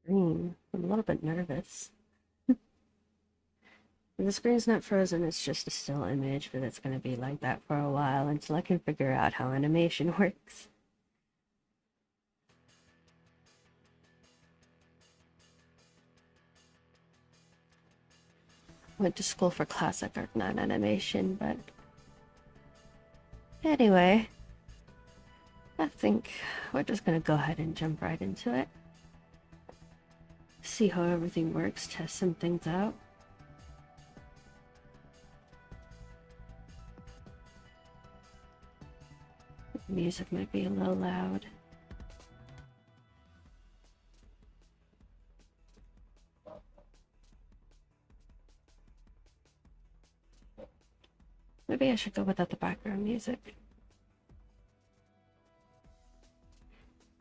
screen. I'm a little bit nervous. The screen's not frozen, it's just a still image, but it's going to be like that for a while until I can figure out how animation works. Went to school for classic art, not animation, but anyway, I think we're just going to go ahead and jump right into it. See how everything works, test some things out. The music might be a little loud. Maybe I should go without the background music.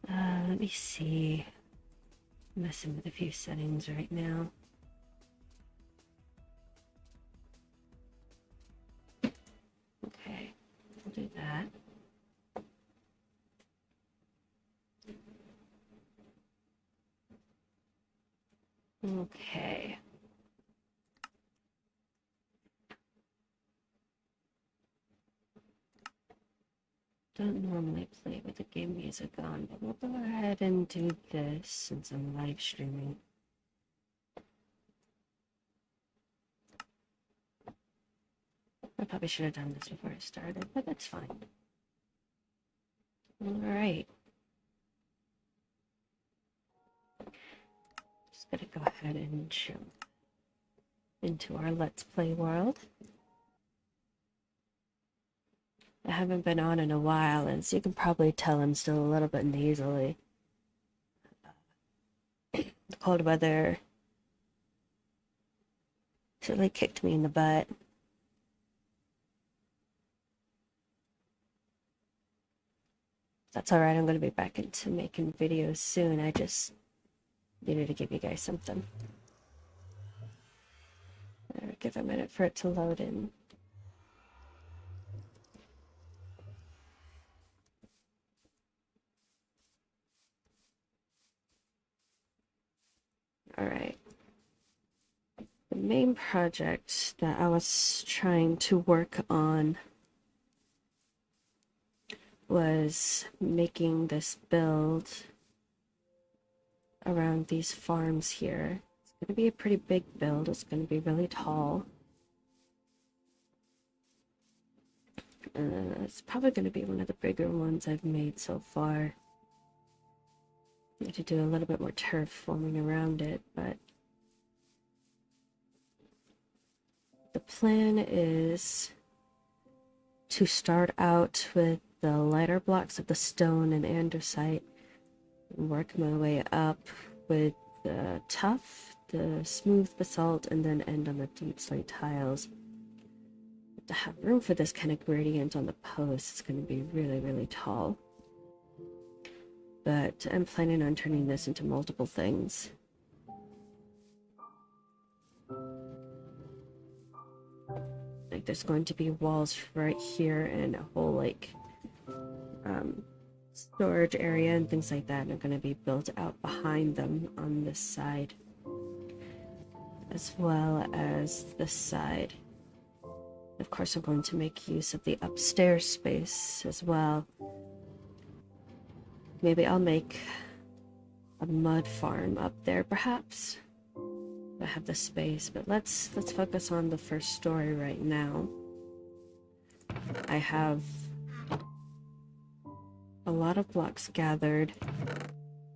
Let me see. I'm messing with a few settings right now. Okay, we'll do that. Okay. Don't normally play with the game music on, but we'll go ahead and do this since I'm live streaming. I probably should have done this before I started, but that's fine. Alright. Just gonna go ahead and jump into our Let's Play world. I haven't been on in a while, and so you can probably tell I'm still a little bit nasally. The cold weather certainly kicked me in the butt. That's alright, I'm going to be back into making videos soon. I just needed to give you guys something. Give a minute for it to load in. Alright. The main project that I was trying to work on was making this build around these farms here. It's going to be a pretty big build. It's going to be really tall. It's probably going to be one of the bigger ones I've made so far. I need to do a little bit more turf forming around it, but the plan is to start out with the lighter blocks of the stone and andesite and work my way up with the tough, the smooth basalt, and then end on the deep slate tiles. To have room for this kind of gradient on the post, it's going to be really, really tall. But I'm planning on turning this into multiple things. Like there's going to be walls right here and a whole like storage area and things like that are going to be built out behind them on this side, as well as this side. Of course, I'm going to make use of the upstairs space as well. Maybe I'll make a mud farm up there, perhaps. I have the space, but let's focus on the first story right now. I have a lot of blocks gathered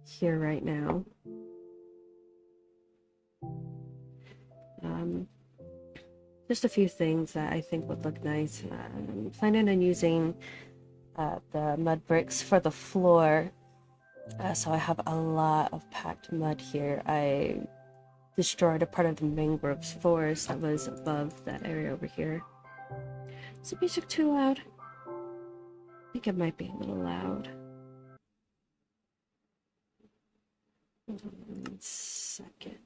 here right now. Just a few things that I think would look nice. I'm planning on using the mud bricks for the floor. So I have a lot of packed mud here. I destroyed a part of the mangroves forest that was above that area over here. Is the music too loud? I think it might be a little loud. Hold on 1 second.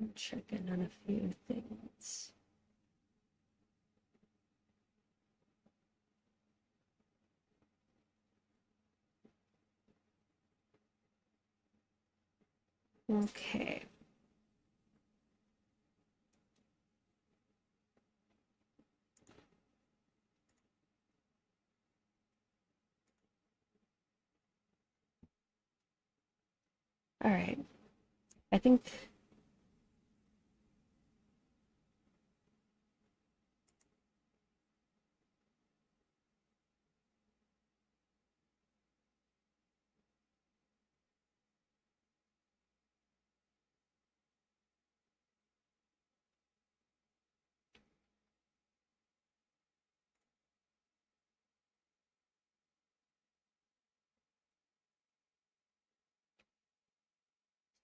I'm checking on a few things. Okay. All right. I think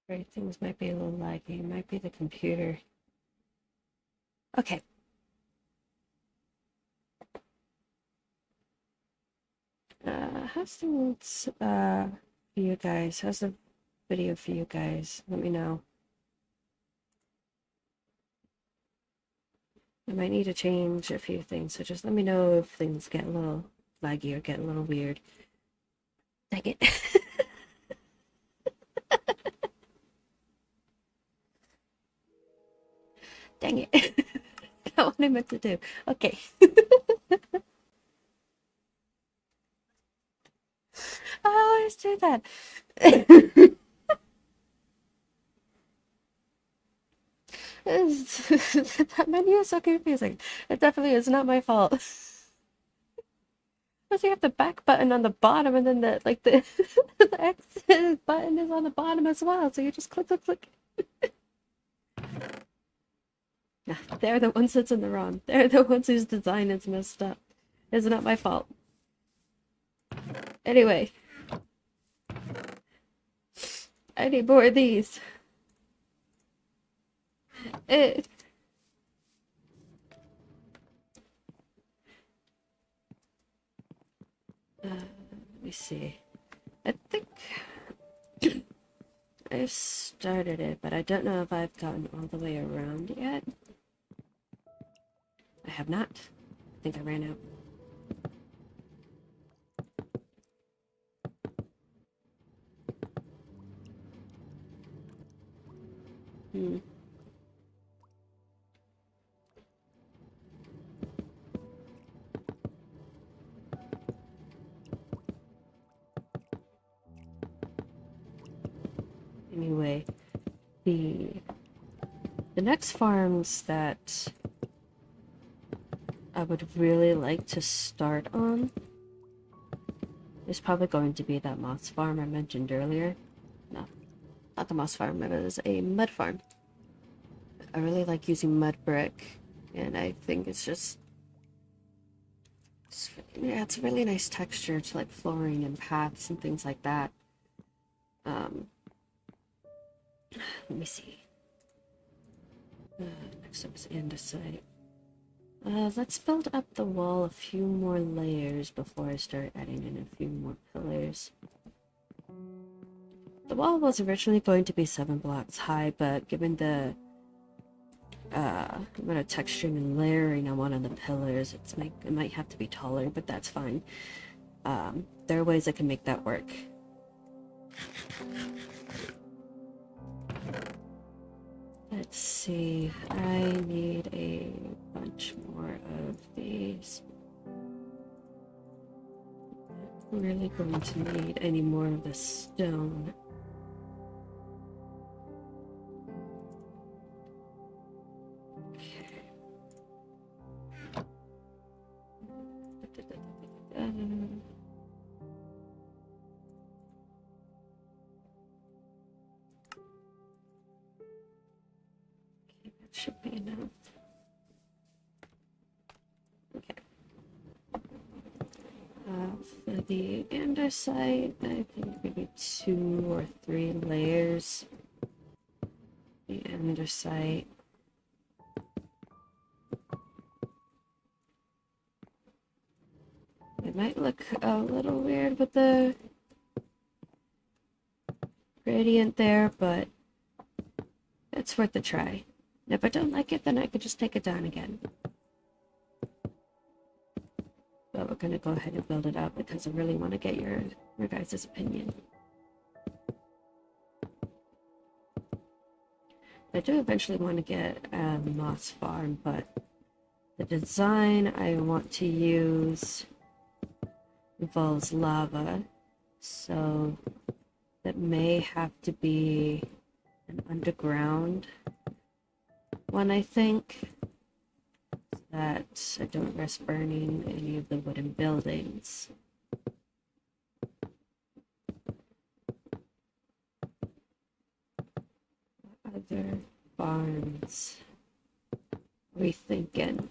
right, things might be a little laggy. It might be the computer. Okay. How's things for you guys? How's the video for you guys? Let me know. I might need to change a few things, so just let me know if things get a little laggy or get a little weird. Dang it. Dang it. Not what I meant to do. Okay. I always do that. That menu is so confusing. It definitely is not my fault. Because you have the back button on the bottom, and then the the X button is on the bottom as well. So you just click, click, click. Nah, they're the ones that's in the wrong. They're the ones whose design is messed up. It's not my fault. Anyway, I need more of these. It. Let me see. I think I started it, but I don't know if I've gotten all the way around yet. I have not. I think I ran out. Hmm. Anyway, the next farms that I would really like to start on is probably going to be that moss farm I mentioned earlier. No, not the moss farm, it was a mud farm. I really like using mud brick, and I think yeah, it's a really nice texture to like flooring and paths and things like that. Um, let me see. Next up is andesite. Let's build up the wall a few more layers before I start adding in a few more pillars. The wall was originally going to be 7 blocks high, but given the amount of texturing and layering I want on the pillars, it might have to be taller, but that's fine. There are ways I can make that work. Let's see, I need a bunch more of these. I'm really going to need any more of the stone. That should be enough. Okay. For the andesite, I think maybe 2 or 3 layers. The andesite. It might look a little weird with the gradient there, but it's worth a try. And if I don't like it, then I could just take it down again. But we're gonna go ahead and build it up because I really want to get your guys' opinion. I do eventually want to get a moss farm, but the design I want to use involves lava, so that may have to be an underground one, I think, so that I don't risk burning any of the wooden buildings. Other barns we thinking?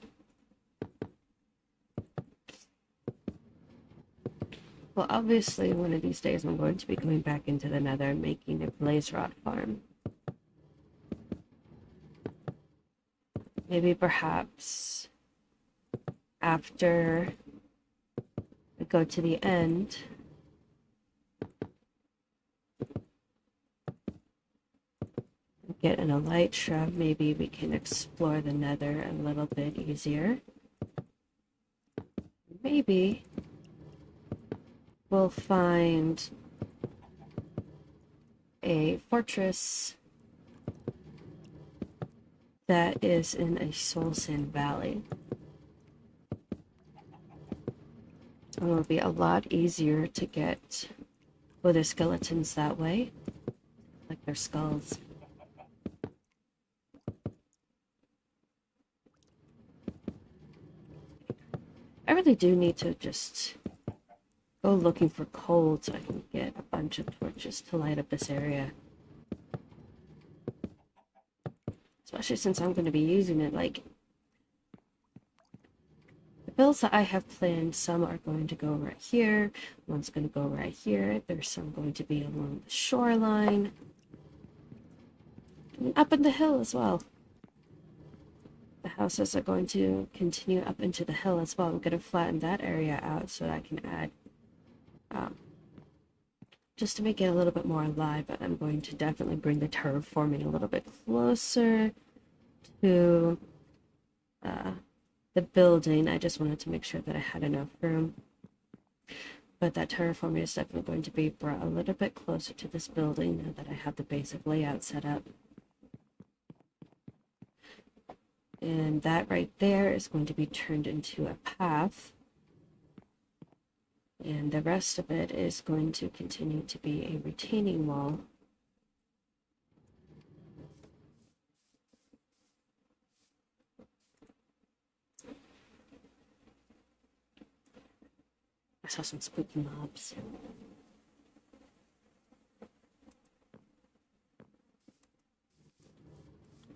Well, obviously, one of these days I'm going to be going back into the Nether and making a blaze rod farm. Maybe perhaps after we go to the end, get an Elite Shrub, maybe we can explore the Nether a little bit easier. Maybe we'll find a fortress that is in a Soul Sand Valley. It will be a lot easier to get wither skeletons that way, like their skulls. I really do need to just go looking for coal so I can get a bunch of torches to light up this area. Especially since I'm going to be using it, like, the builds that I have planned, some are going to go right here, one's going to go right here, there's some going to be along the shoreline, and up in the hill as well. The houses are going to continue up into the hill as well. I'm going to flatten that area out so that I can add, just to make it a little bit more alive, but I'm going to definitely bring the terraforming a little bit closer to the building. I just wanted to make sure that I had enough room. But that terraforming is definitely going to be brought a little bit closer to this building now that I have the basic layout set up. And that right there is going to be turned into a path. And the rest of it is going to continue to be a retaining wall. I saw some spooky mobs.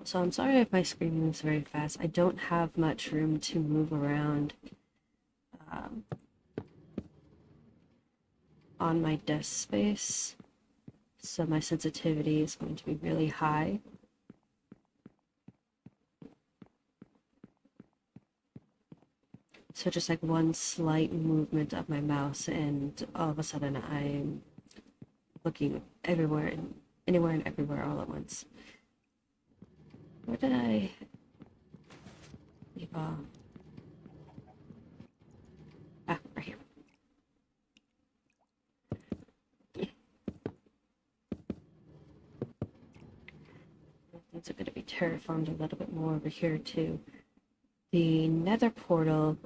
So I'm sorry if my screen moves very fast. I don't have much room to move around on my desk space, so my sensitivity is going to be really high. So just like one slight movement of my mouse and all of a sudden I'm looking everywhere and anywhere and everywhere all at once. Where did I leave off? Ah, right here. Things are going to be terraformed a little bit more over here too. The Nether portal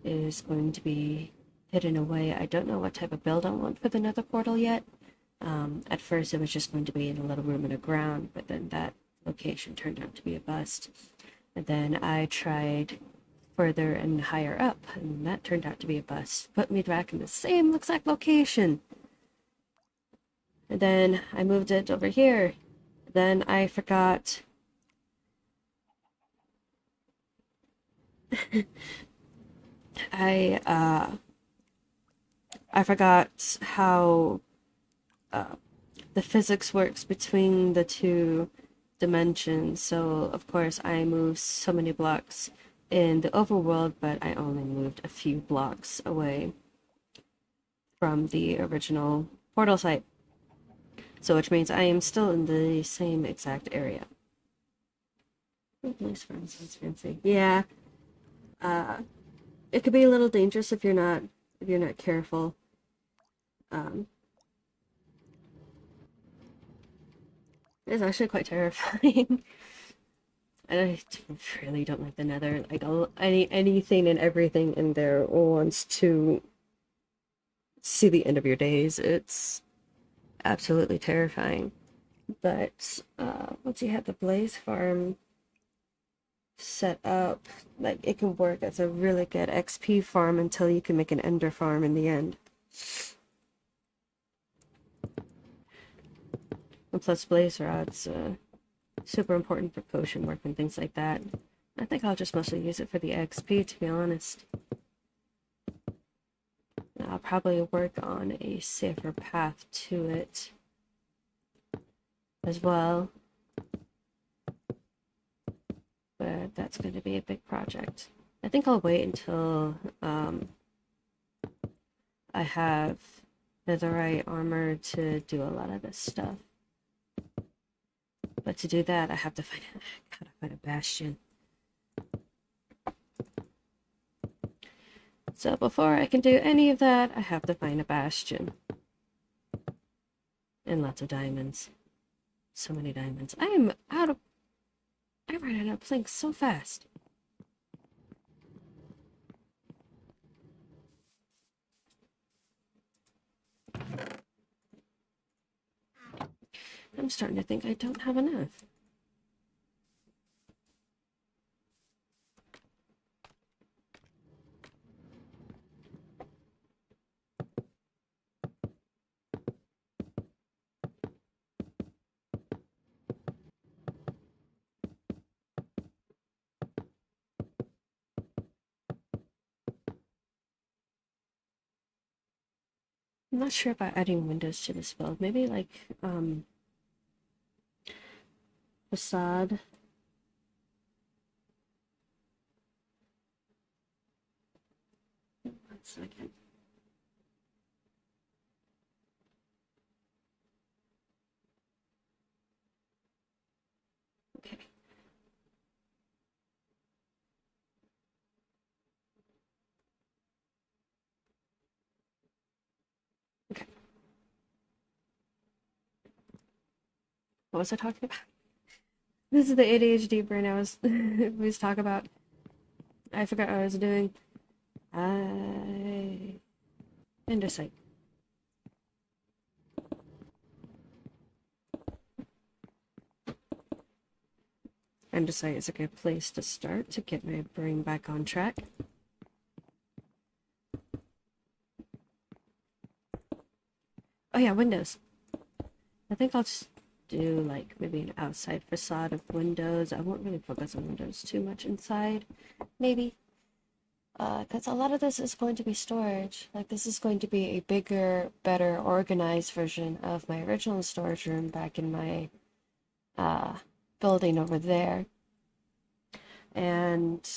is going to be hidden away. I don't know what type of build I want for the Nether portal yet. At first it was just going to be in a little room in the ground, but then that location turned out to be a bust. And then I tried further and higher up, and that turned out to be a bust. Put me back in the same exact location. And then I moved it over here. Then I forgot I forgot how the physics works between the two dimensions. So of course I moved so many blocks in the overworld, but I only moved a few blocks away from the original portal site. So which means I am still in the same exact area. Oh, Blaze Farm sounds fancy. Yeah, it could be a little dangerous if you're not careful. Um, it's actually quite terrifying. And I really don't like the Nether. Like anything and everything in there wants to see the end of your days. It's absolutely terrifying. But once you have the Blaze Farm set up, like it can work as a really good XP farm until you can make an Ender farm in the end. And plus Blaze Rod's super important for potion work and things like that. I think I'll just mostly use it for the XP, to be honest. I'll probably work on a safer path to it as well. But that's going to be a big project. I think I'll wait until I have netherite armor to do a lot of this stuff. But to do that, I have to gotta find a bastion. So before I can do any of that, I have to find a bastion. And lots of diamonds. So many diamonds. I ran out of planks so fast. I'm starting to think I don't have enough. I'm not sure about adding windows to this build. Maybe like facade. One second. Okay. Okay. What was I talking about? This is the ADHD brain I was talking about. I forgot what I was doing. Andesite. Andesite is a good place to start to get my brain back on track. Oh yeah, windows. I think I'll just do like maybe an outside facade of windows. I won't really focus on windows too much inside, maybe. Because a lot of this is going to be storage. Like this is going to be a bigger, better organized version of my original storage room back in my building over there. And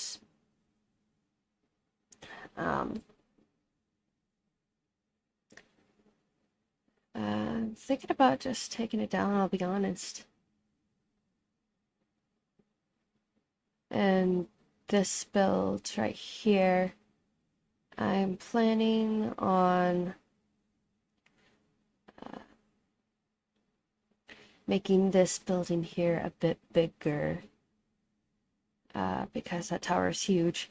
thinking about just taking it down, I'll be honest. And this build right here, I'm planning on making this building here a bit bigger because that tower is huge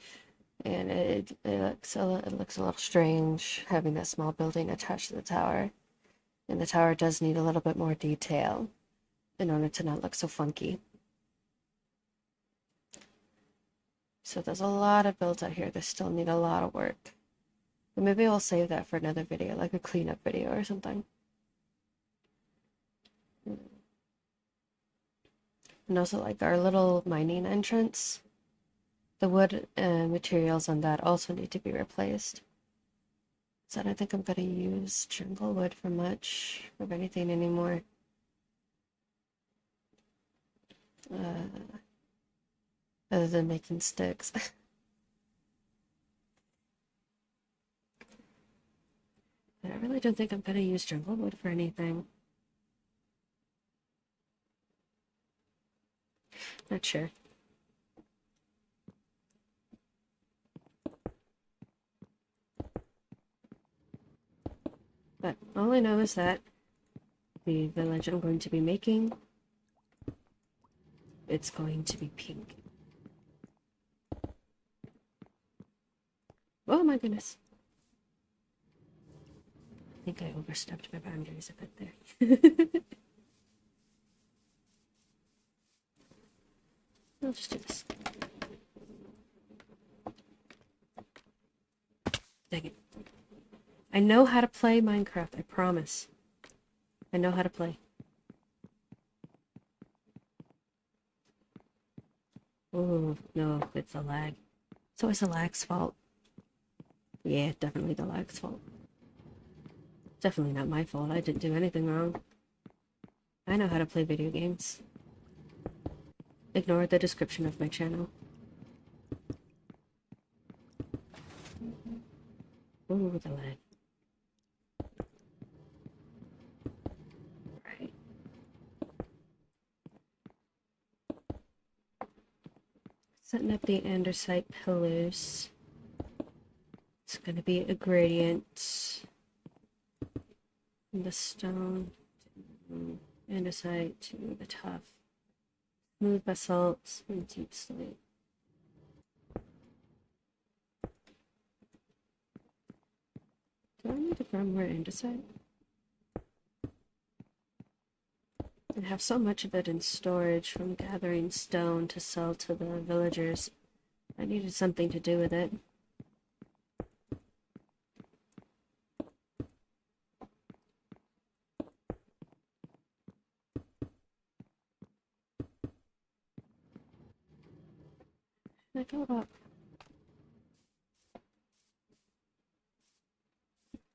and it looks a little strange having that small building attached to the tower. And the tower does need a little bit more detail in order to not look so funky. So there's a lot of builds out here that still need a lot of work. But maybe we'll save that for another video, like a cleanup video or something. And also like our little mining entrance, the wood and materials on that also need to be replaced. So I don't think I'm gonna use jungle wood for much of anything anymore. Other than making sticks. But I really don't think I'm gonna use jungle wood for anything. Not sure. I know is that the village I'm going to be making, it's going to be pink. Oh my goodness. I think I overstepped my boundaries a bit there. I'll just do this. Dang it. I know how to play Minecraft, I promise. I know how to play. Oh, no, it's a lag. It's always the lag's fault. Yeah, definitely the lag's fault. Definitely not my fault. I didn't do anything wrong. I know how to play video games. Ignore the description of my channel. Ooh, the lag. Right. Setting up the andesite pillars. It's going to be a gradient from the stone to andesite to the tough. Smooth basalt and deep slate. Do I need to grow more andesite? I have so much of it in storage from gathering stone to sell to the villagers. I needed something to do with it. Should I go up?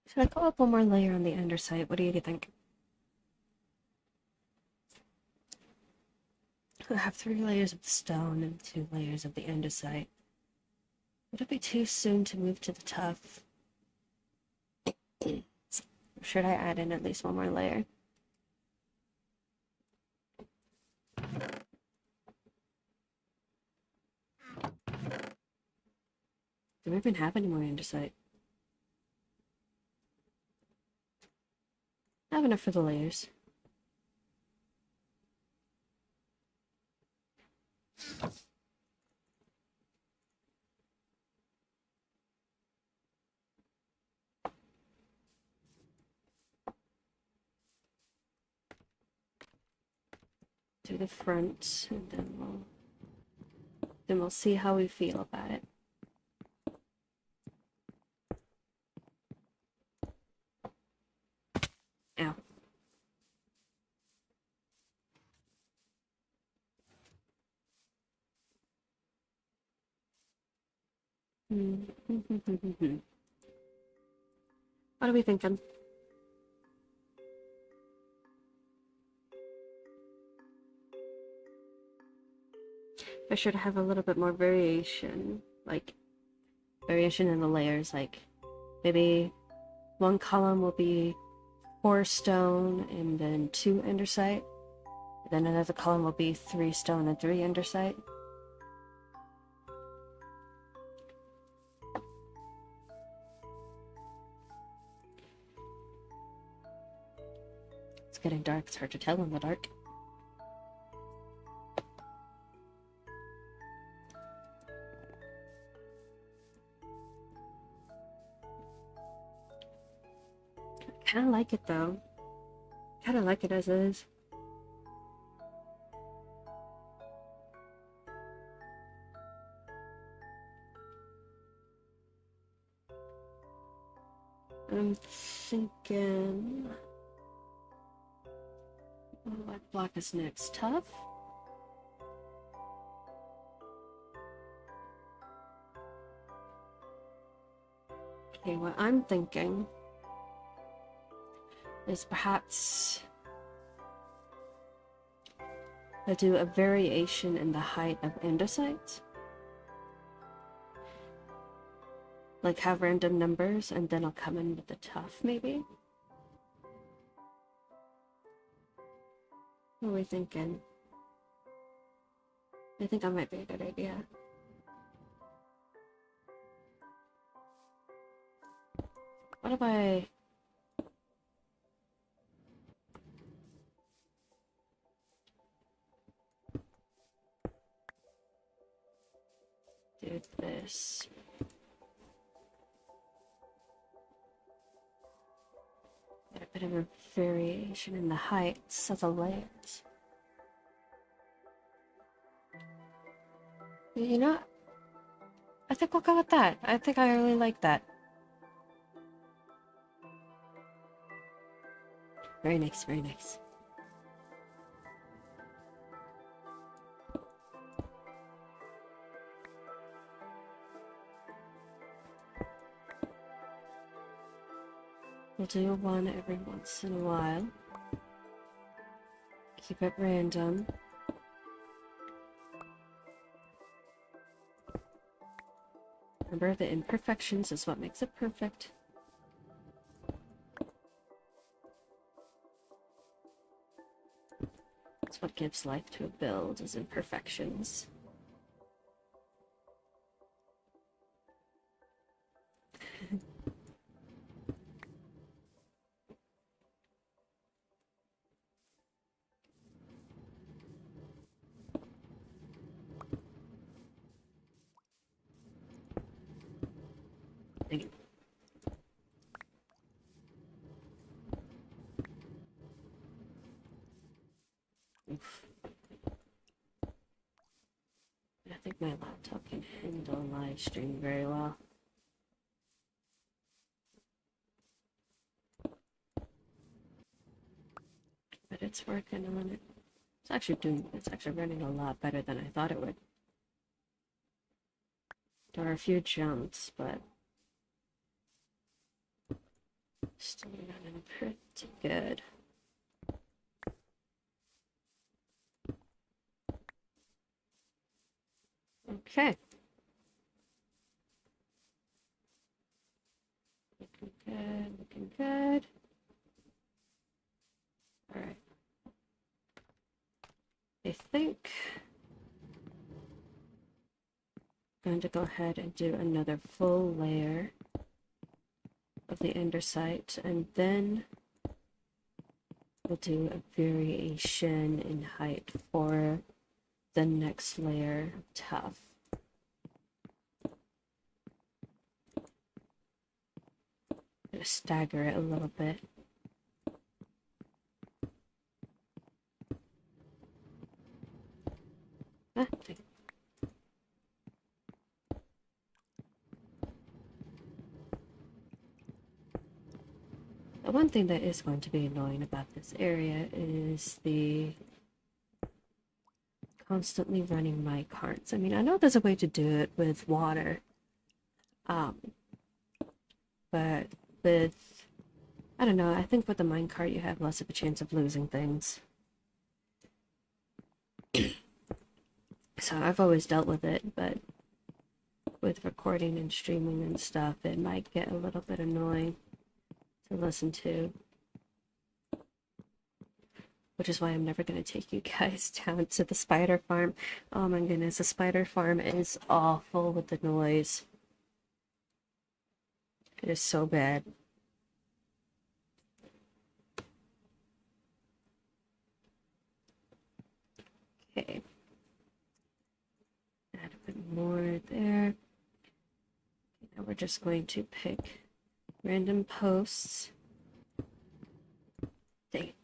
Should I go up one more layer on the andesite? What do you think? I have 3 layers of the stone and 2 layers of the andesite. Would it be too soon to move to the tough? Or should I add in at least one more layer? Do we even have any more andesite? I have enough for the layers. Do the front, and then we'll see how we feel about it. Ow. What are we thinking? I should have a little bit more variation, like variation in the layers, like maybe one column will be 4 stone and then 2 andesite. Then another column will be 3 stone and 3 andesite. It's getting dark, it's hard to tell in the dark. I kinda like it though. Kinda like it as is. I'm thinking... what block is next? Tough? Okay, what I'm thinking is perhaps I do a variation in the height of andesite. Like have random numbers and then I'll come in with the tough maybe. What are we thinking? I think that might be a good idea. What if I... do this. Get a bit of a variation in the heights of the layers. You know, I think we'll go with that. I think I really like that. Very nice, very nice. We'll do one every once in a while. Keep it random. Remember, the imperfections is what makes it perfect. That's what gives life to a build, is imperfections. Dang it. Oof. I think my laptop can handle live stream very well. But it's working on it. It's actually running a lot better than I thought it would. There are a few jumps, but still running pretty good. Okay. Looking good, looking good. All right. I think I'm going to go ahead and do another full layer of the andesite, and then we'll do a variation in height for the next layer of tuff. I'm going to stagger it a little bit. Ah, the one thing that is going to be annoying about this area is the constantly running mic carts. I mean, I know there's a way to do it with water, but with, I don't know, I think with the minecart you have less of a chance of losing things. So I've always dealt with it, but with recording and streaming and stuff, it might get a little bit annoying to listen to. Which is why I'm never going to take you guys down to the spider farm. Oh my goodness, the spider farm is awful with the noise. It is so bad. Okay. Add a bit more there. Now we're just going to pick random posts. Dang it.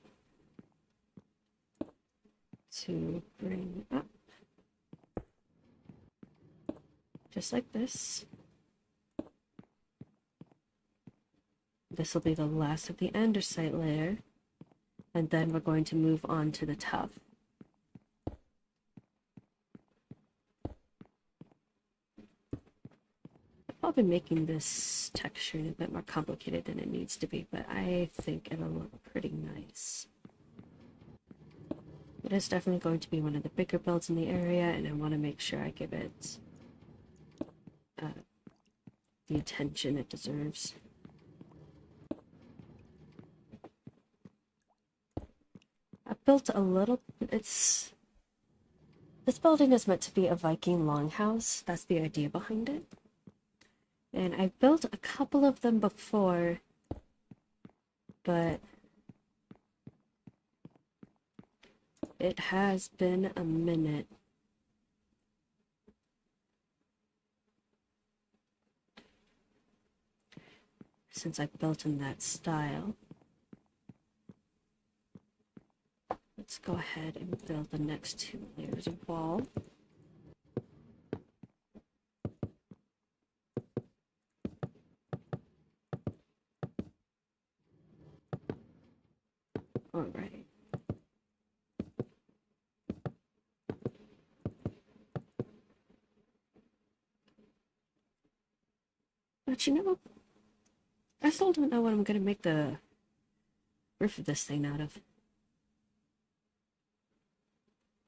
To bring up. Just like this. This will be the last of the andesite layer. And then we're going to move on to the tuff. I've probably making this texture a bit more complicated than it needs to be, but I think it'll look pretty nice. It is definitely going to be one of the bigger builds in the area, and I want to make sure I give it the attention it deserves. I built a little, this building is meant to be a Viking longhouse. That's the idea behind it. And I've built a couple of them before, but it has been a minute. since I built in that style. Let's go ahead and build the next 2 layers of wall. All right. But you know, I still don't know what I'm gonna make the roof of this thing out of.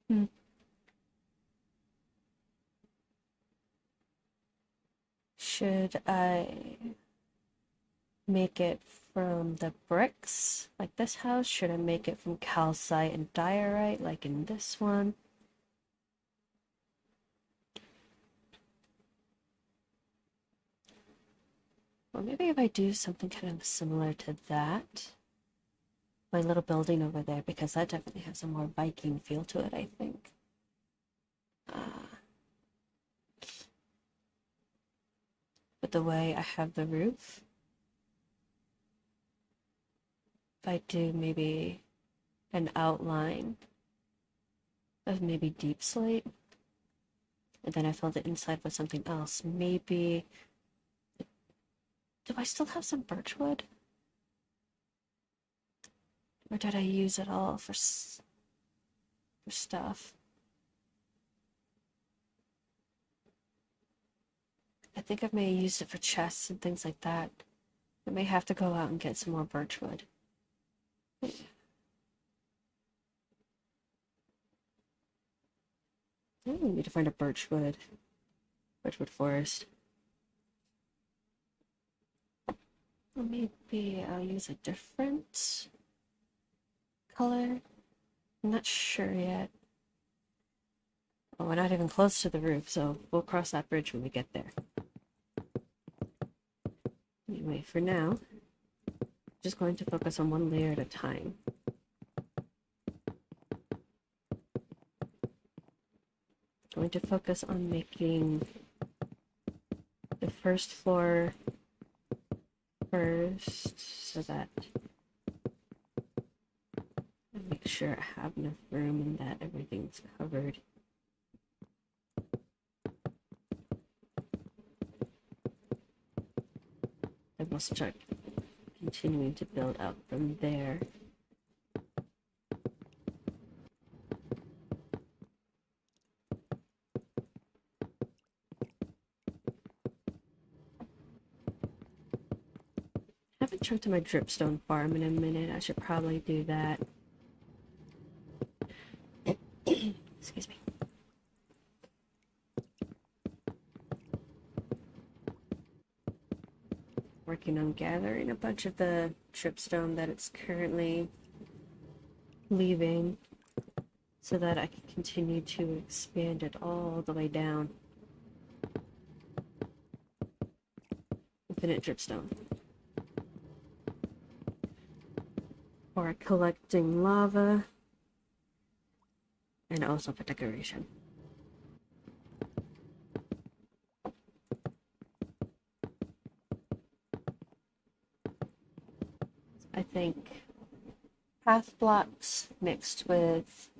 Hmm. Should I make it from the bricks, like this house? Should I make it from calcite and diorite, like in this one? Or maybe if I do something kind of similar to that, my little building over there, because that definitely has a more Viking feel to it, I think. But the way I have the roof, if I do maybe an outline of maybe deep slate, and then I fill the inside with something else, maybe. Do I still have some birch wood? Or did I use it all for stuff? I think I may have used it for chests and things like that. I may have to go out and get some more birch wood. I really need to find a birchwood forest. Or maybe I'll use a different color. I'm not sure yet. Oh, we're not even close to the roof, so we'll cross that bridge when we get there. Anyway, for now, I'm just going to focus on one layer at a time. Going to focus on making the first floor first, so that I make sure I have enough room and that everything's covered. Then we'll start continuing to build out from there. I haven't checked my dripstone farm in a minute. I should probably do that. Excuse me. Working on gathering a bunch of the dripstone that it's currently leaving so that I can continue to expand it all the way down. Infinite dripstone. Or collecting lava. And also for decoration. I think path blocks mixed with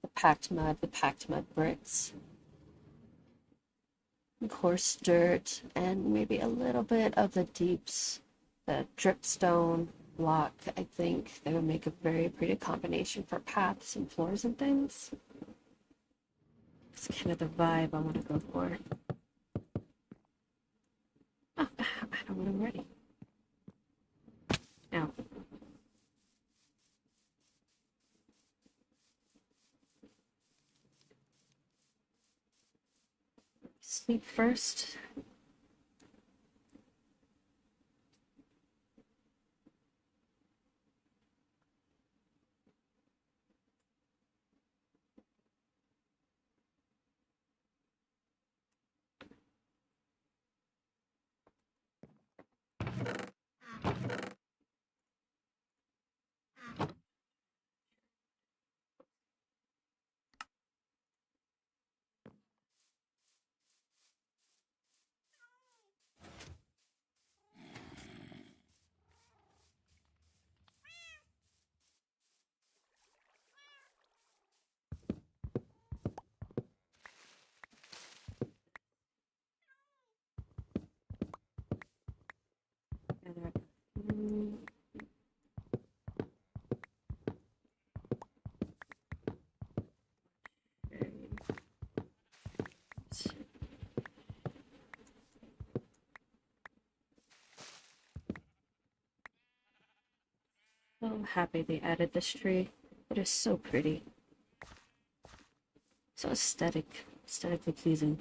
the packed mud bricks, coarse dirt, and maybe a little bit of the deeps, the dripstone block. I think they would make a very pretty combination for paths and floors and things. It's kind of the vibe I want to go for. Oh, I don't want them ready. Now. Sleep first. So happy they added this tree. It is so pretty. So aesthetically pleasing.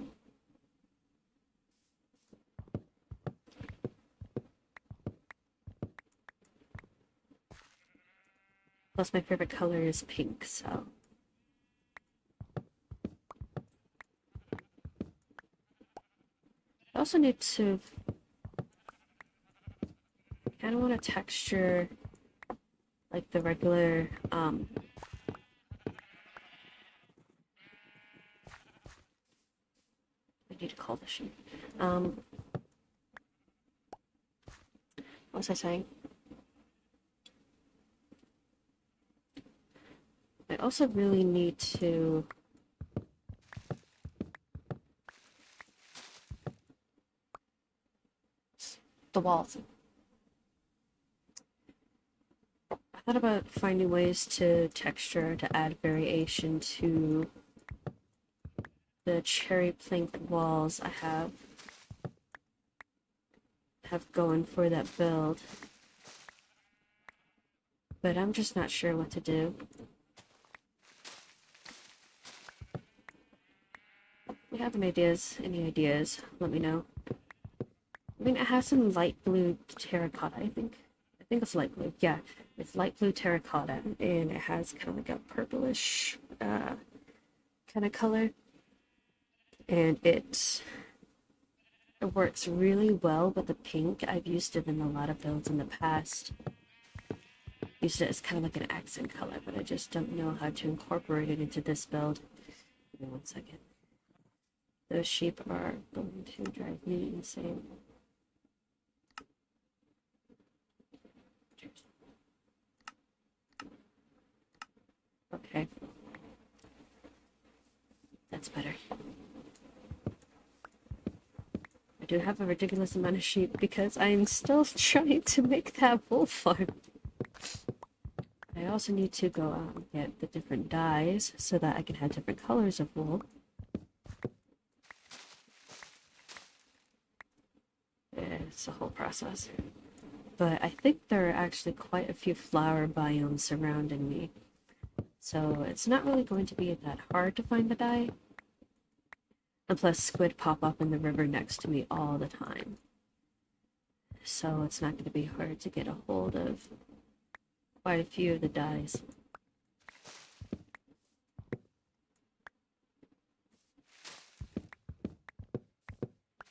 Plus my favorite color is pink, so. I also need to kind of want a texture like the regular I need to call this sheet. What was I saying? I also really need to the walls. I thought about finding ways to texture to add variation to the cherry plank walls I have going for that build. But I'm just not sure what to do. If you have any ideas, let me know. I mean, it has some light blue terracotta, I think. I think it's light blue. Yeah, it's light blue terracotta, and it has kind of like a purplish kind of color. And it works really well with the pink. I've used it in a lot of builds in the past. Used it as kind of like an accent color, but I just don't know how to incorporate it into this build. Give me 1 second. Those sheep are going to drive me insane. Okay. That's better. I do have a ridiculous amount of sheep because I'm still trying to make that wool farm. I also need to go out and get the different dyes so that I can have different colors of wool. It's a whole process. But I think there are actually quite a few flower biomes surrounding me. So it's not really going to be that hard to find the dye. And plus squid pop up in the river next to me all the time. So it's not going to be hard to get a hold of quite a few of the dyes.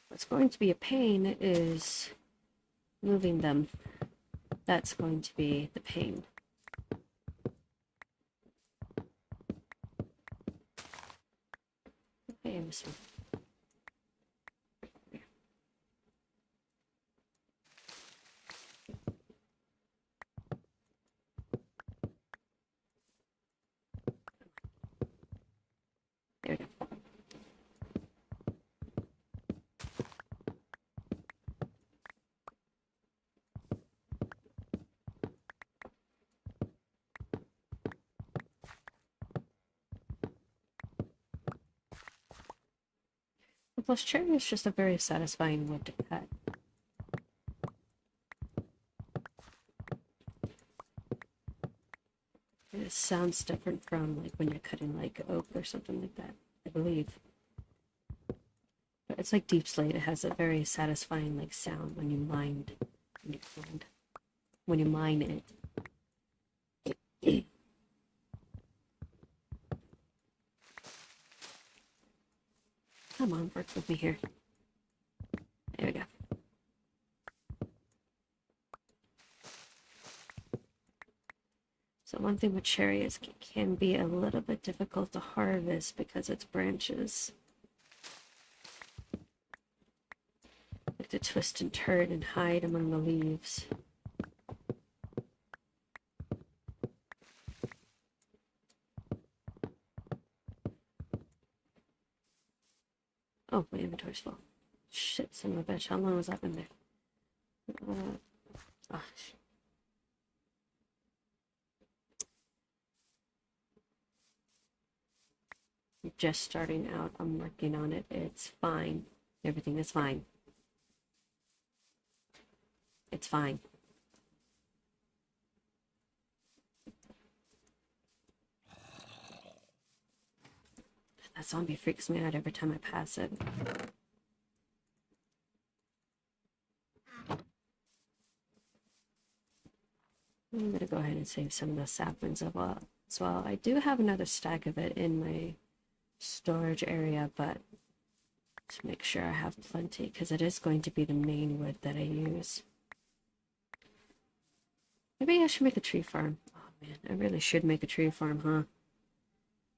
What's going to be a pain is moving them. That's going to be the pain. Okay, I'm missing. There we go. Plus, cherry is just a very satisfying wood to cut. It sounds different from like when you're cutting like oak or something like that, I believe. But it's like deep slate. It has a very satisfying like sound when you mine it. Come on, work with me here. There we go. So one thing with cherry is it can be a little bit difficult to harvest because its branches like to twist and turn and hide among the leaves. Oh, my inventory's full. Shit, son of a bitch. How long was that been there? Oh, just starting out. I'm working on it. It's fine. Everything is fine. It's fine. That zombie freaks me out every time I pass it. I'm gonna go ahead and save some of the saplings as well. I do have another stack of it in my storage area, but to make sure I have plenty, because it is going to be the main wood that I use. Maybe I should make a tree farm. Oh man, I really should make a tree farm, huh?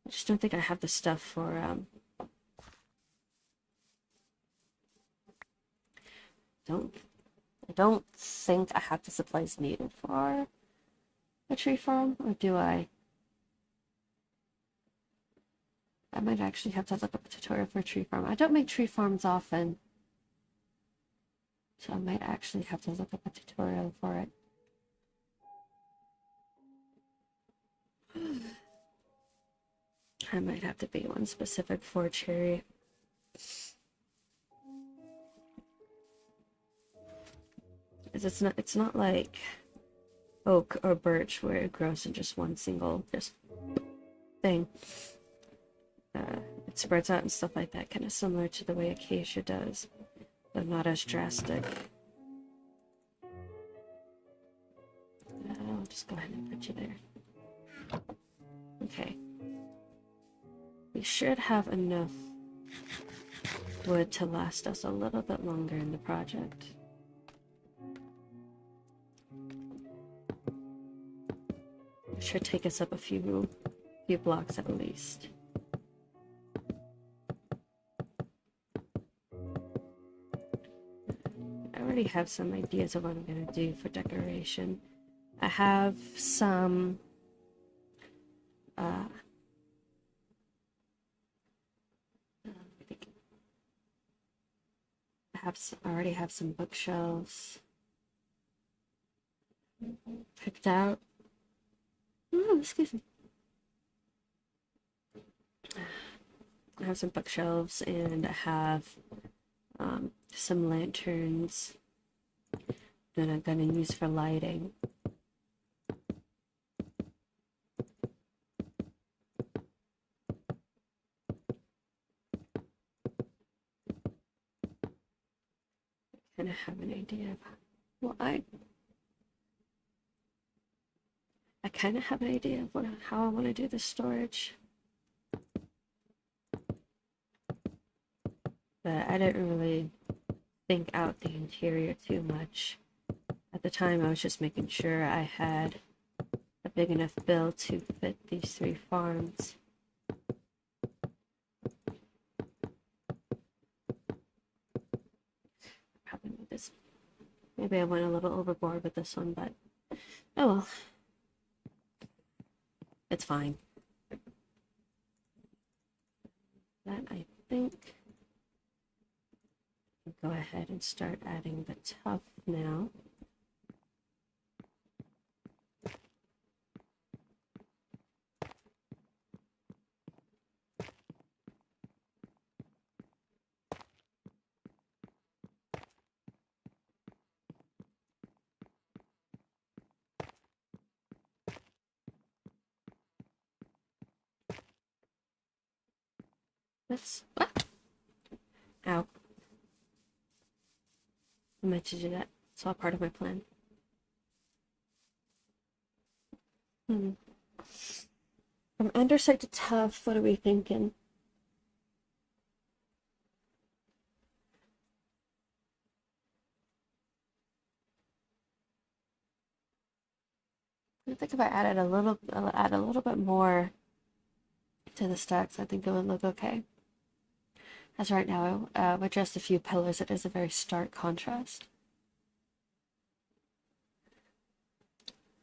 I just don't think I have the stuff for, I don't think I have the supplies needed for a tree farm, or do I? I might actually have to look up a tutorial for a tree farm. I don't make tree farms often, so I might actually have to look up a tutorial for it. I might have to be one specific for cherry. It's not like oak or birch where it grows in just one single thing. It spreads out and stuff like that, kind of similar to the way acacia does, but not as drastic. I'll just go ahead and put you there. Okay. We should have enough wood to last us a little bit longer in the project. It should take us up a few blocks at least. I already have some ideas of what I'm going to do for decoration. I have some I already have some bookshelves picked out. Oh, excuse me. I have some bookshelves and I have some lanterns that I'm going to use for lighting. I kind of have an idea of, well, I kind of have an idea of how I want to do the storage. But I didn't really think out the interior too much. At the time, I was just making sure I had a big enough bill to fit these 3 farms. Probably with this. Maybe I went a little overboard with this one, but oh well. It's fine. That I think. Go ahead and start adding the tuff now. Let's. Ah! Ow. I meant to do that. It's all part of my plan. From andesite to tuff, what are we thinking? I think if I add a little bit more to the stacks, I think it would look okay. As right now, with just a few pillars, it is a very stark contrast.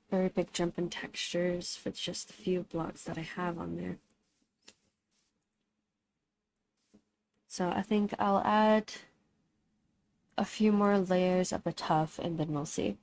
Very big jump in textures with just the few blocks that I have on there. So I think I'll add a few more layers of the tuff and then we'll see.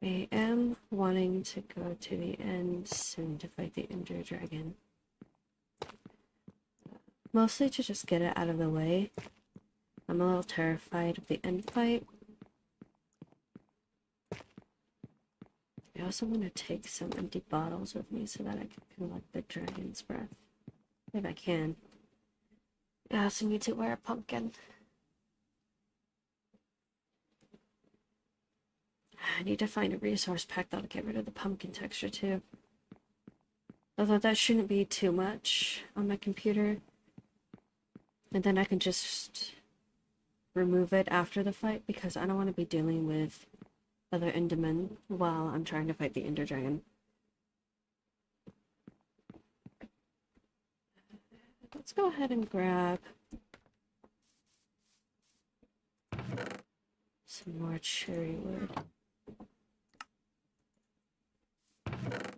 I am wanting to go to the end soon to fight the Ender Dragon. Mostly to just get it out of the way. I'm a little terrified of the end fight. I also want to take some empty bottles with me so that I can collect the dragon's breath. If I can. I also need to wear a pumpkin. I need to find a resource pack that'll get rid of the pumpkin texture too. Although that shouldn't be too much on my computer. And then I can just remove it after the fight because I don't want to be dealing with other Endermen while I'm trying to fight the Ender Dragon. Let's go ahead and grab some more cherry wood.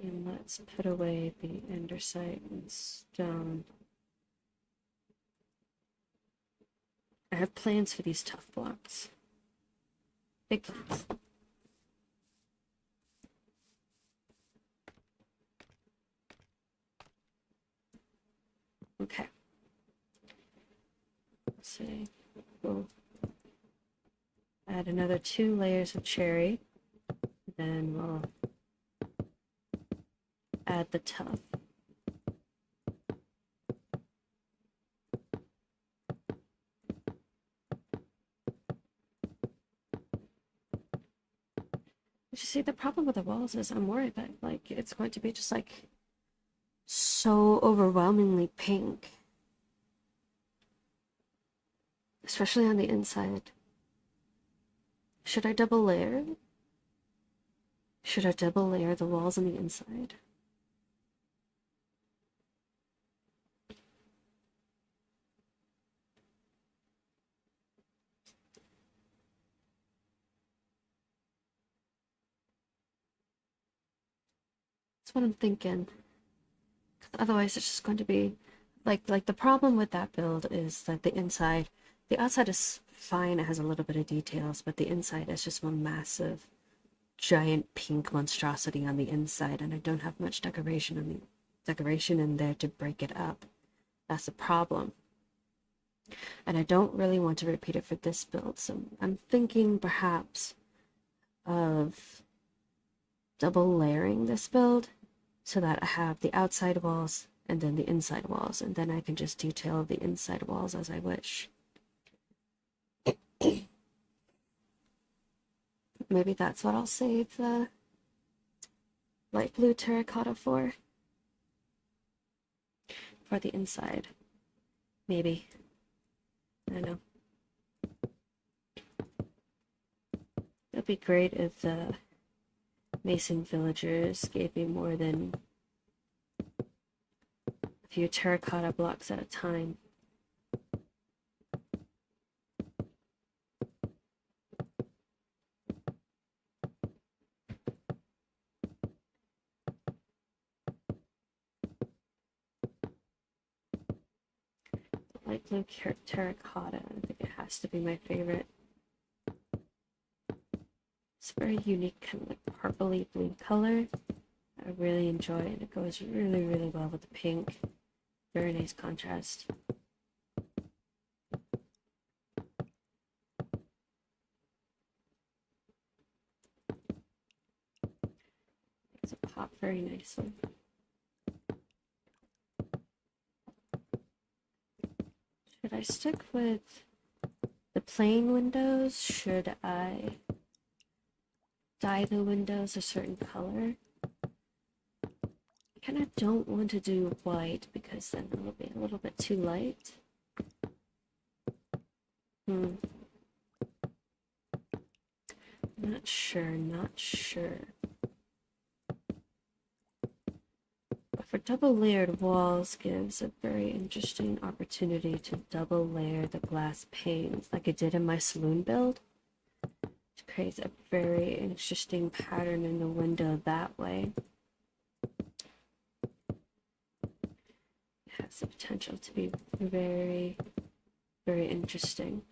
And let's put away the andesite and stone. I have plans for these tough blocks. Big plans. Okay. Let's see. We'll add another 2 layers of cherry. Then we'll add the tough. You see, the problem with the walls is I'm worried that like it's going to be just like so overwhelmingly pink. Especially on the inside. Should I double layer? Should I double layer the walls on the inside? That's what I'm thinking. Otherwise, it's just going to be like the problem with that build is that the outside is fine. It has a little bit of details, but the inside is just one massive, giant pink monstrosity on the inside, and I don't have much decoration in there to break it up. That's the problem. And I don't really want to repeat it for this build, so I'm thinking perhaps of double layering this build so that I have the outside walls and then the inside walls, and then I can just detail the inside walls as I wish. Maybe that's what I'll save the light blue terracotta for the inside. Maybe. I don't know. It'd be great if the Mason villagers gave me more than a few terracotta blocks at a time. Light blue terracotta, I think it has to be my favorite. It's a very unique kind of like purpley blue color. I really enjoy it. It goes really, really well with the pink. Very nice contrast. It's a pop very nicely. Should I stick with the plain windows? Should I dye the windows a certain color? I kind of don't want to do white because then it'll be a little bit too light. Not sure. But for double layered walls gives a very interesting opportunity to double layer the glass panes like I did in my saloon build. It creates a very interesting pattern in the window that way. It has the potential to be very, very interesting.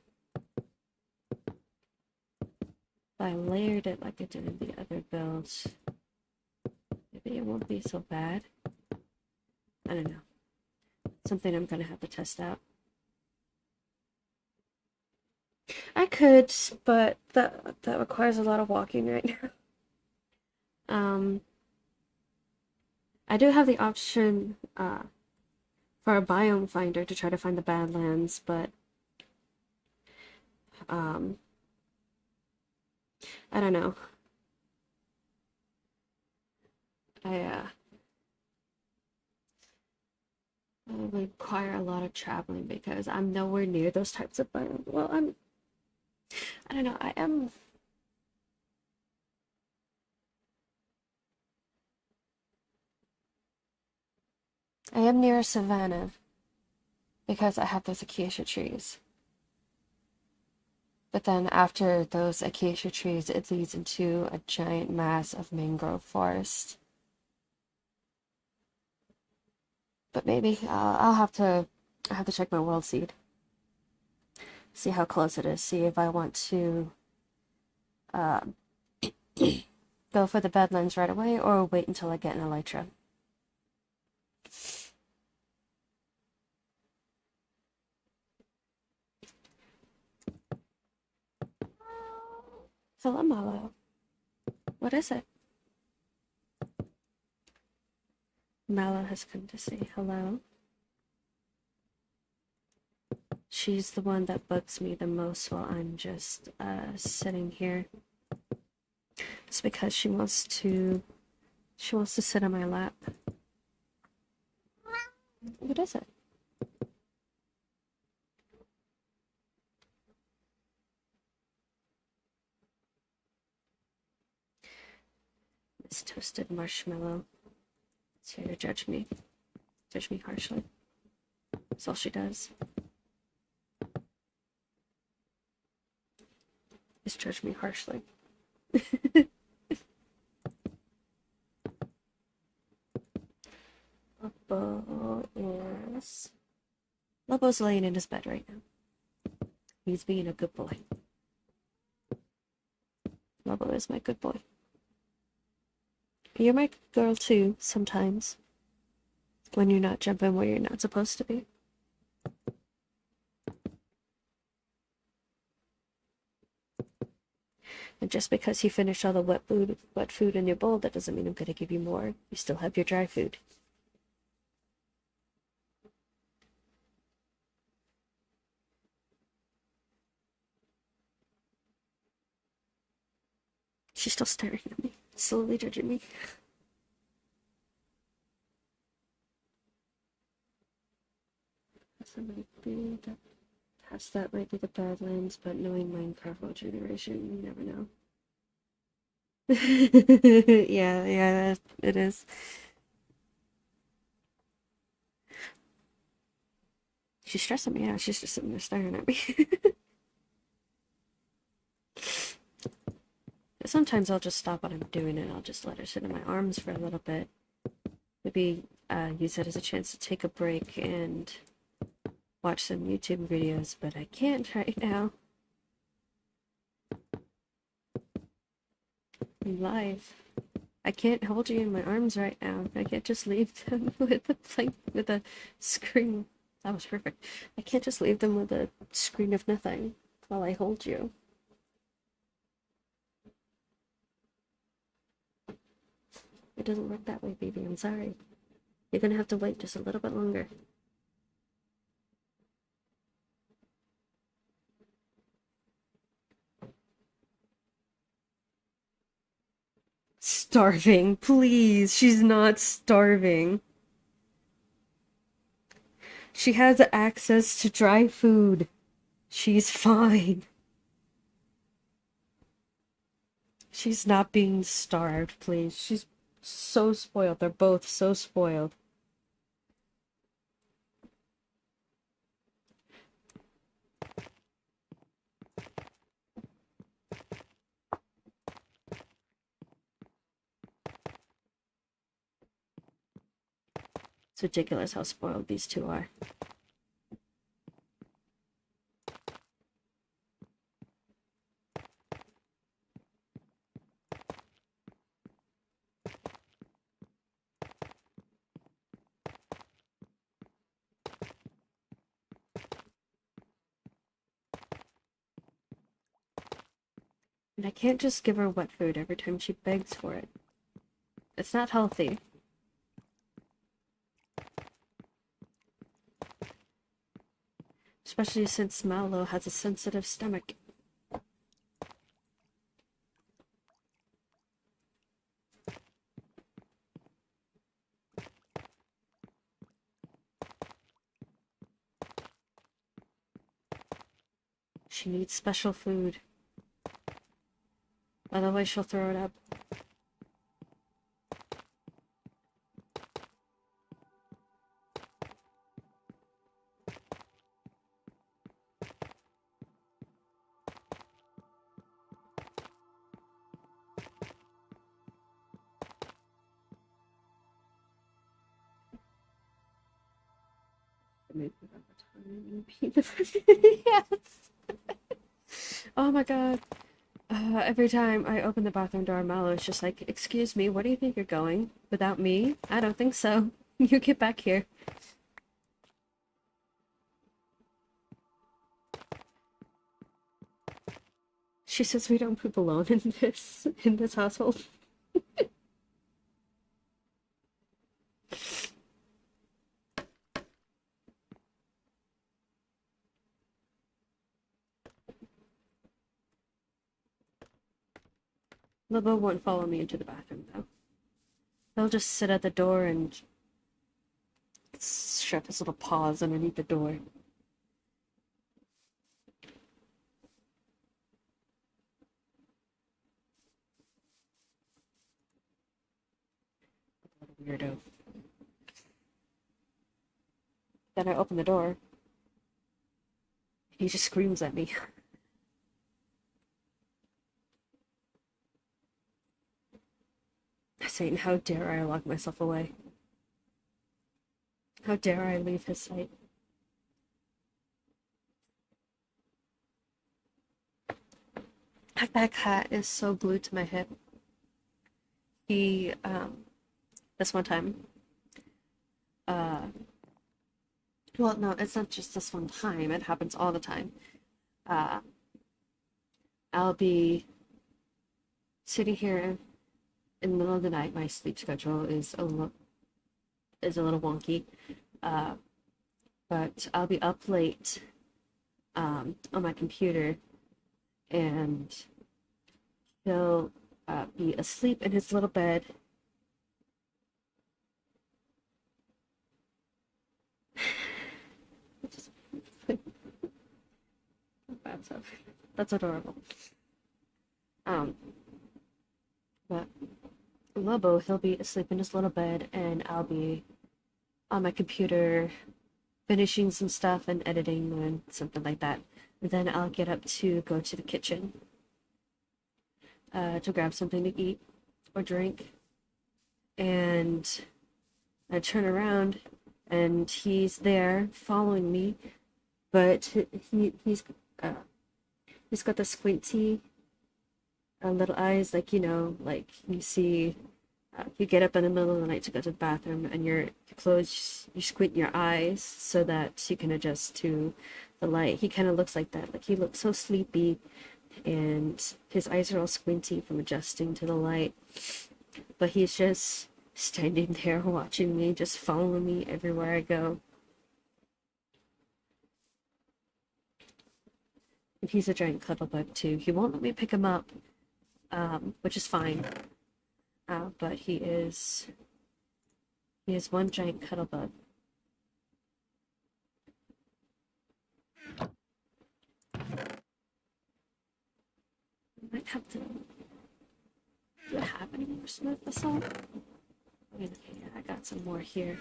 I layered it like I did in the other builds, maybe it won't be so bad. I don't know. Something I'm gonna have to test out. I could, but that requires a lot of walking right now. I do have the option for a biome finder to try to find the Badlands, but I don't know. I require a lot of traveling because I'm nowhere near those types of biomes. Well, I don't know. I am near a savanna because I have those acacia trees. But then after those acacia trees, it leads into a giant mass of mangrove forest. But maybe I'll have to check my world seed, see how close it is, see if I want to go for the Badlands right away or wait until I get an elytra. Hello, Mallow. What is it? Mallow has come to say hello. She's the one that bugs me the most while I'm just sitting here. It's because she wants to sit on my lap. What is it? It's toasted marshmallow. It's here to judge me harshly. That's all she does. Is judge me harshly. Lobo's laying in his bed right now. He's being a good boy. Lobo is my good boy. You're my girl too, sometimes. When you're not jumping where you're not supposed to be. And just because you finished all the wet food in your bowl, that doesn't mean I'm gonna give you more. You still have your dry food. She's still staring at me, slowly judging me. That might be the Badlands, but knowing Minecraft world generation, you never know. yeah, it is. She's stressing me out. She's just sitting there staring at me. Sometimes I'll just stop what I'm doing and I'll just let her sit in my arms for a little bit. Maybe use it as a chance to take a break and watch some YouTube videos, but I can't right now. I'm live. I can't hold you in my arms right now. I can't just leave them with a screen. That was perfect. I can't just leave them with a screen of nothing while I hold you. It doesn't work that way, baby. I'm sorry. You're gonna have to wait just a little bit longer. Starving, please. She's not starving. She has access to dry food. She's fine. She's not being starved, please. She's so spoiled. They're both so spoiled. It's ridiculous how spoiled these two are. And I can't just give her wet food every time she begs for it. It's not healthy. Especially since Mallow has a sensitive stomach. She needs special food. Otherwise she'll throw it up. Yes. Oh my god. Every time I open the bathroom door, Mallow is just like, "Excuse me, where do you think you're going? Without me? I don't think so. You get back here." She says we don't poop alone in this household. Lobo won't follow me into the bathroom though. He'll just sit at the door and shove his little paws underneath the door. Weirdo. Then I open the door. He just screams at me. Saying, "How dare I lock myself away? How dare I leave his sight?" That cat is so glued to my hip. He, this one time, uh, well, no, it's not just this one time, it happens all the time. Uh, I'll be sitting here in the middle of the night. My sleep schedule is a little wonky, uh, but I'll be up late on my computer, and he'll be asleep in his little bed. That's adorable. But Lobo, he'll be asleep in his little bed, and I'll be on my computer finishing some stuff and editing and something like that. And then I'll get up to go to the kitchen to grab something to eat or drink. And I turn around, and he's there following me, but he's got the squinty little eyes, like, like you see. You get up in the middle of the night to go to the bathroom, and you squint your eyes so that you can adjust to the light. He kind of looks like that. Like, he looks so sleepy, and his eyes are all squinty from adjusting to the light. But he's just standing there watching me, just following me everywhere I go. And he's a giant cuddle bug too. He won't let me pick him up, which is fine. But he is one giant cuddle bug. I might have to. Do I have any more smooth basalt? Okay, yeah, I got some more here.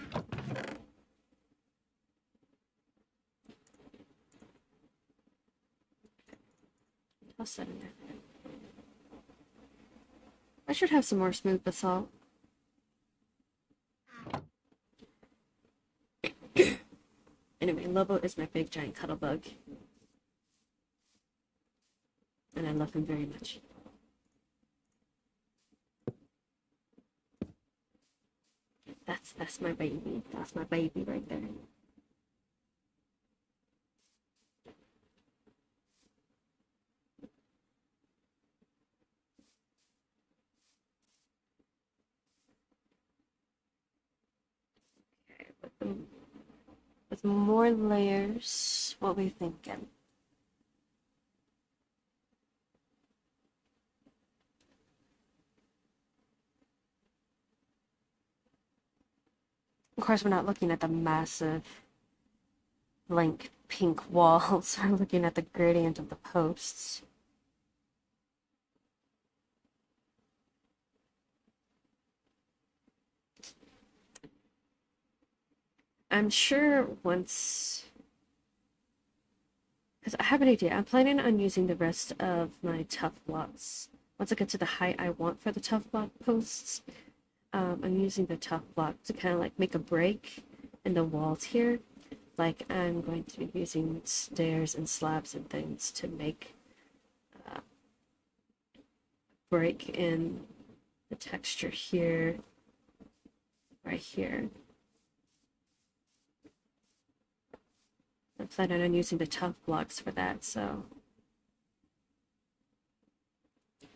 Toss that in there. I should have some more smooth basalt. Anyway, Lobo is my big giant cuddle bug. And I love him very much. That's my baby. That's my baby right there. with more layers. What we thinking? Of course, we're not looking at the massive blank pink walls. We're looking at the gradient of the posts. I'm sure once... Because I have an idea. I'm planning on using the rest of my tough blocks. Once I get to the height I want for the tough block posts, I'm using the tough block to kind of like make a break in the walls here. Like I'm going to be using stairs and slabs and things to make break in the texture here, right here. I'm planning on using the tough blocks for that, so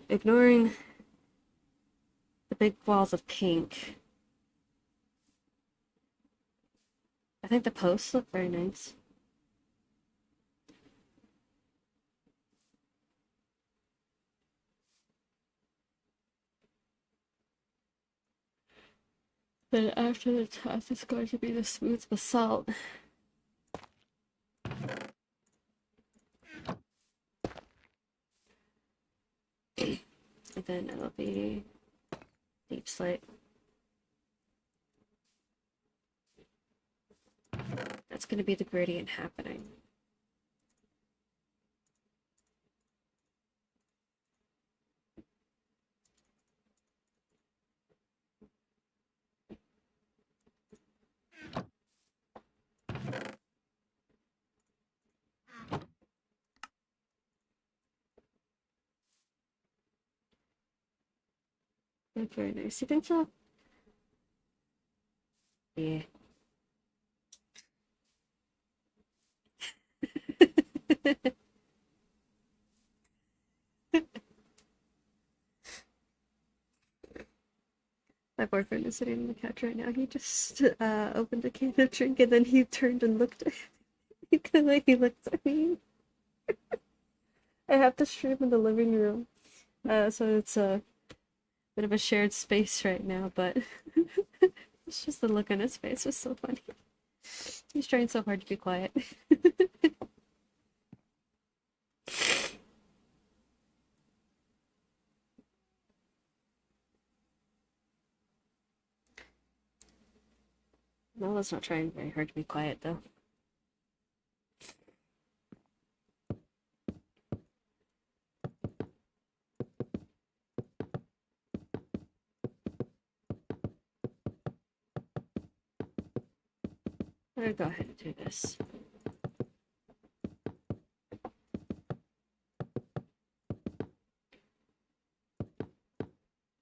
ignoring the big walls of pink. I think the posts look very nice. Then after the tough, it's going to be the smooth basalt. And then it'll be deep slate. That's going to be the gradient happening. Very nice. You think so? Yeah. My boyfriend is sitting on the couch right now. He just opened a can of drink and then he turned and looked at me. The way he looked at me. I have to stream in the living room. So it's a bit of a shared space right now, but it's just the look on his face was so funny. He's trying so hard to be quiet. Nola's not trying very hard to be quiet though. I'm gonna go ahead and do this.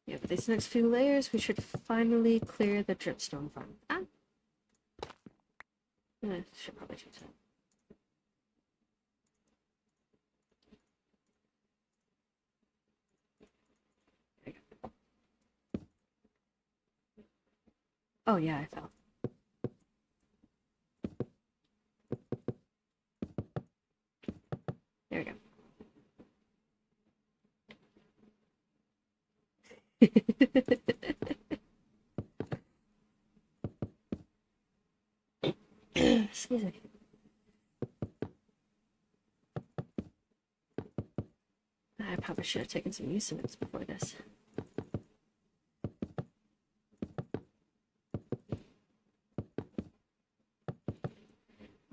Yeah, but these next few layers, we should finally clear the dripstone from. Should probably change that. There you go. Oh yeah, I fell. There we go. Excuse me. I probably should have taken some mucinex before this.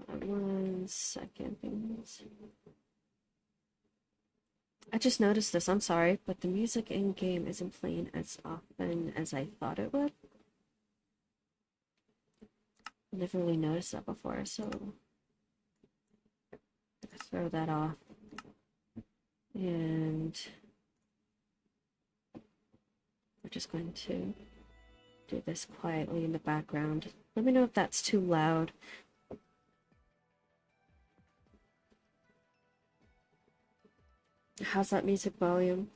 One second. I just noticed this, I'm sorry, but the music in game isn't playing as often as I thought it would. Never really noticed that before, so throw that off. And we're just going to do this quietly in the background. Let me know if that's too loud. How's that music volume?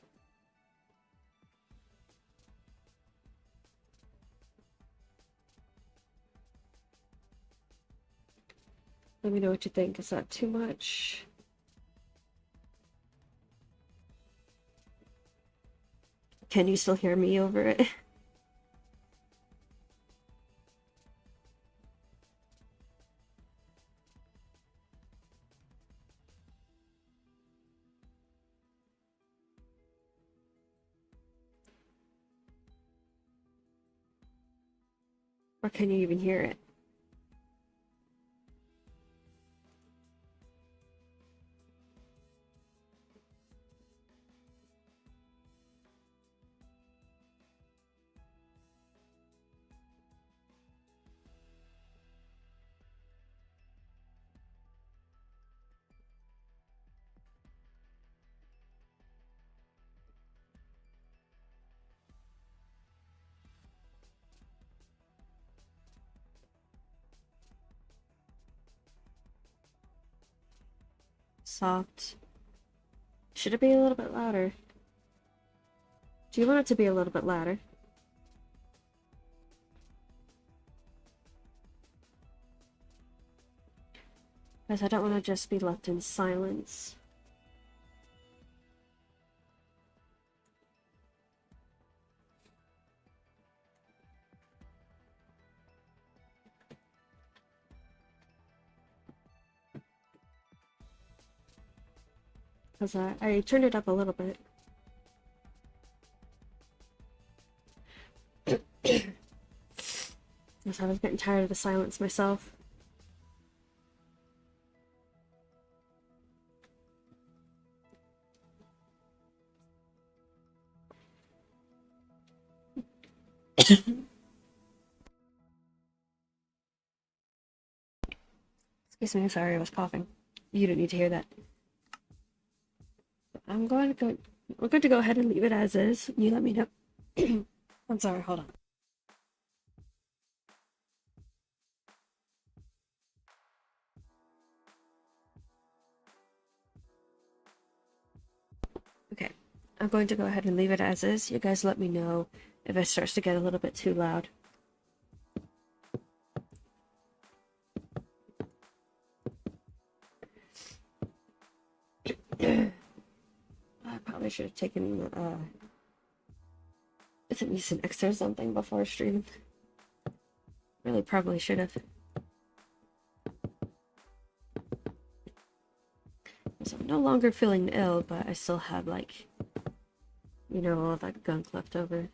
Let me know what you think. Is that too much? Can you still hear me over it? Or can you even hear it? Soft. Should it be a little bit louder? Do you want it to be a little bit louder? Because I don't want to just be left in silence. Because I turned it up a little bit. Because I was getting tired of the silence myself. Excuse me, sorry, I was coughing. You didn't need to hear that. We're going to go ahead and leave it as is. You let me know. I'm sorry, hold on. Okay, I'm going to go ahead and leave it as is. You guys let me know if it starts to get a little bit too loud. I probably should have taken some Mucinex or something before streaming. Really probably should have. So I'm no longer feeling ill, but I still have, like, you know, all that gunk left over.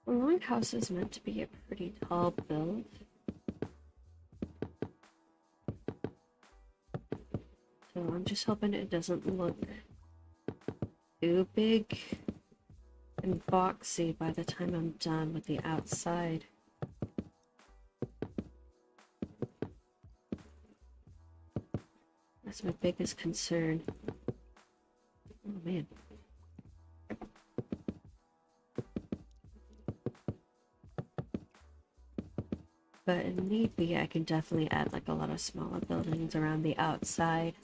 The Longhouse is meant to be a pretty tall build. So I'm just hoping it doesn't look too big and boxy by the time I'm done with the outside. That's my biggest concern. Oh man. But if need be, I can definitely add like a lot of smaller buildings around the outside.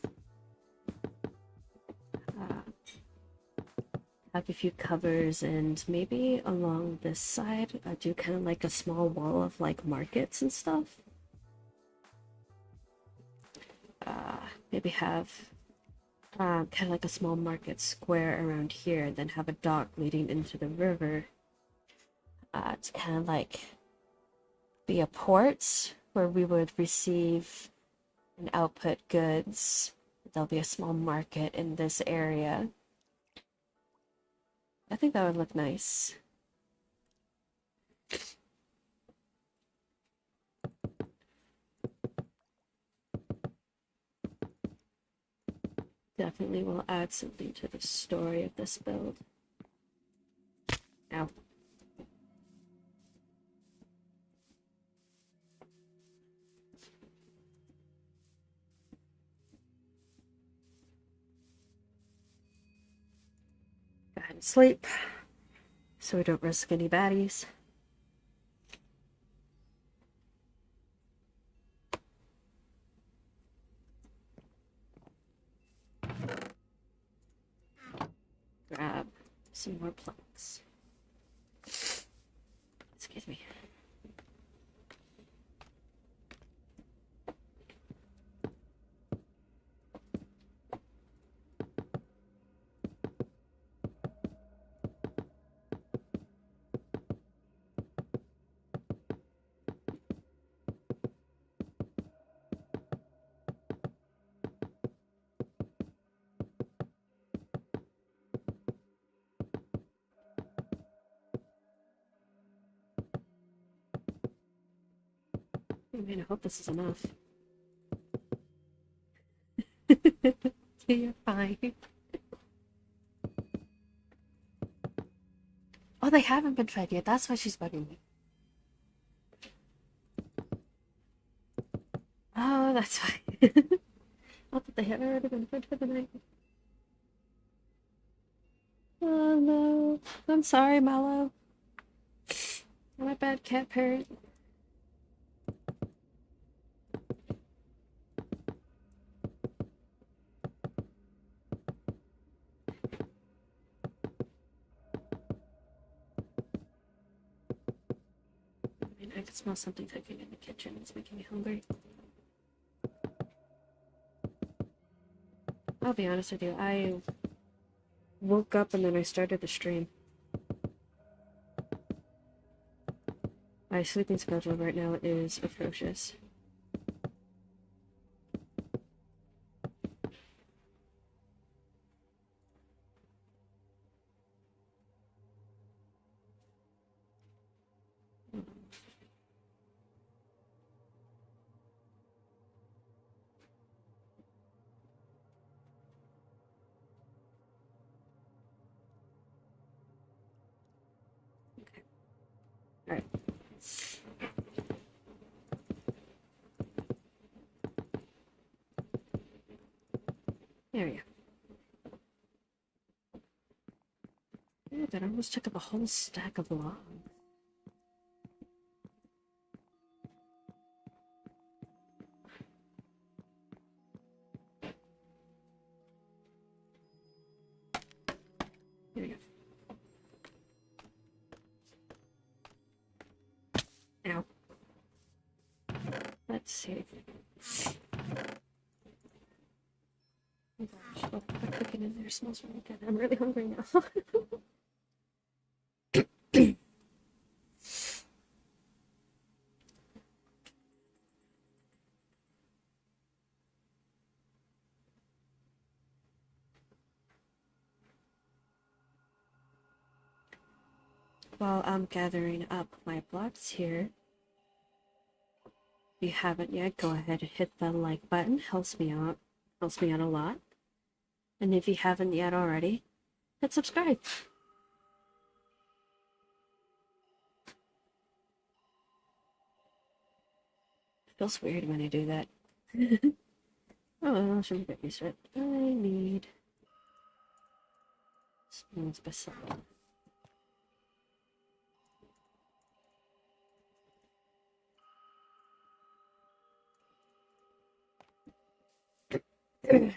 Have a few covers, and maybe along this side, I do kind of like a small wall of like markets and stuff. Maybe have kind of like a small market square around here, and then have a dock leading into the river. To kind of like be a port where we would receive and output goods. There'll be a small market in this area. I think that would look nice. Definitely will add something to the story of this build. Ow. sleep so we don't risk any baddies. Grab some more planks. Excuse me. I mean, I hope this is enough. You're fine. Oh, they haven't been fed yet. That's why she's bugging me. Oh, that's why. I thought they had already been fed for the night. Oh no. I'm sorry, Mallow. I'm a bad cat parent. I can smell something cooking in the kitchen. It's making me hungry. I'll be honest with you. I woke up and then I started the stream. My sleeping schedule right now is atrocious. Okay. Alright. There we go. Ooh, that almost took up a whole stack of logs. Here we go. Ow. Let's see. Oh gosh, oh, the cooking in there smells really good. I'm really hungry now. While I'm gathering up my blocks here, if you haven't yet, go ahead and hit the like button. Helps me out. Helps me out a lot. And if you haven't yet already, hit subscribe. Feels weird when I do that. Oh, well, I shouldn't get used to it. I need spoons beside. Sorry.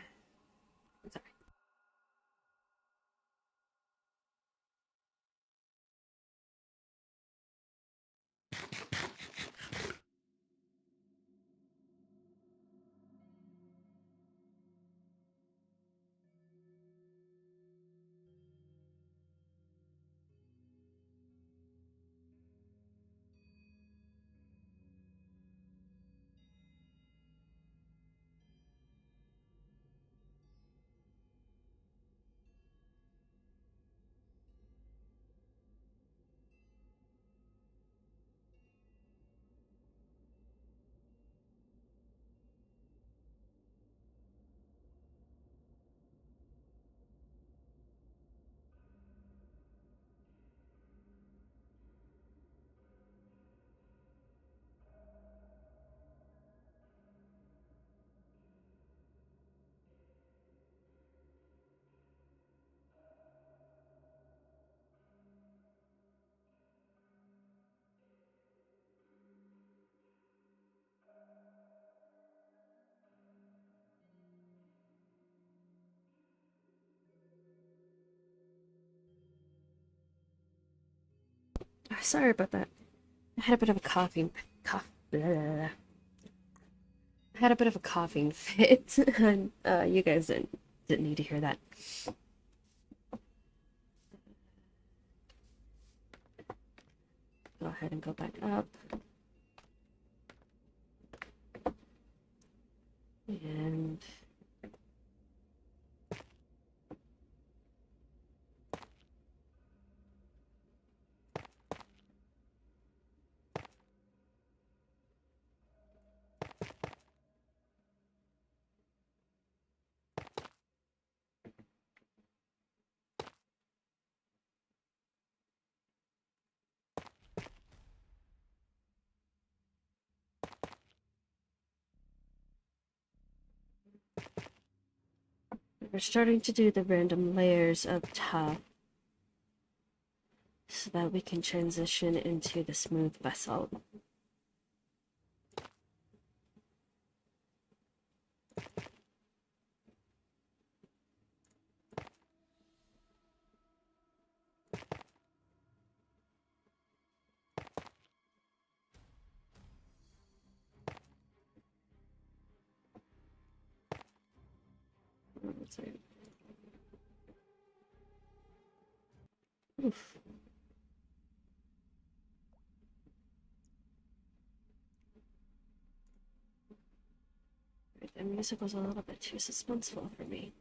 Sorry about that. I had a bit of a coughing cough. Blah. I had a bit of a coughing fit, and you guys didn't need to hear that. Go ahead and go back up. And we're starting to do the random layers up top so that we can transition into the smooth basalt. Oof. The music was a little bit too suspenseful for me.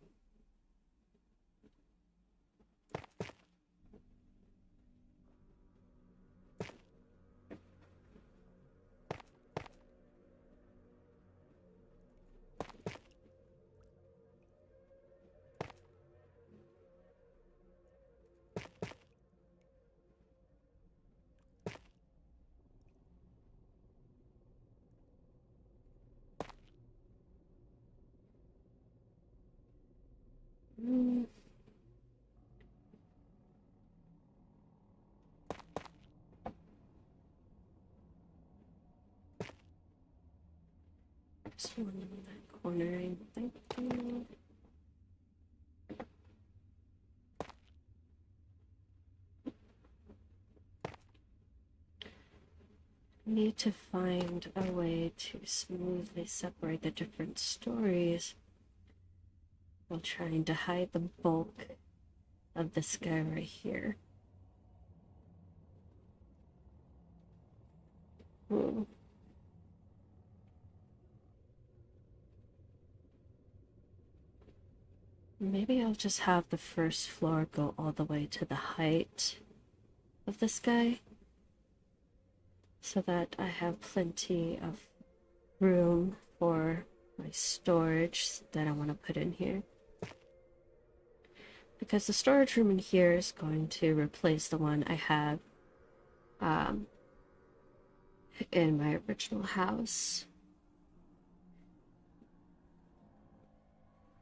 Mm. Just one in that corner, I think. Need to find a way to smoothly separate the different stories while trying to hide the bulk of this guy right here. Hmm. Maybe I'll just have the first floor go all the way to the height of this guy so that I have plenty of room for my storage that I want to put in here. Because the storage room in here is going to replace the one I have in my original house.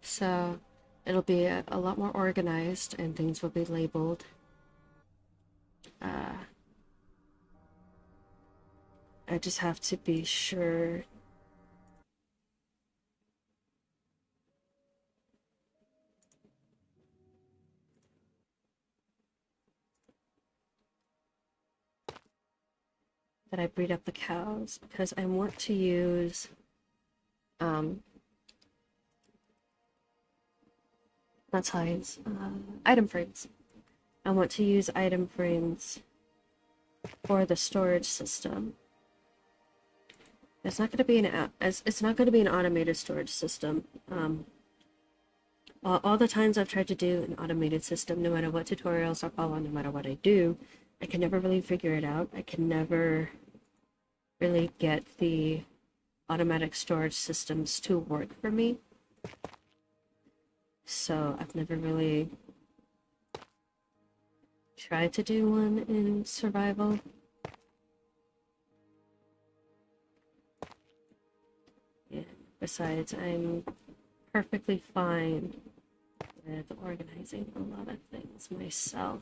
So it'll be a lot more organized and things will be labeled. I just have to be sure that I breed up the cows because I want to use not ties, item frames. I want to use item frames for the storage system. It's not going to be it's not going to be an automated storage system. All the times I've tried to do an automated system, no matter what tutorials I follow, no matter what I do, I can never really figure it out. I can never really get the automatic storage systems to work for me. So I've never really tried to do one in survival. Yeah. Besides, I'm perfectly fine with organizing a lot of things myself.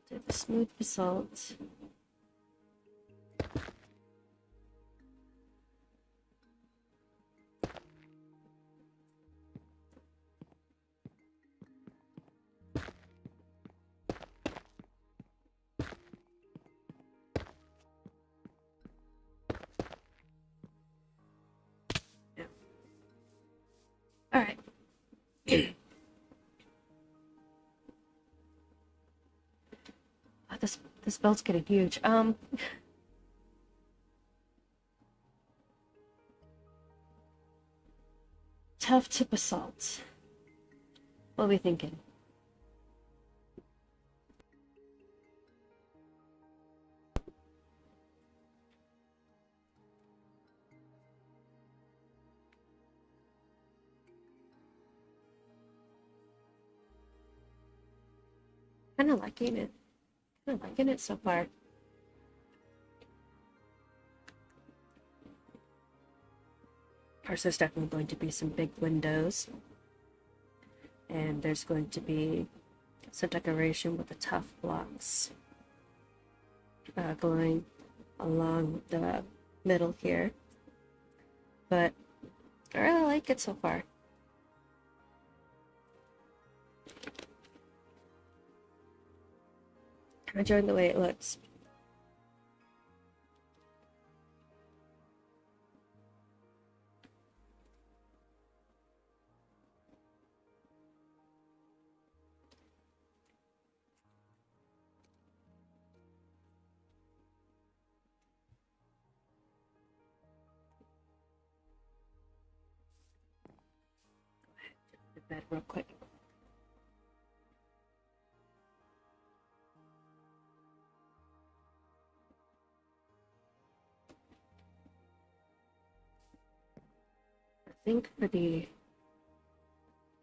Do the smooth basalt. this build's getting huge. Tough to basalt. What are we thinking? Kind of liking it. Kind of liking it so far. Of course, there's definitely going to be some big windows. And there's going to be some decoration with the tough blocks going along the middle here. But I really like it so far. I'm enjoying the way it looks. The bed real quick. I think for the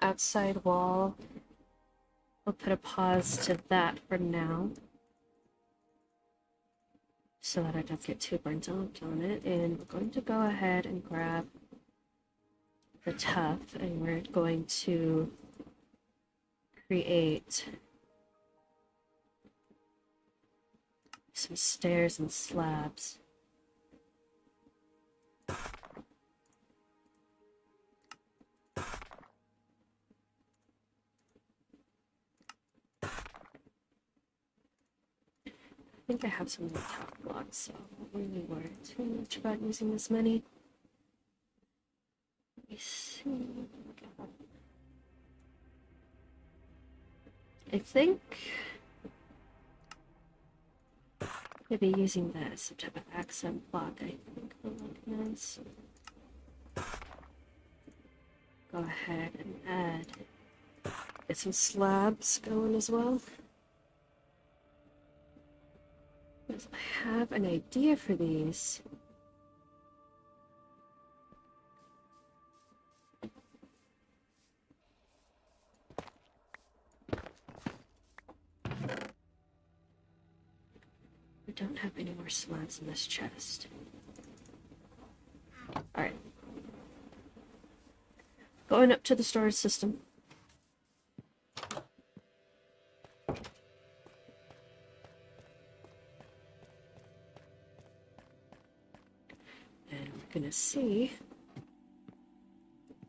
outside wall, I'll put a pause to that for now, so that I don't get too burnt out on it. And we're going to go ahead and grab the tuff, and we're going to create some stairs and slabs. I think I have some more tough blocks, so I don't really worry too much about using this many. Let me see. I think maybe using this, some type of accent block, I think will look nice. Go ahead and add, get some slabs going as well. I have an idea for these. We don't have any more slabs in this chest. Alright. Going up to the storage system. And we're gonna see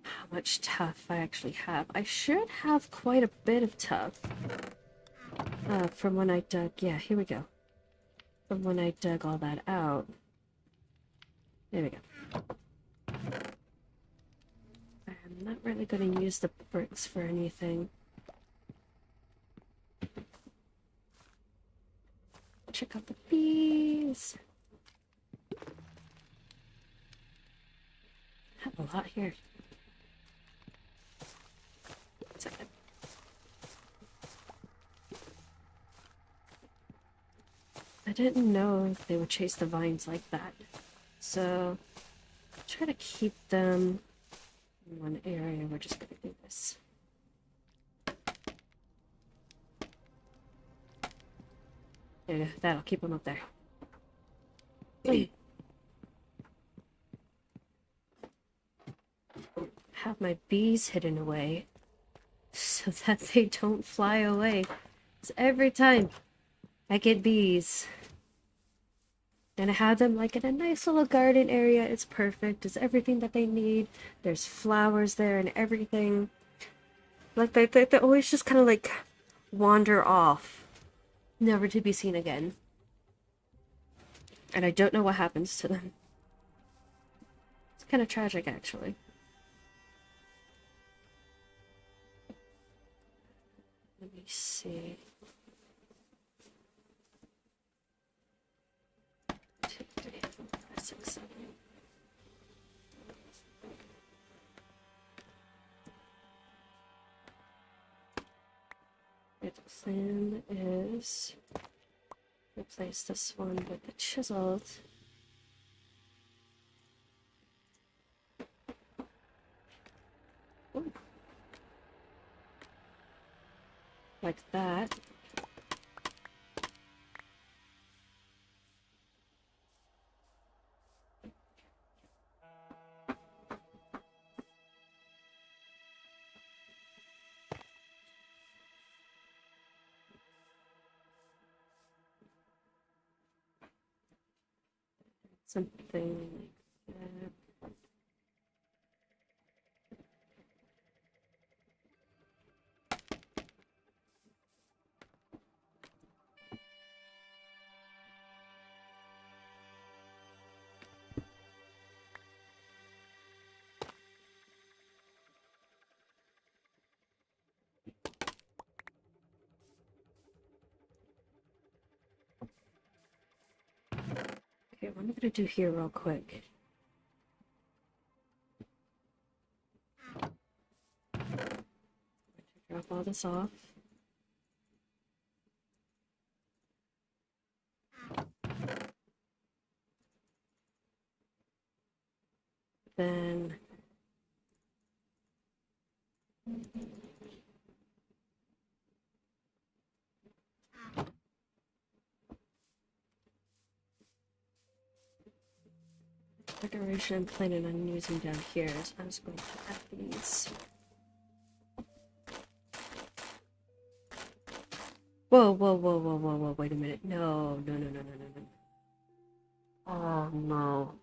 how much tuff I actually have. I should have quite a bit of tuff. From when I dug, yeah, here we go. From when I dug all that out. There we go. I'm not really going to use the bricks for anything. Check out the bees. I have a lot here. 1 second. I didn't know if they would chase the vines like that. So, try to keep them in one area. We're just going to do this. There you go. That'll keep them up there. Have my bees hidden away so that they don't fly away. Because every time I get bees, and I have them like in a nice little garden area. It's perfect. It's everything that they need. There's flowers there and everything. Like they always just kind of like wander off, never to be seen again. And I don't know what happens to them. It's kind of tragic, actually. Let me see. plan is replace this one with the chiseled. Ooh. Like that. Something like that. Okay, what I'm gonna do here real quick. Drop all this off. Then decoration I'm planning on using down here is I'm just going to add these. Whoa, whoa, whoa, whoa, whoa, whoa, wait a minute. No, no, no, no, no, no, no. Oh, no.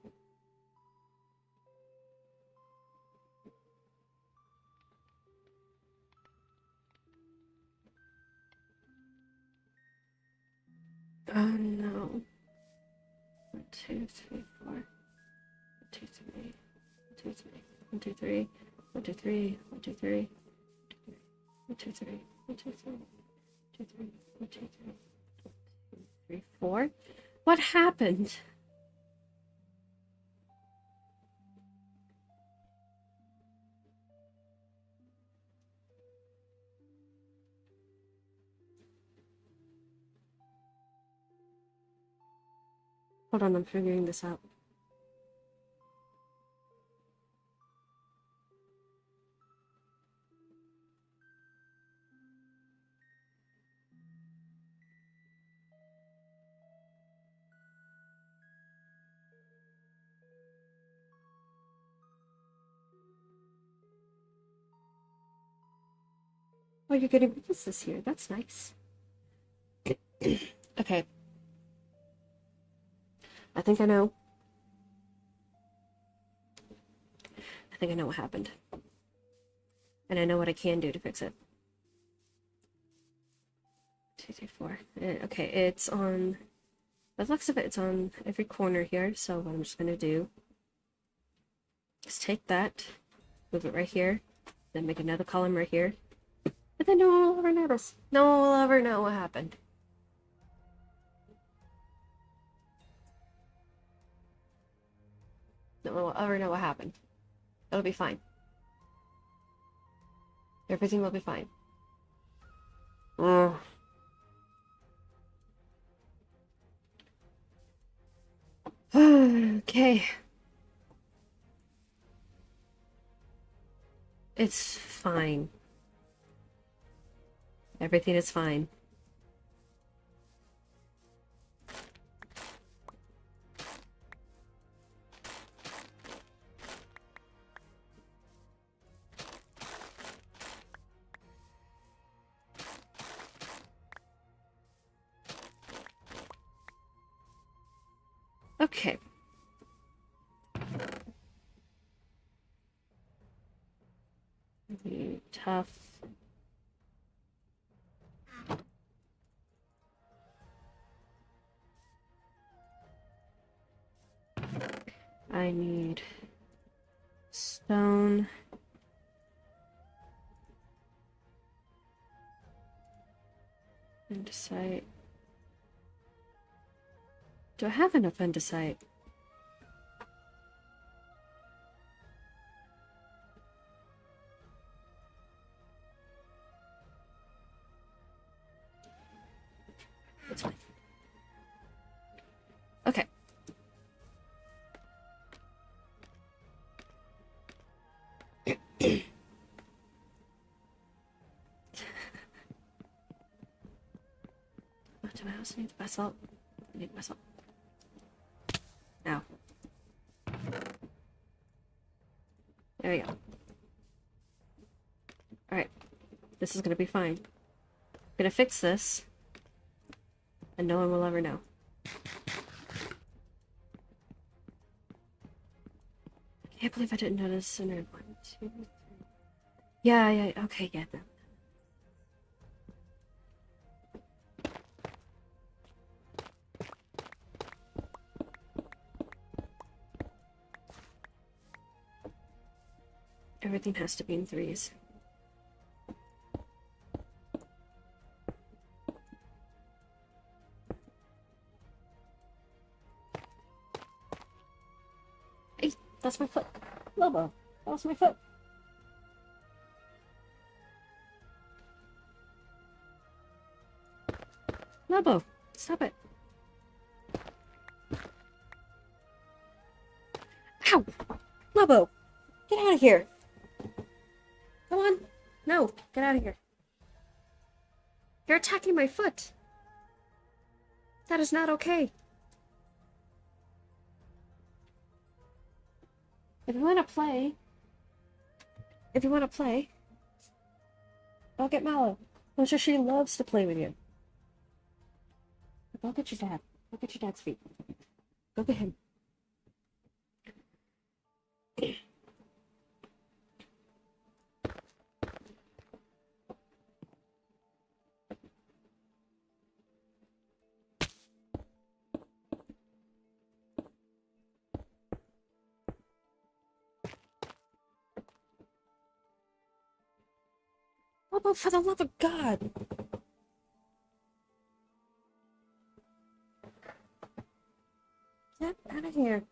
Oh, no. 1, 2, 3, 4. 1, 2, 3. 1, 2, 3. 1, 2, 3. 1, 2, 3. 1, 2, 3. 1, 2, 3. 1, 2, 3. 2, 3. 1, 2, 3. 3, 4. What happened? Hold on, I'm figuring this out. Oh, you're getting this this year. That's nice. Okay. I think I know. I think I know what happened. And I know what I can do to fix it. 2, 3, 4. Okay, it's on... By the looks of it, it's on every corner here. So what I'm just going to do is take that, move it right here, then make another column right here. But then no one will ever notice. No one will ever know what happened. No one will ever know what happened. It'll be fine. Everything will be fine. Okay. It's fine. Everything is fine. Okay. Tough. I need stone. Andesite. Do I have enough andesite? It's fine. Okay. What do I also need to pass out? I need to pass out. Now. There we go. Alright. This is gonna be fine. I'm gonna fix this. And no one will ever know. I can't believe I didn't notice sooner. 1, 2, 3. Yeah, okay, yeah. Everything has to be in 3s. Hey, that's my foot. Lobo, that was my foot. Lobo, stop it. Ow! Lobo, get out of here. Come on. No, get out of here. You're attacking my foot. That is not okay. If you want to play, I'll get Mallow. I'm sure she loves to play with you. Go get your dad. Go get your dad's feet. Go get him. Oh, for the love of God! Get out of here.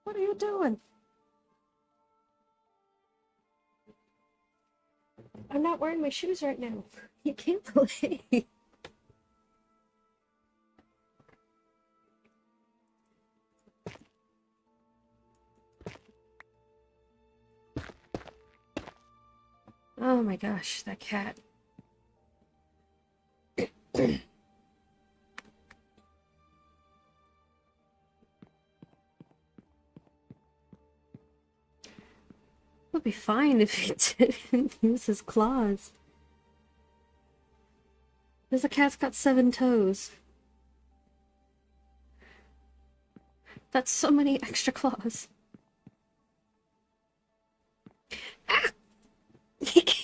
What are you doing? I'm not wearing my shoes right now. You can't play. Oh my gosh, that cat. Would be fine if he didn't use his claws. This cat's got 7 toes. That's so many extra claws. Ah! He can't.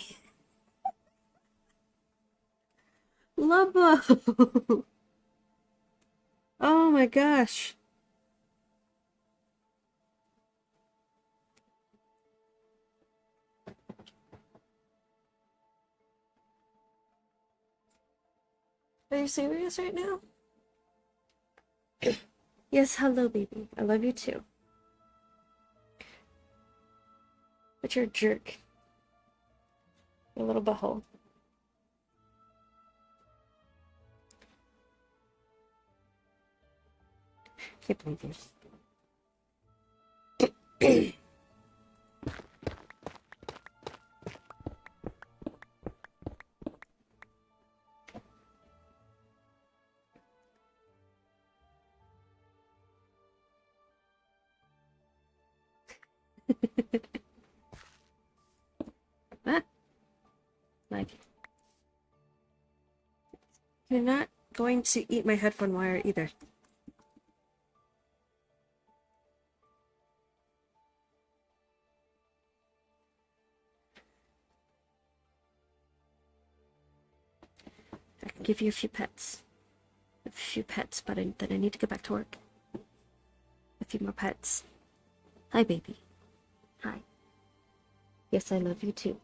Lubbo! Oh my gosh. Are you serious right now? Yes, hello, baby. I love you too. But you're a jerk. You little butthole. Can't believe you. Ah, like, you're not going to eat my headphone wire either. I can give you a few pets. A few pets, but then I need to get back to work. A few more pets. Hi, baby. Hi. Yes, I love you too.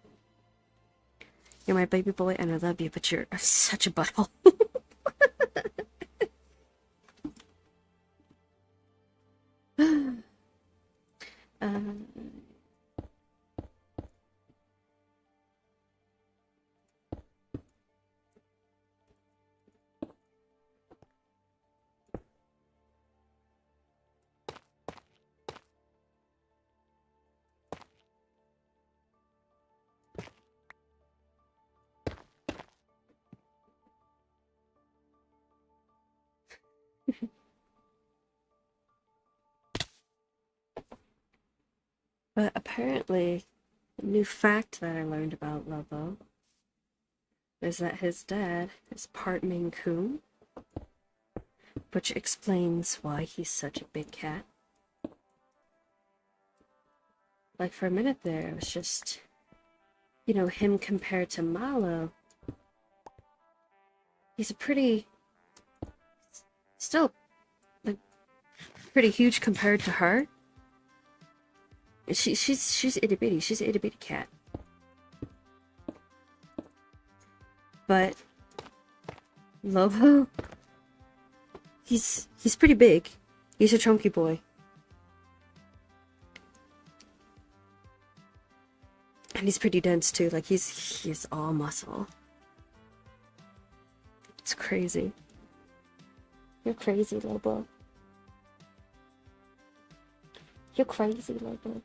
You're my baby boy and I love you, but you're such a butthole. But apparently, a new fact that I learned about Lobo is that his dad is part Maine Coon, which explains why he's such a big cat. Like for a minute there, it was just, him compared to Malo. He's a still, like, pretty huge compared to her. She's itty bitty. She's an itty bitty cat. But Lobo, he's pretty big. He's a chunky boy. And he's pretty dense too. Like he's all muscle. It's crazy. You're crazy, Lobo. You're crazy, Lobo.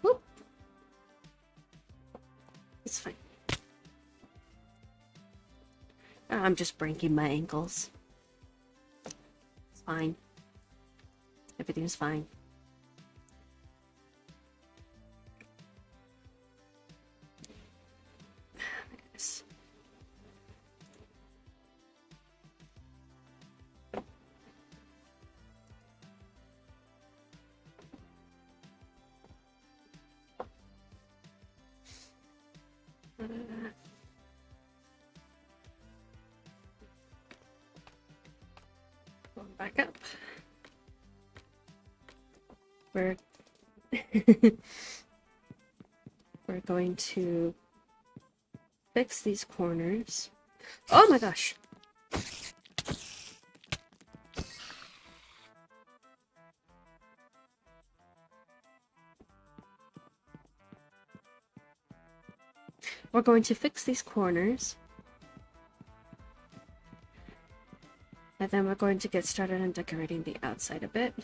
Whoop. It's fine. I'm just breaking my ankles. It's fine. Everything's fine. Going back up. We're we're going to fix these corners. Oh my gosh. We're going to fix these corners. And then we're going to get started on decorating the outside a bit.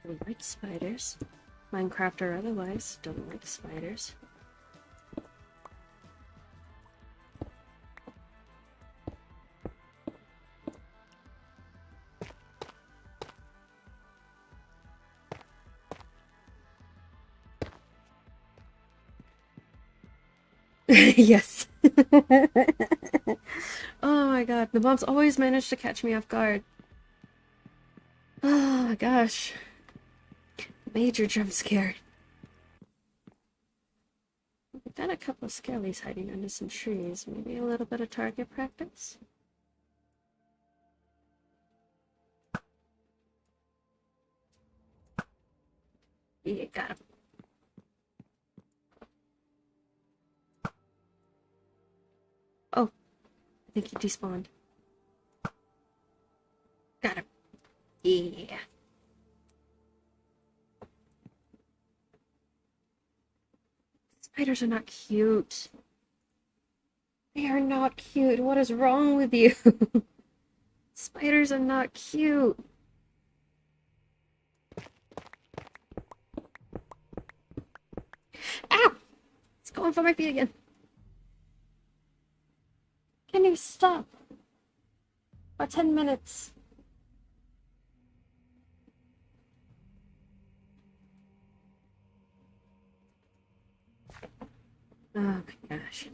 Don't like spiders. Minecraft or otherwise, don't like spiders. Yes. Oh my god, the mobs always manage to catch me off guard. Oh my gosh. Major jump scare. We've got a couple of skellies hiding under some trees. Maybe a little bit of target practice? Yeah, got him. Oh, I think he despawned. Got him. Yeah. Spiders are not cute. They are not cute. What is wrong with you? Spiders are not cute. Ow! It's going for my feet again. Can you stop? For 10 minutes. Oh my gosh.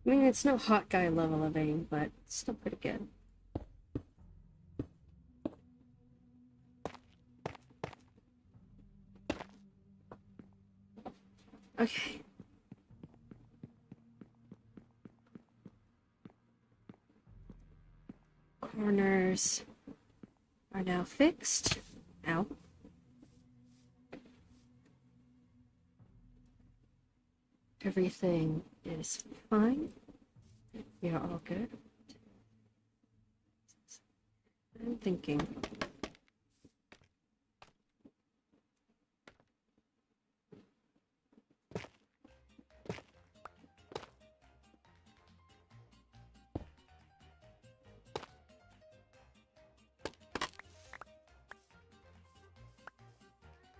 I mean, it's no hot guy level of aim, but it's still pretty good. Okay. Corners are now fixed. Ow. Everything is fine. You're all good. I'm thinking.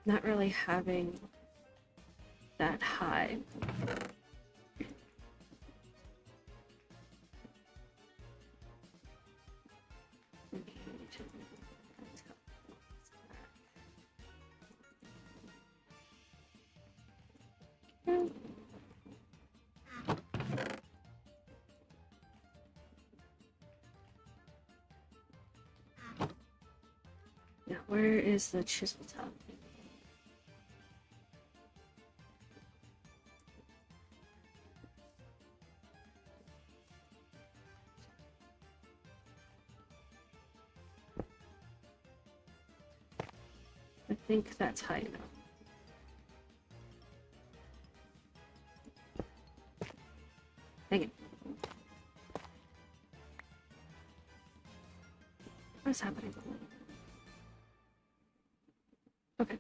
Not really having that high. Now, where is the chisel top? I think that's high enough. Dang it. What's happening? Okay.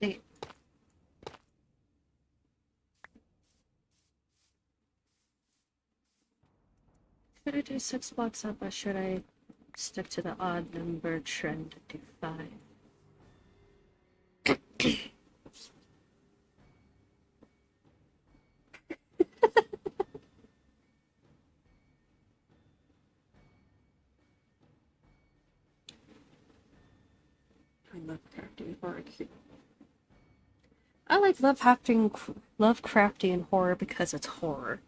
Dang it. Should I do 6 blocks up, or should I stick to the odd number trend and do 5? I love crafting horror. I like Lovecraftian horror because it's horror.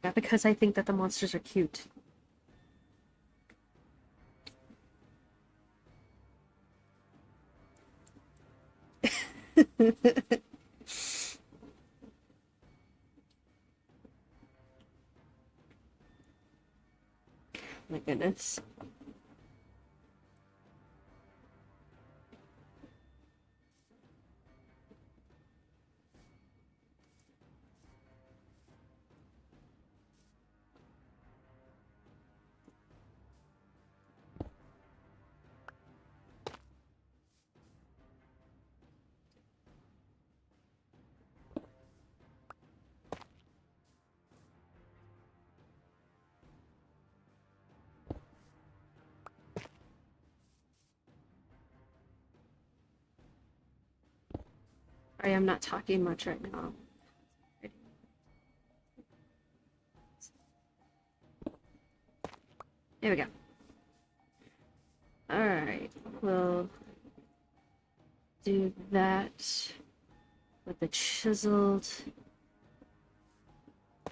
Not because I think that the monsters are cute. My goodness. I am not talking much right now. There we go. Alright, we'll do that with the chiseled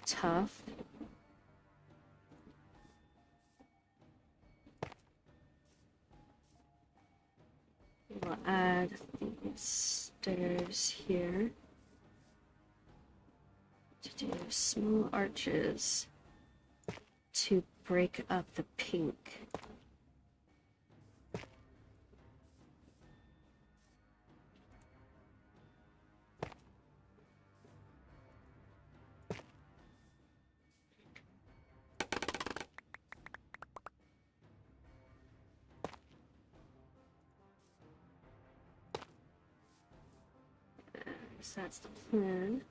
tough. We'll add these stairs here to do small arches to break up the pink. So that's the plan.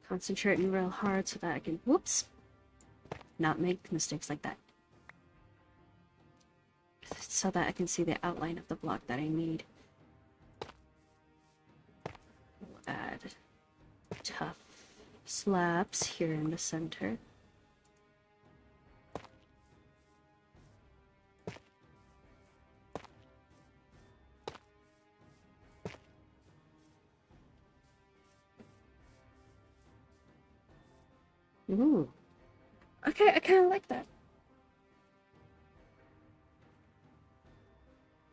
Concentrating real hard so that I can, whoops, not make mistakes like that. So that I can see the outline of the block that I need. We'll add tough slabs here in the center. Ooh. Okay, I kind of like that.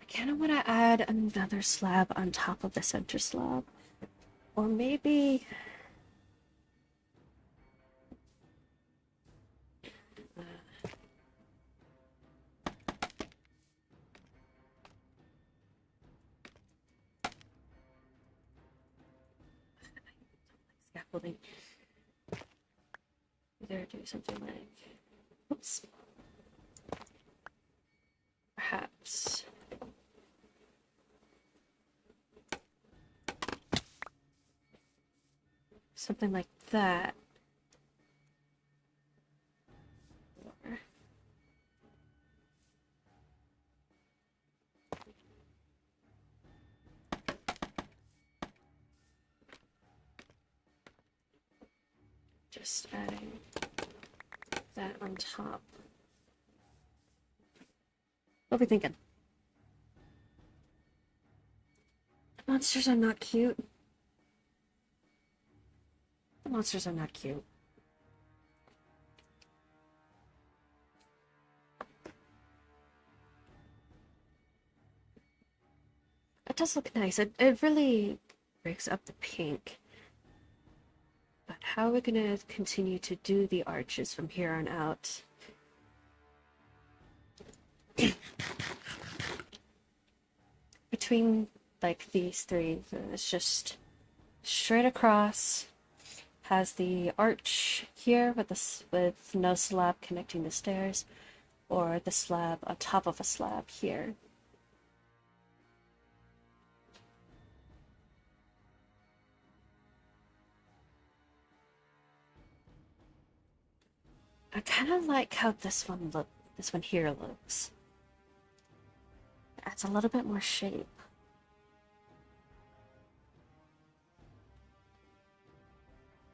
I kind of want to add another slab on top of the center slab. Or maybe... scaffolding. Either do something like... Oops. Perhaps... something like that. Or... just adding that on top. What are we thinking? The monsters are not cute. The monsters are not cute. It does look nice. It really breaks up the pink. But how are we gonna continue to do the arches from here on out? Between like these three, it's just straight across. Has the arch here with no slab connecting the stairs, or the slab on top of a slab here. I kind of like how this one here looks. It adds a little bit more shape.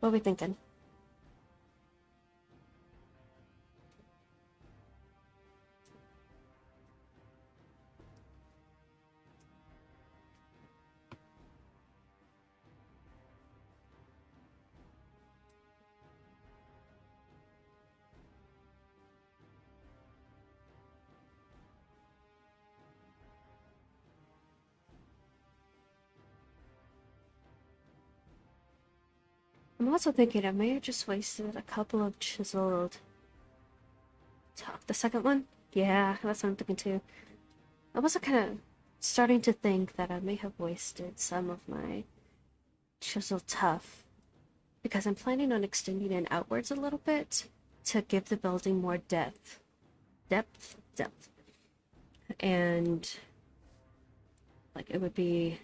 What are we thinking? I'm also thinking I may have just wasted a couple of chiseled... The second one? Yeah, that's what I'm thinking too. I'm also kind of starting to think that I may have wasted some of my chiseled tuff, because I'm planning on extending it outwards a little bit to give the building more depth. Depth? And like it would be...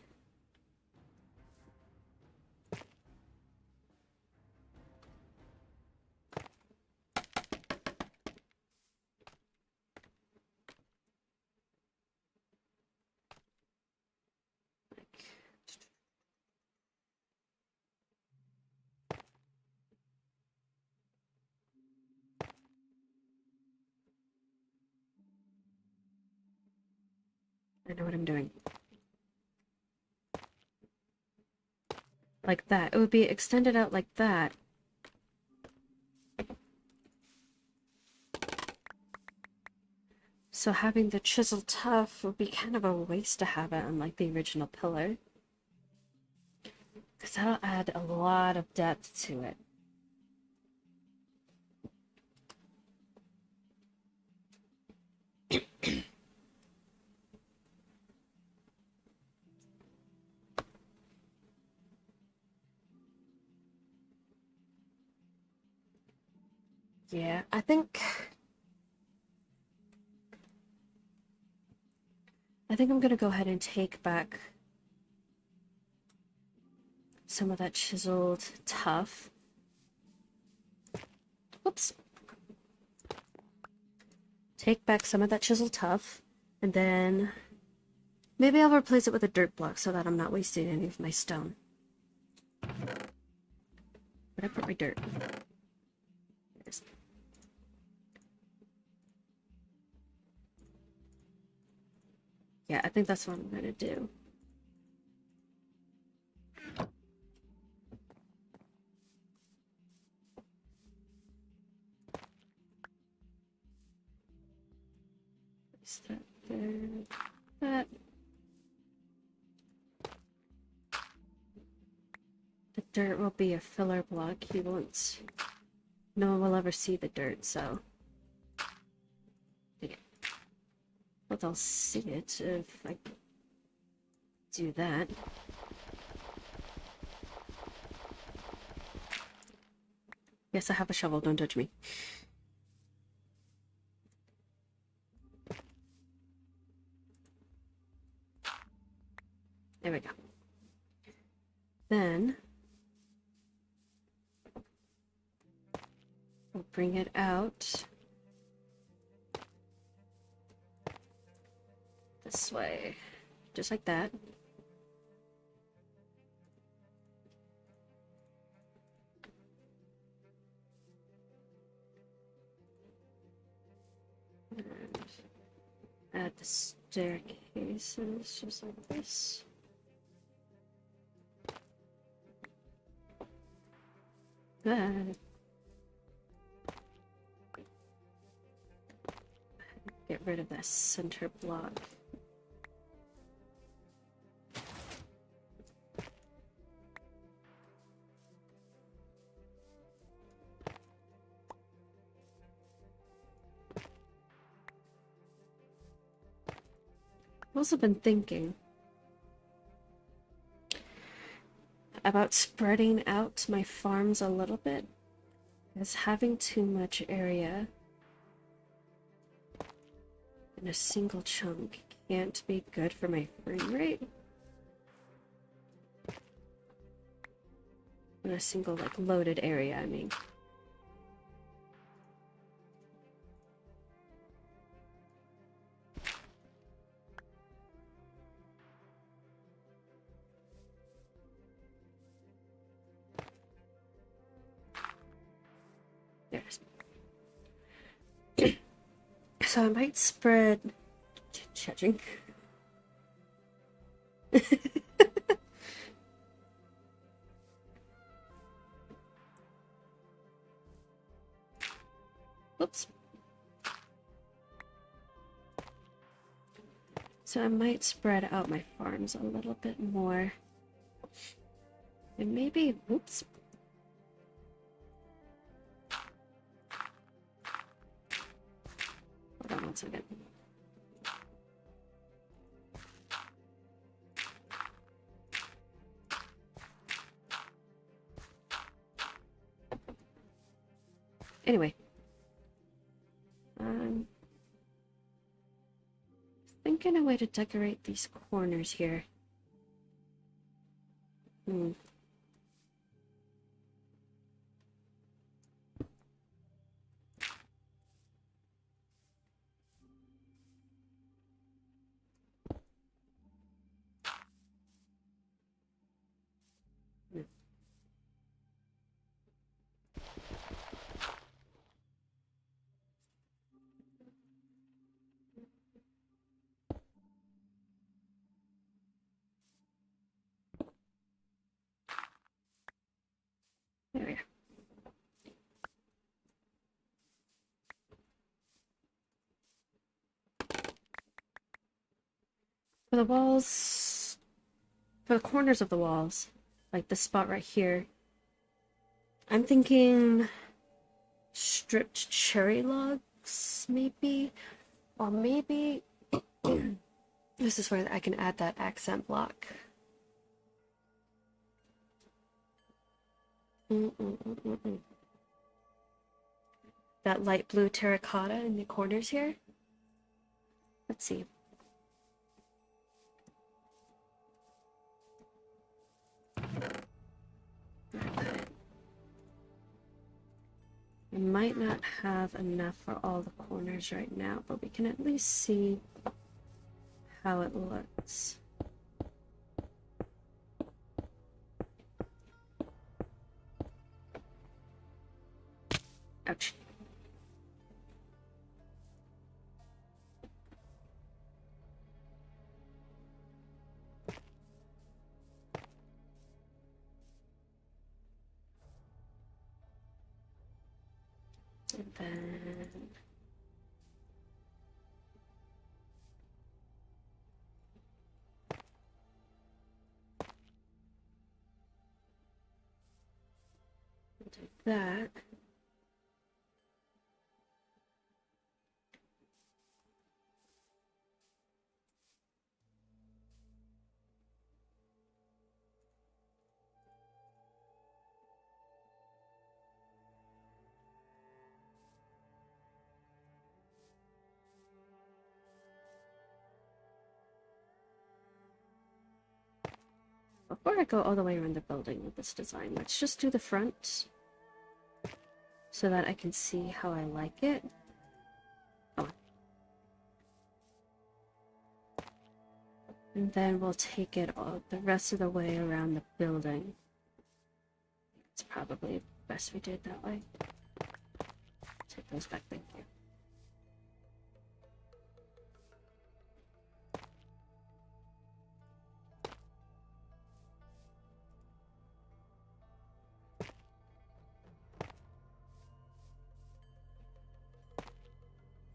I know what I'm doing. Like that. It would be extended out like that. So having the chisel tuff would be kind of a waste to have it on like the original pillar. Because that'll add a lot of depth to it. Yeah, I think I'm gonna go ahead and take back some of that chiseled tuff. Whoops. Take back some of that chiseled tuff, and then maybe I'll replace it with a dirt block so that I'm not wasting any of my stone. Where'd I put my dirt? There it is. Yeah, I think that's what I'm gonna do. Place that there. That. The dirt will be a filler block. No one will ever see the dirt, so. Yeah. But they'll see it if I do that. Yes, I have a shovel, don't touch me. There we go. Then we'll bring it out this way, just like that. And add the staircases just like this. Get rid of that center block. I've also been thinking about spreading out my farms a little bit, because having too much area in a single chunk can't be good for my frame rate. In a single, like, loaded area, I mean. There's. So I might spread. Judging. Whoops. So I might spread out my farms a little bit more. And maybe, whoops. Hold on one second. Anyway. Thinking a way to decorate these corners here. Hmm. There we go. For the walls, for the corners of the walls, like this spot right here, I'm thinking stripped cherry logs, maybe? Or maybe this is where I can add that accent block. That that light blue terracotta in the corners here. Let's see. We might not have enough for all the corners right now, but we can at least see how it looks. Ouch. And then we'll do that. Before I go all the way around the building with this design, let's just do the front so that I can see how I like it. Oh. And then we'll take it all the rest of the way around the building. It's probably best we do it that way. Take those back, thank you.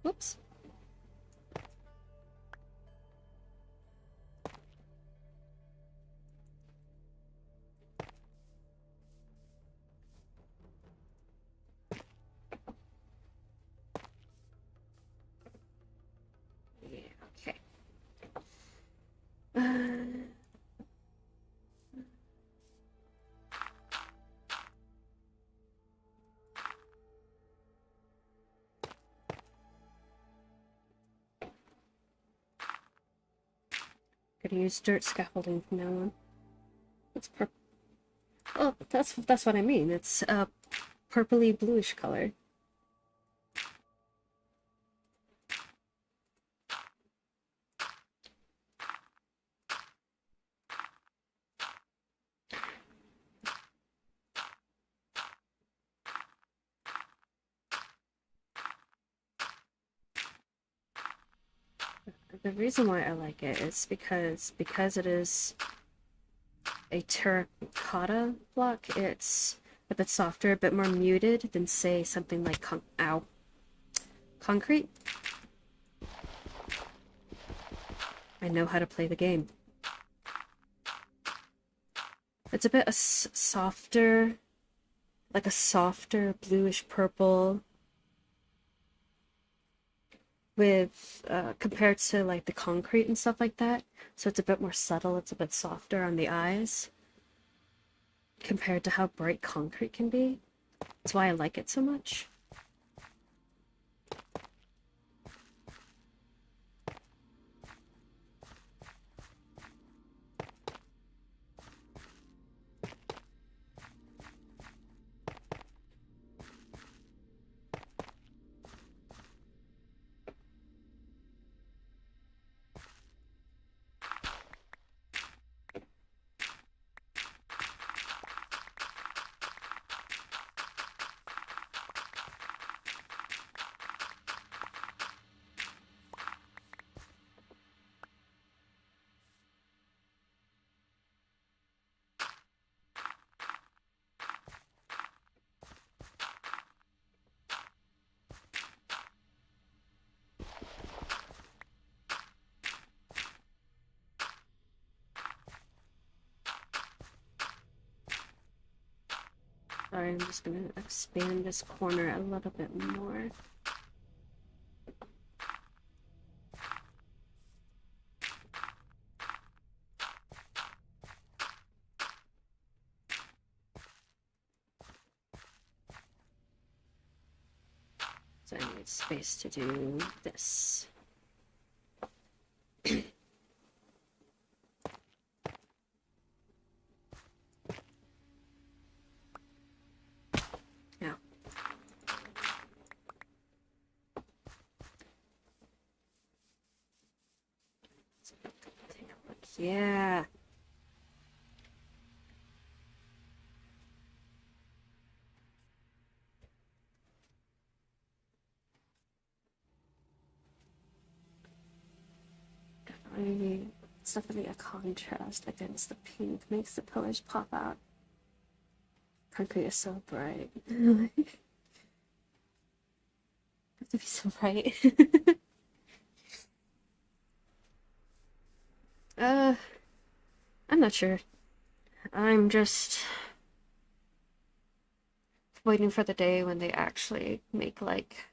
Whoops. Yeah, okay. Gonna use dirt scaffolding from now on. It's purple. Oh, that's what I mean. It's a purpley bluish color. The reason why I like it is because it is a terracotta block, it's a bit softer, a bit more muted than, say, something like concrete. I know how to play the game. It's a bit softer, like a softer bluish purple with compared to like the concrete and stuff like that. So it's a bit more subtle, it's a bit softer on the eyes compared to how bright concrete can be. That's why I like it so much. Sorry, I'm just gonna expand this corner a little bit more. So I need space to do this. Now. Take a look. Yeah. It's definitely a contrast against the pink. Makes the pillars pop out. Concrete is so bright. Have to be so bright. I'm not sure. I'm just waiting for the day when they actually make like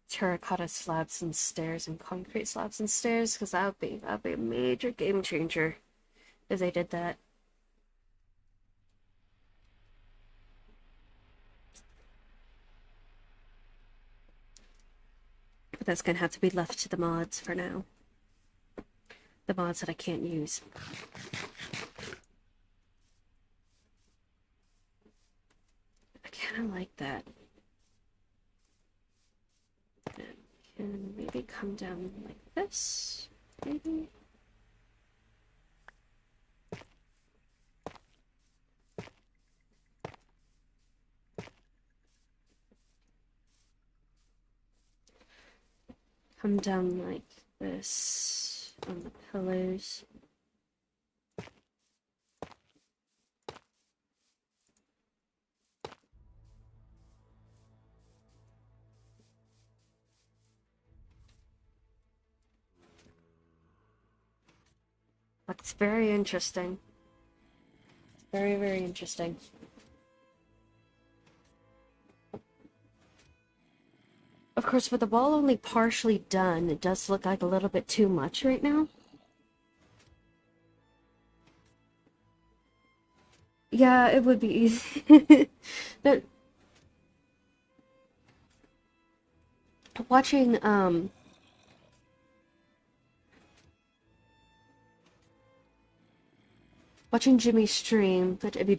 terracotta slabs and stairs and concrete slabs and stairs, because that would be a major game changer if they did that. But that's gonna have to be left to the mods for now. The mods that I can't use. I kind of like that. Can maybe come down like this, maybe? Come down like this on the pillars. Looks very interesting. Very, very interesting. Of course, with the wall only partially done, it does look like a little bit too much right now. Yeah, it would be easy. But watching watching Jimmy stream, but if you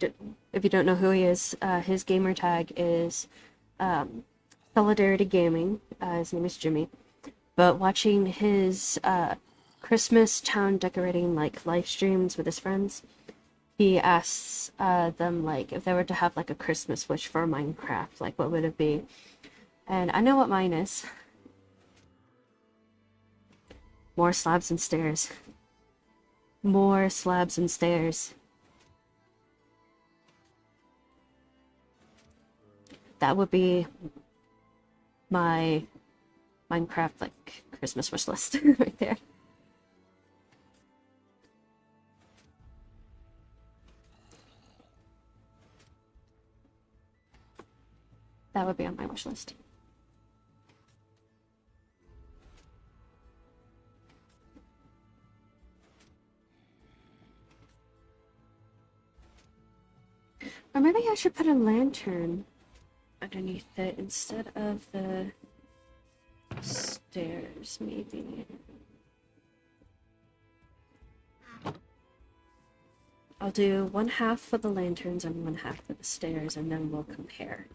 don't know who he is, his gamer tag is Solidarity Gaming. His name is Jimmy. But watching his Christmas town decorating like live streams with his friends, he asks them like if they were to have like a Christmas wish for Minecraft, like what would it be? And I know what mine is. More slabs and stairs. More slabs and stairs. That would be my Minecraft like Christmas wish list right there. That would be on my wish list. Or maybe I should put a lantern underneath it instead of the stairs, maybe. I'll do one half for the lanterns and one half for the stairs, and then we'll compare.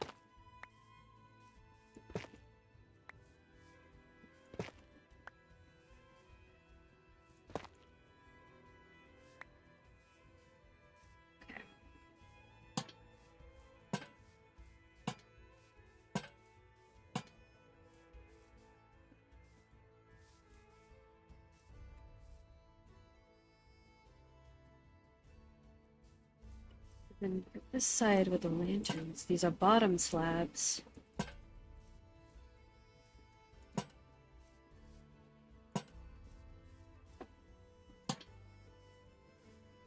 Then for this side with the lanterns, these are bottom slabs.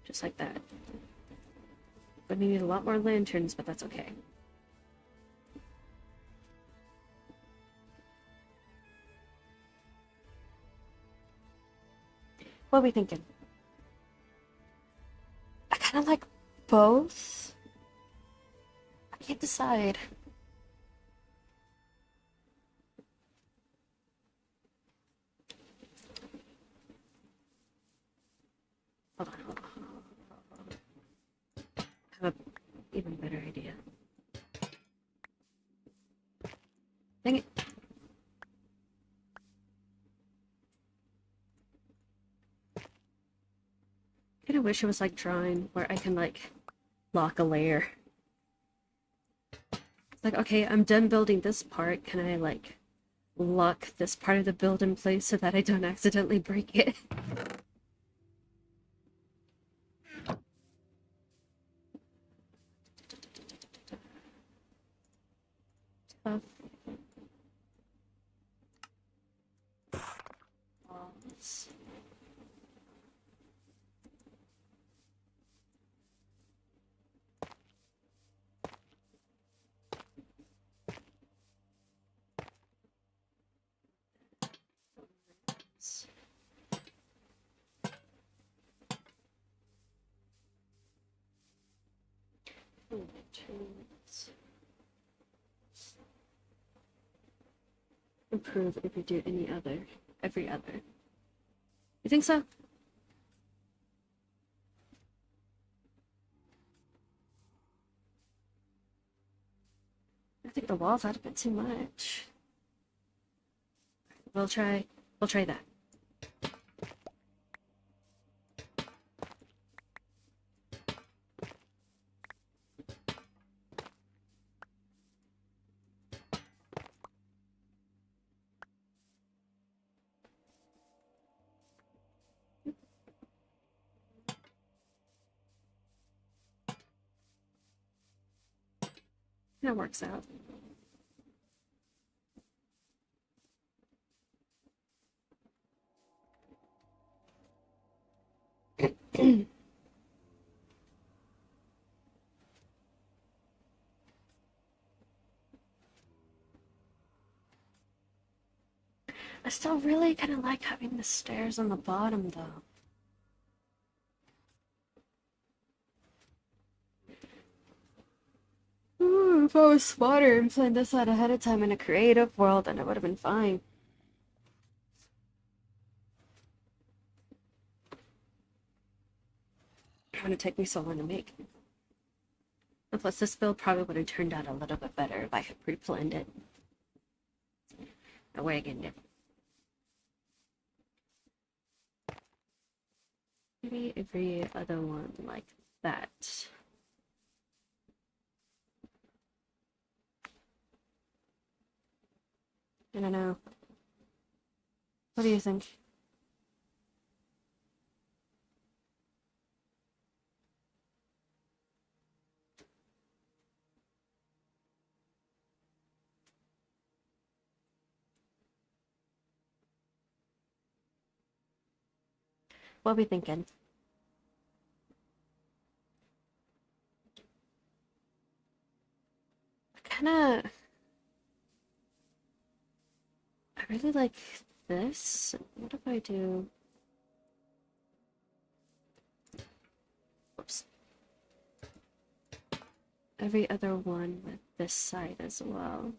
Just like that. But we need a lot more lanterns, but that's okay. What are we thinking? I kind of like both. I can't decide. Hold on, hold on, hold on. I have an even better idea. Dang it. I kinda wish it was like drawing where I can like lock a layer. It's like, okay, I'm done building this part. Can I like lock this part of the build in place so that I don't accidentally break it? Tough walls. Improve if you do every other. You think so? I think the walls had a bit too much. We'll try that. That works out. I still really kind of like having the stairs on the bottom, though. Ooh, if I was smarter and planned this out ahead of time in a creative world, then it would have been fine. It's gonna take me so long to make. And plus, this build probably would have turned out a little bit better if I had pre-planned it. No way again, it. Maybe every other one like that. I don't know. What do you think? What are we thinking? Kinda. I really like this. What if I do. Oops. Every other one with this side as well.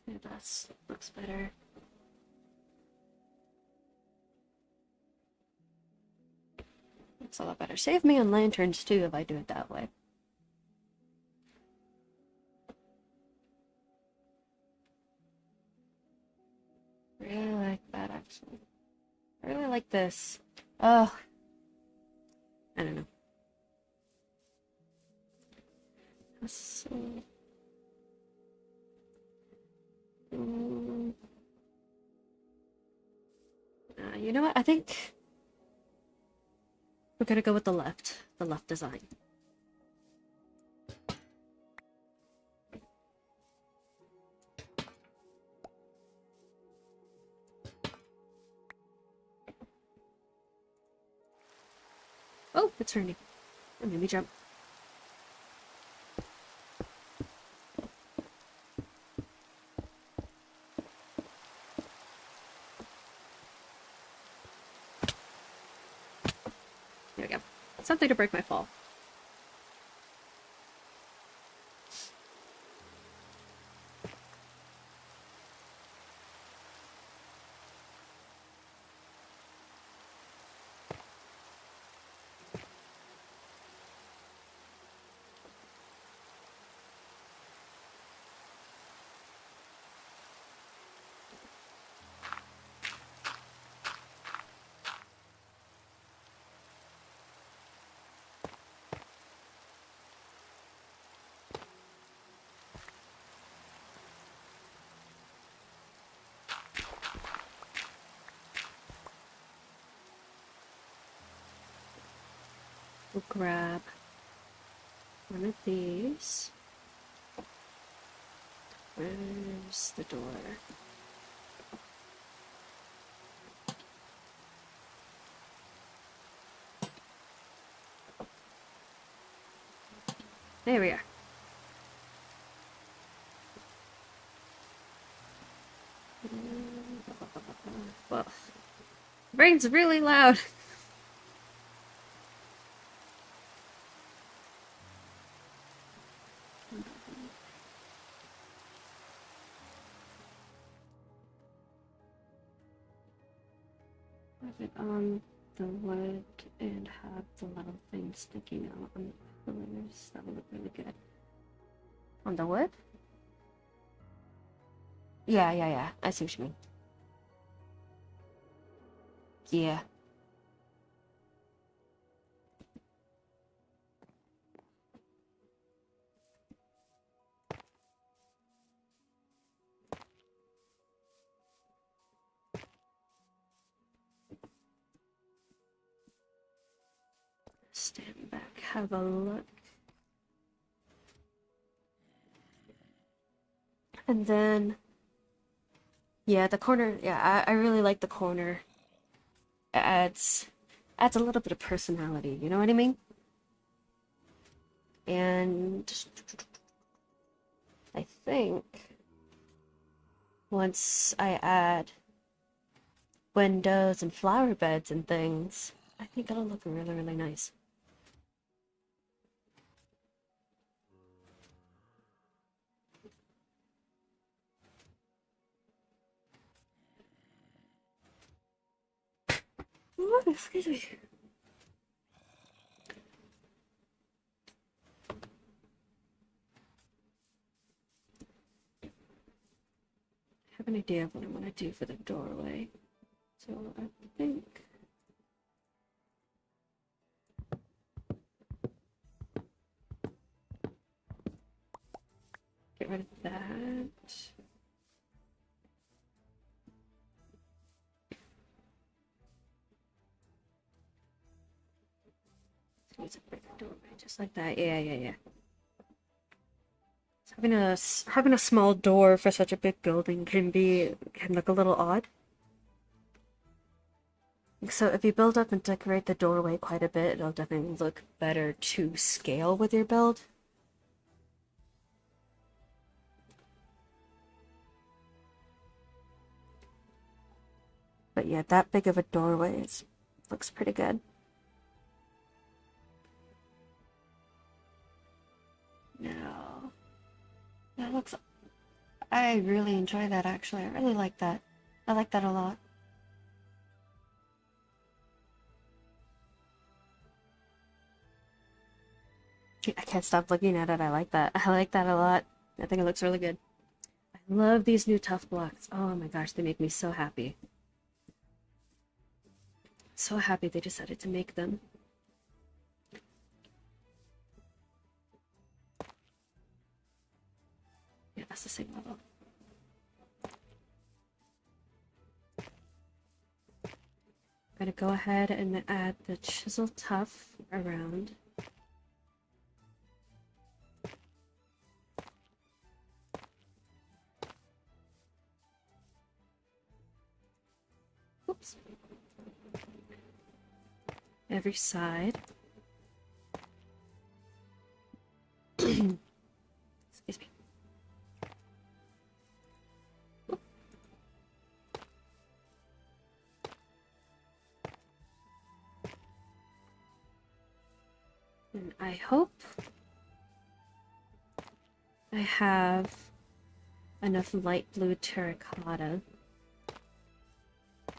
Yeah, that looks better. Looks a lot better. Save me on lanterns too if I do it that way. Really like that actually. I really like this. Oh, I don't know. So, you know what? I think we're gonna go with the left design. Oh, it's turning. It made me jump. There we go. Something to break my fall. We'll grab one of these. Where's the door? There we are. Well, brain's really loud. Have it on the wood and have the little thing sticking out on the pillars. That would look really good. On the wood? Yeah. I see what you mean. Yeah. Stand back, have a look. And then, yeah, the corner, yeah, I really like the corner. It adds a little bit of personality, you know what I mean? And I think once I add windows and flower beds and things, I think it'll look really, really nice. Oh, excuse me. I have an idea of what I want to do for the doorway. So I think get rid of that. So it's a bigger doorway, just like that. Yeah. So having a small door for such a big building can look a little odd. So if you build up and decorate the doorway quite a bit, it'll definitely look better to scale with your build. But yeah, that big of a doorway looks pretty good. No. That looks... I really enjoy that, actually. I really like that. I like that a lot. I can't stop looking at it. I like that. I like that a lot. I think it looks really good. I love these new tough blocks. Oh my gosh, they make me so happy. So happy they decided to make them. Yeah, that's the same level. I'm gonna go ahead and add the chisel tough around. Oops. Every side. Excuse me. And I hope I have enough light blue terracotta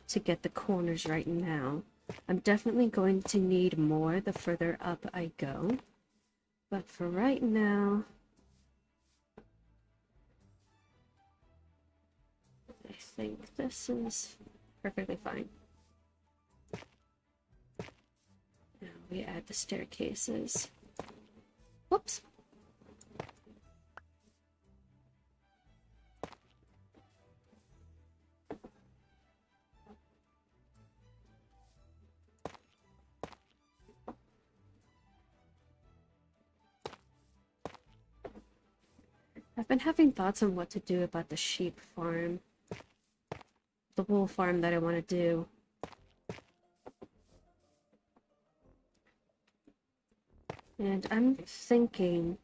to get the corners right now. I'm definitely going to need more the further up I go. But for right now, I think this is perfectly fine. Now we add the staircases. Whoops. I've been having thoughts on what to do about the sheep farm. The wool farm that I want to do. And I'm thinking,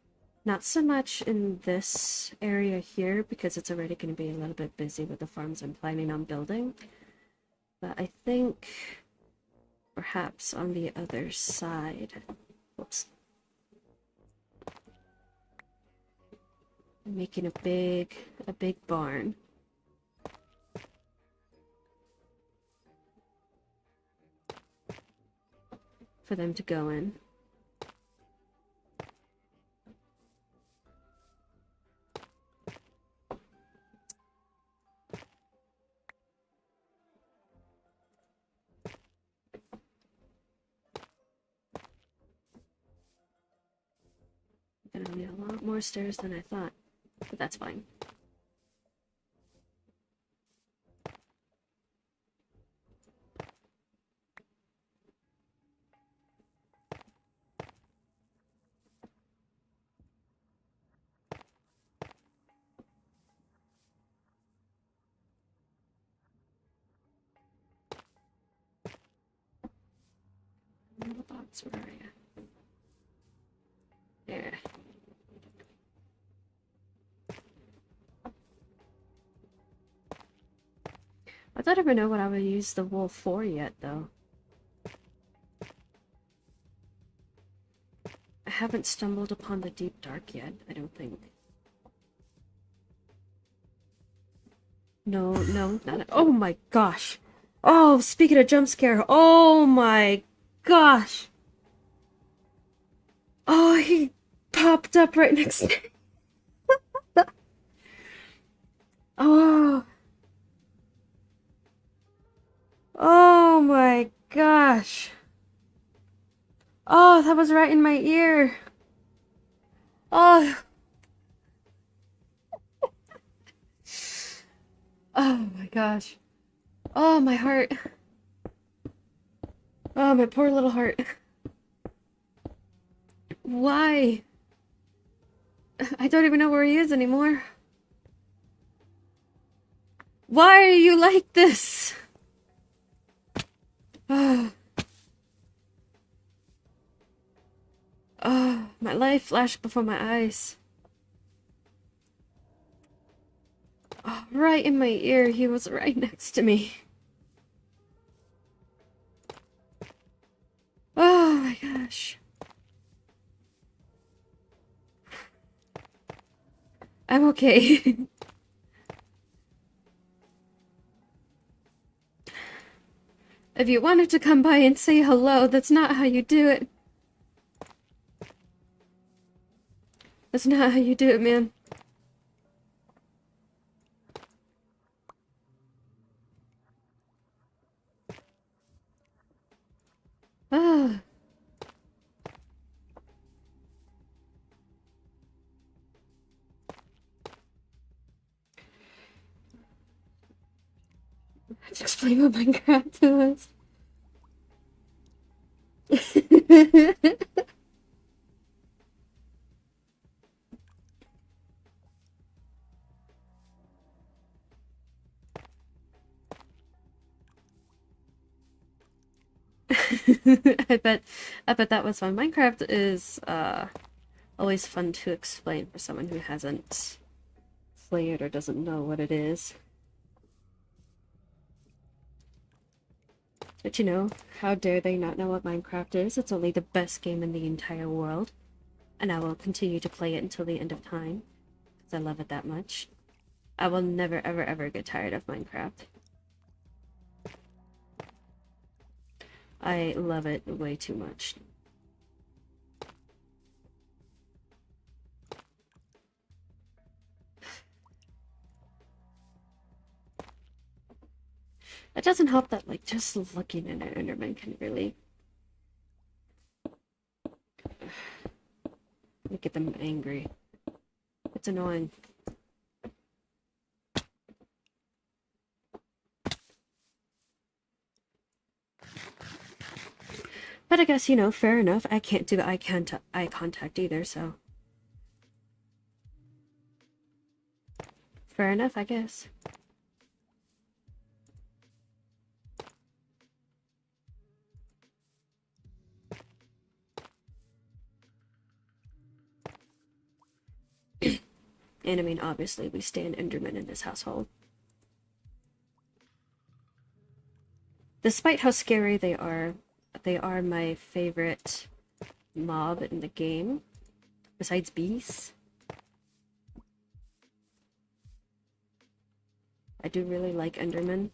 not so much in this area here, because it's already going to be a little bit busy with the farms I'm planning on building. But I think perhaps on the other side. Whoops. I'm making a big barn. For them to go in. Gonna need a lot more stairs than I thought, but that's fine. Little box, where are you? There. I don't even know what I would use the wool for yet, though. I haven't stumbled upon the deep dark yet, I don't think. No, not oh my gosh! Oh, speaking of jump scare, oh my gosh! Oh, he popped up right next to me. Oh. Oh my gosh. Oh, that was right in my ear. Oh. Oh my gosh. Oh, my heart. Oh, my poor little heart. Why? I don't even know where he is anymore. Why are you like this? Oh. Oh, my life flashed before my eyes. Oh, right in my ear. He was right next to me. Oh my gosh. I'm okay. If you wanted to come by and say hello, that's not how you do it. That's not how you do it, man. Ah. Let's explain what Minecraft is. I bet that was fun. Minecraft is always fun to explain for someone who hasn't played or doesn't know what it is. But you know, how dare they not know what Minecraft is? It's only the best game in the entire world. And I will continue to play it until the end of time. Because I love it that much. I will never ever ever get tired of Minecraft. I love it way too much. It doesn't help that, like, just looking at an Enderman can really get them angry. It's annoying. But I guess, you know, fair enough. I can't do eye contact either, so. Fair enough, I guess. And I mean, obviously, we stand Enderman in this household. Despite how scary they are my favorite mob in the game, besides beasts. I do really like Enderman.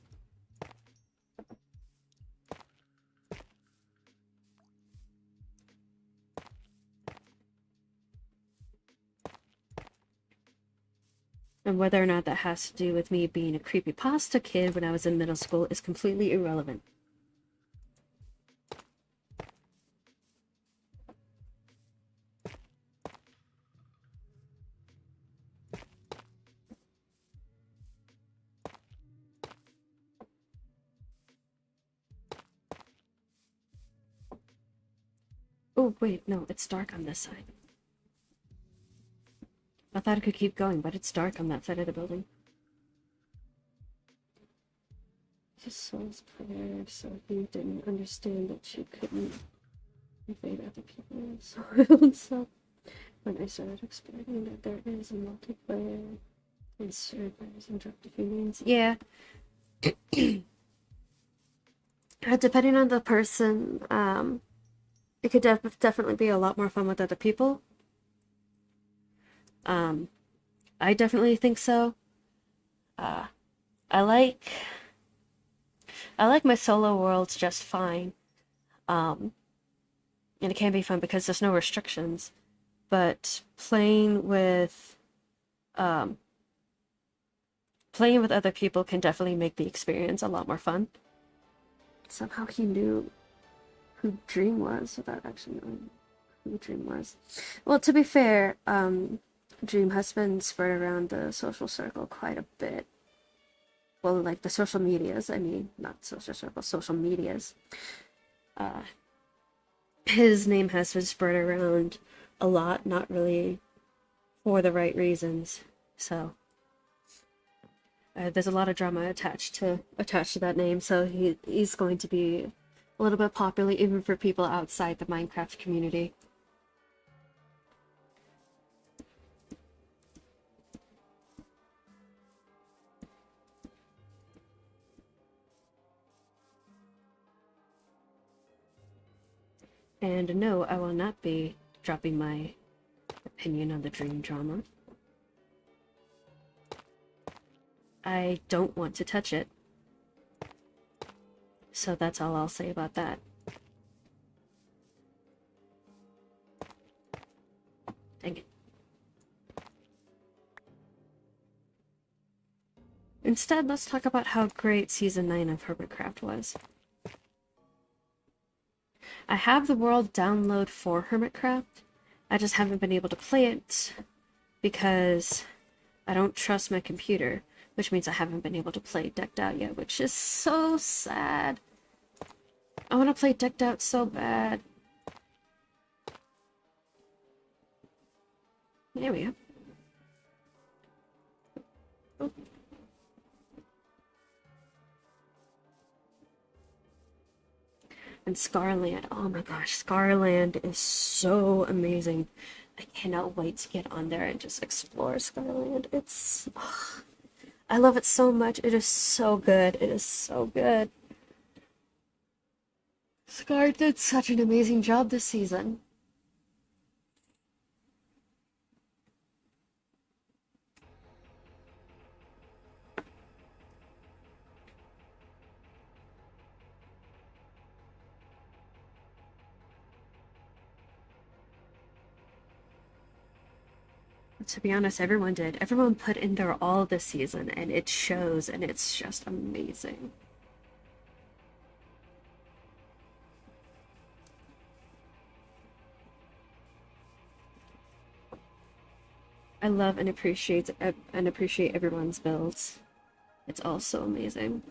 And whether or not that has to do with me being a creepypasta kid when I was in middle school is completely irrelevant. Oh, wait, no, it's dark on this side. I thought I could keep going, but it's dark on that side of the building. His soul's prayer, so he didn't understand that she couldn't invade other people's so when I started explaining that there is a multiplayer and servers and dropped a few names. Yeah. Depending on the person, it could definitely be a lot more fun with other people. I definitely think so. I like my solo worlds just fine. And it can be fun because there's no restrictions. But playing with other people can definitely make the experience a lot more fun. Somehow he knew who Dream was without actually knowing who Dream was. Well, to be fair, Dream has been spread around the social circle quite a bit. Well, like the social medias, I mean, not social circle, social medias. His name has been spread around a lot, not really for the right reasons. So there's a lot of drama attached to that name, so he's going to be a little bit popular even for people outside the Minecraft community. And no, I will not be dropping my opinion on the Dream drama. I don't want to touch it. So that's all I'll say about that. Dang it. Instead, let's talk about how great Season 9 of Hermitcraft was. I have the world download for Hermitcraft. I just haven't been able to play it because I don't trust my computer, which means I haven't been able to play Decked Out yet, which is so sad. I want to play Decked Out so bad. There we go. Oh. And Scarland, oh my gosh, Scarland is so amazing. I cannot wait to get on there and just explore Scarland. It's... Oh, I love it so much. It is so good. It is so good. Scar did such an amazing job this season. To be honest, everyone did. Everyone put in their all this season, and it shows, and it's just amazing. I love and appreciate everyone's builds. It's all so amazing.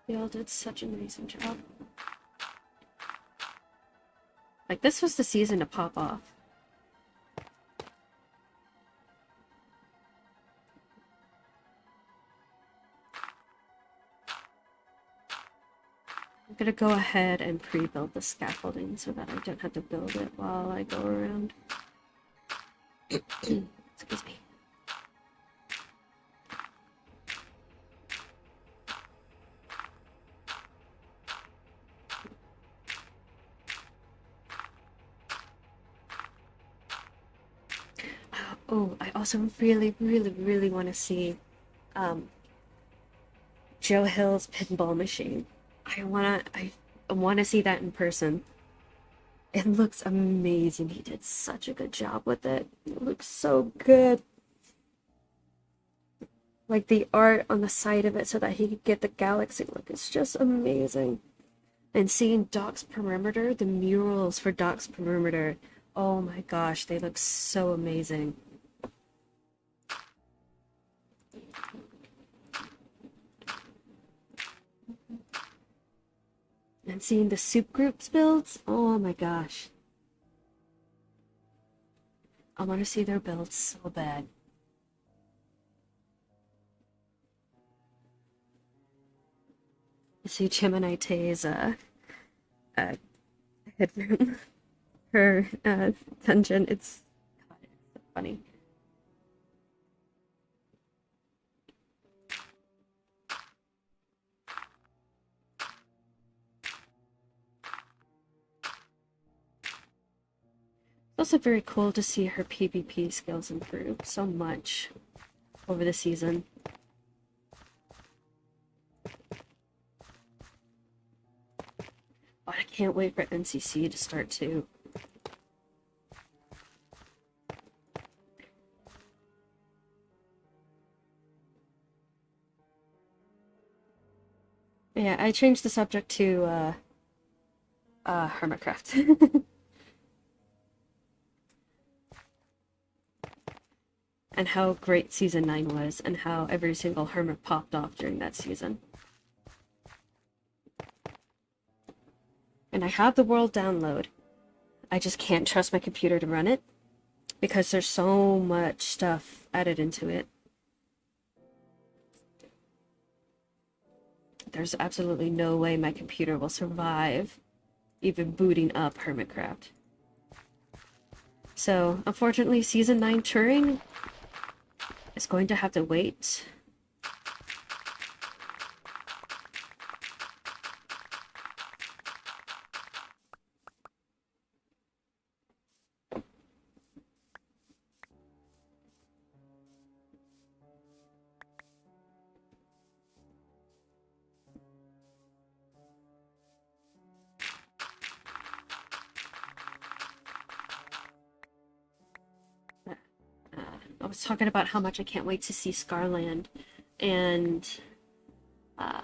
They all did such an amazing job. Like, this was the season to pop off. gonna go ahead and pre-build the scaffolding so that I don't have to build it while I go around. Excuse me. Oh, I also really want to see um, Joe Hill's pinball machine. I wanna see that in person. It looks amazing. He did such a good job with it. It looks so good. Like the art on the side of it so that he could get the galaxy look. It's just amazing. And seeing Doc's Perimeter, the murals for Doc's Perimeter, oh my gosh, they look so amazing. And seeing the soup groups builds, oh my gosh. I want to see their builds so bad. I see Gemini Tay's headroom, her dungeon. It's, God, it's so funny. It's also very cool to see her PvP skills improve so much over the season. Oh, I can't wait for NCC to start too. Yeah, I changed the subject to Hermitcraft. And how great season 9 was, and how every single hermit popped off during that season. And I have the world download. I just can't trust my computer to run it because there's so much stuff added into it. There's absolutely no way my computer will survive even booting up Hermitcraft. So, unfortunately, season 9 Turing is going to have to wait. I was talking about how much I can't wait to see Scarland, and uh,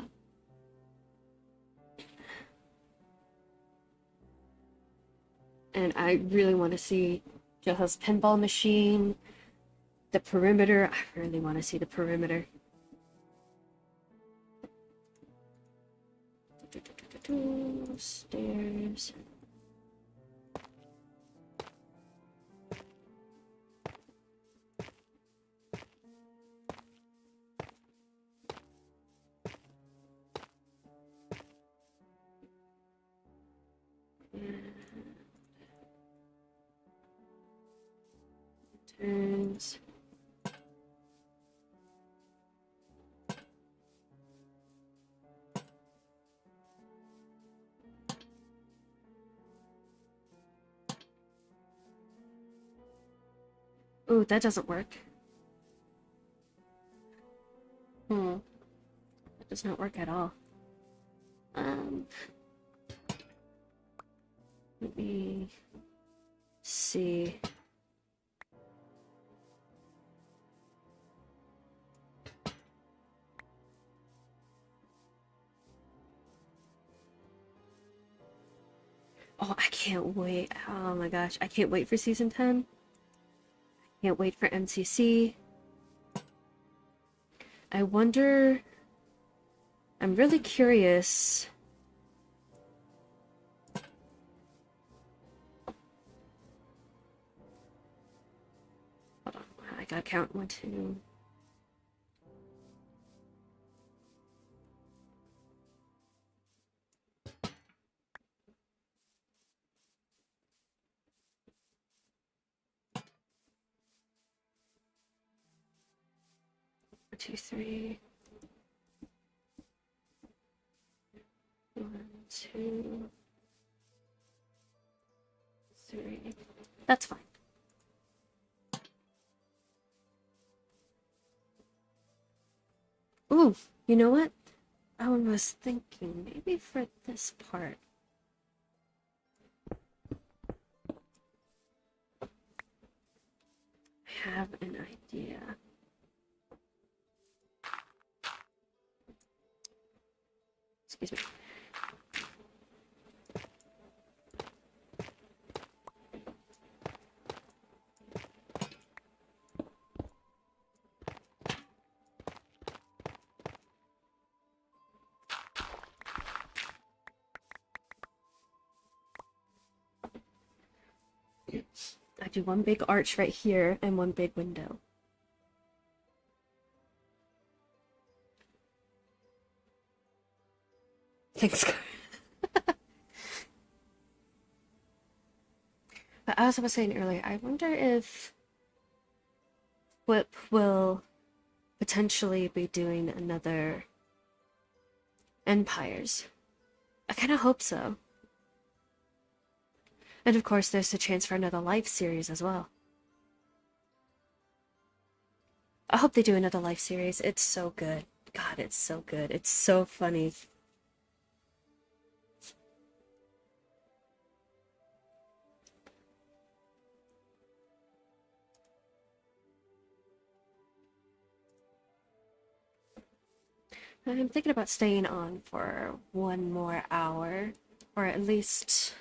I really want to see Joha's pinball machine, the perimeter. I really want to see the perimeter. Stairs. Turns. Ooh, that doesn't work. That does not work at all. Let me see. Oh, I can't wait. Oh my gosh, I can't wait for season 10. I can't wait for MCC. I wonder. I'm really curious. Hold on, I gotta count 1, 2. 2, 3. 1, 2, 3. That's fine. Ooh, you know what? I was thinking maybe for this part. I have an idea. Excuse me. I do one big arch right here and one big window. Thanks. But as I was saying earlier, I wonder if Whip will potentially be doing another Empires. I kind of hope so. And of course, there's a chance for another Life series as well. I hope they do another Life series. It's so good. God, it's so good. It's so funny. I'm thinking about staying on for one more hour, or at least,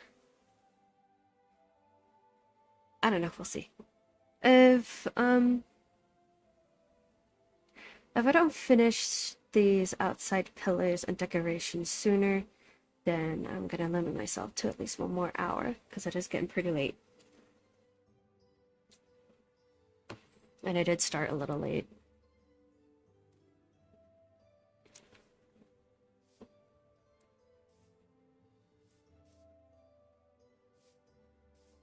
I don't know, we'll see. If I don't finish these outside pillars and decorations sooner, then I'm gonna limit myself to at least one more hour, because it is getting pretty late. And I did start a little late.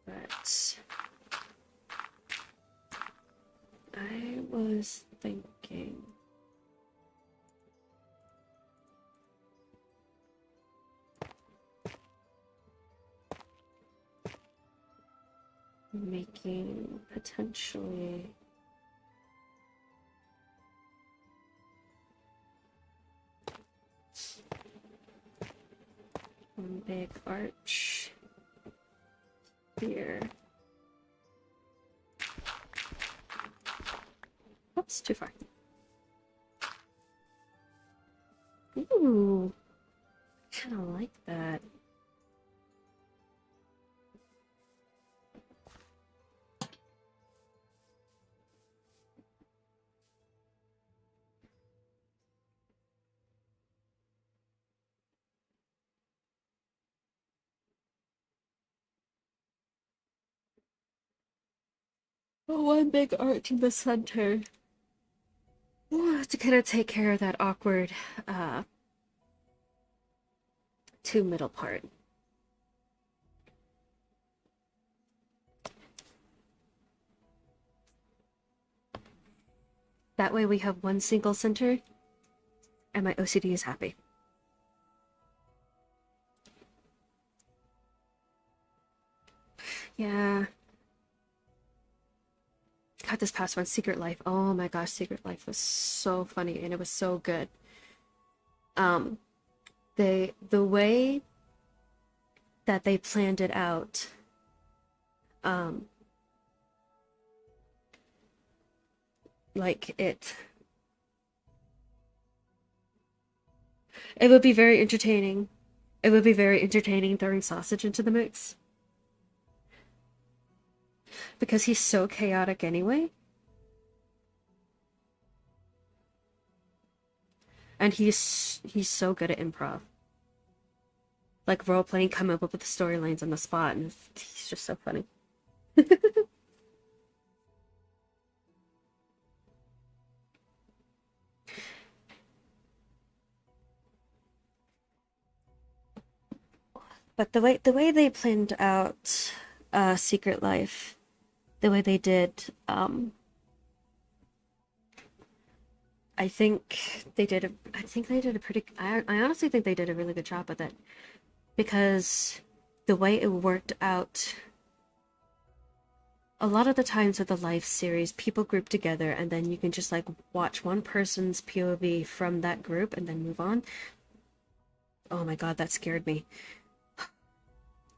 But I was thinking making potentially one big arch here. Oops, too far. Ooh, I kind of like that. Oh, one big arch in the center. Ooh, to kind of take care of that awkward two middle part. That way we have one single center and my OCD is happy. Yeah. God, this past one, Secret Life. Oh my gosh, Secret Life was so funny and it was so good. The way that they planned it out, like it would be very entertaining. It would be very entertaining throwing Sausage into the mix. Because he's so chaotic anyway. And he's so good at improv. Like role playing, come up with the storylines on the spot, and he's just so funny. But the way they planned out Secret Life, the way they did, I think they did a I think they did a pretty I honestly think they did a really good job with it because the way it worked out a lot of the times with the life series people group together and then you can just like watch one person's POV from that group and then move on. Oh my god, that scared me.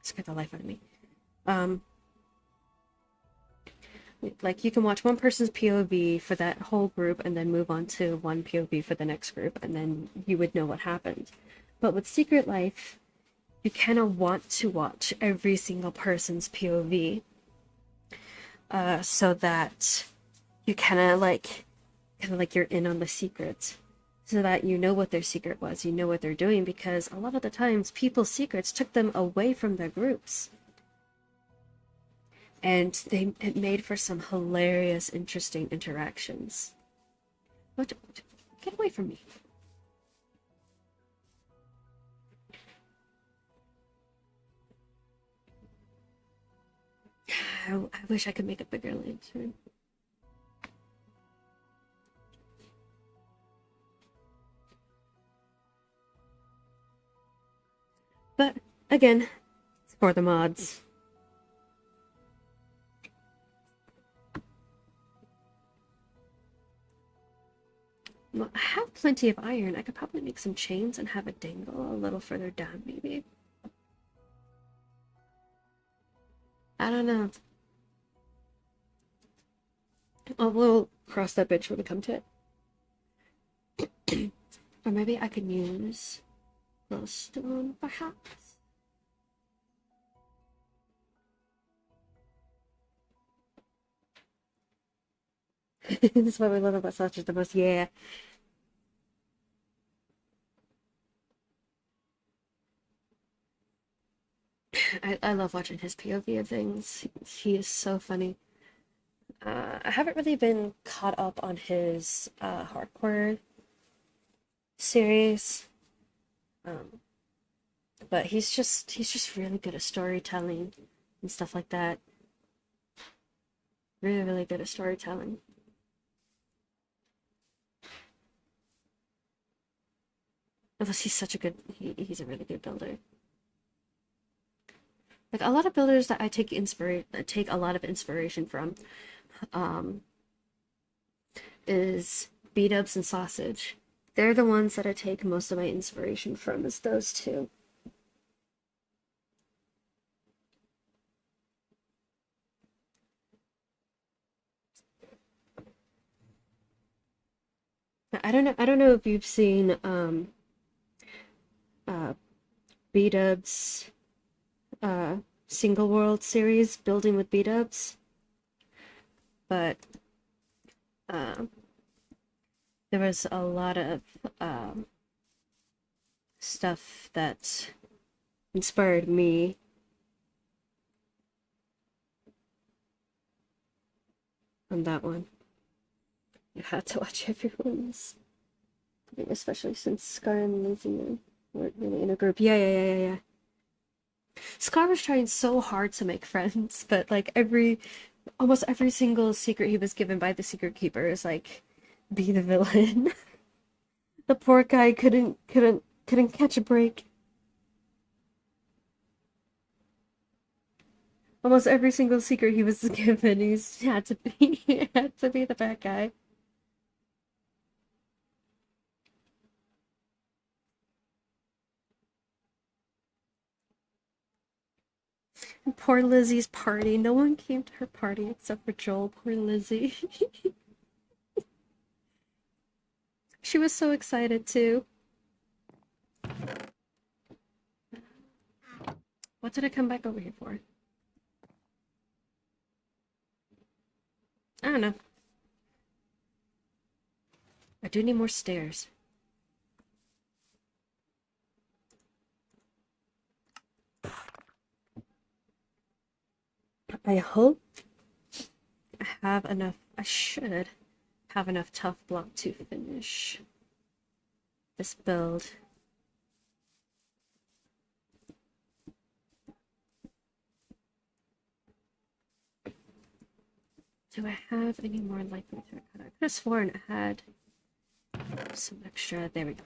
Scared the life out of me. Um like you can watch one person's POV for that whole group and then move on to one POV for the next group and then you would know what happened. But with Secret Life, you kind of want to watch every single person's POV so that you kind of like you're in on the secret so that you know what their secret was, you know what they're doing because a lot of the times people's secrets took them away from their groups. And it made for some hilarious, interesting interactions. Get away from me. I wish I could make a bigger lantern. But again, it's for the mods. Well, I have plenty of iron. I could probably make some chains and have it dangle a little further down, maybe. I don't know. Oh, we'll cross that bridge when we come to it. Or maybe I could use glowstone, perhaps? This is what we love about Sausage the most. Yeah. I love watching his POV of things. He is so funny. I haven't really been caught up on his hardcore series, um, but he's just really good at storytelling and stuff like that. Really, really good at storytelling. Plus, he's such a good. He's a really good builder. Like a lot of builders that I take a lot of inspiration from, um, is B-Dubs and Sausage. They're the ones that I take most of my inspiration from, is those two. I don't know if you've seen uh B-Dubs Single World series, Building with B-Dubs, but uh, there was a lot of stuff that inspired me. On that one. You had to watch everyone's, especially since Scar and Lizzie weren't really in a group. Yeah. Scar was trying so hard to make friends, but like almost every single secret he was given by the secret keeper is like, be the villain. The poor guy couldn't catch a break. Almost every single secret he was given, he had to be the bad guy. And poor Lizzie's party. No one came to her party except for Joel. Poor Lizzie. She was so excited too. What did I come back over here for? I don't know. I do need more stairs. I hope I have enough. I should have enough tough block to finish this build. Do I have any more likely to cut? I could have sworn I had some extra. There we go.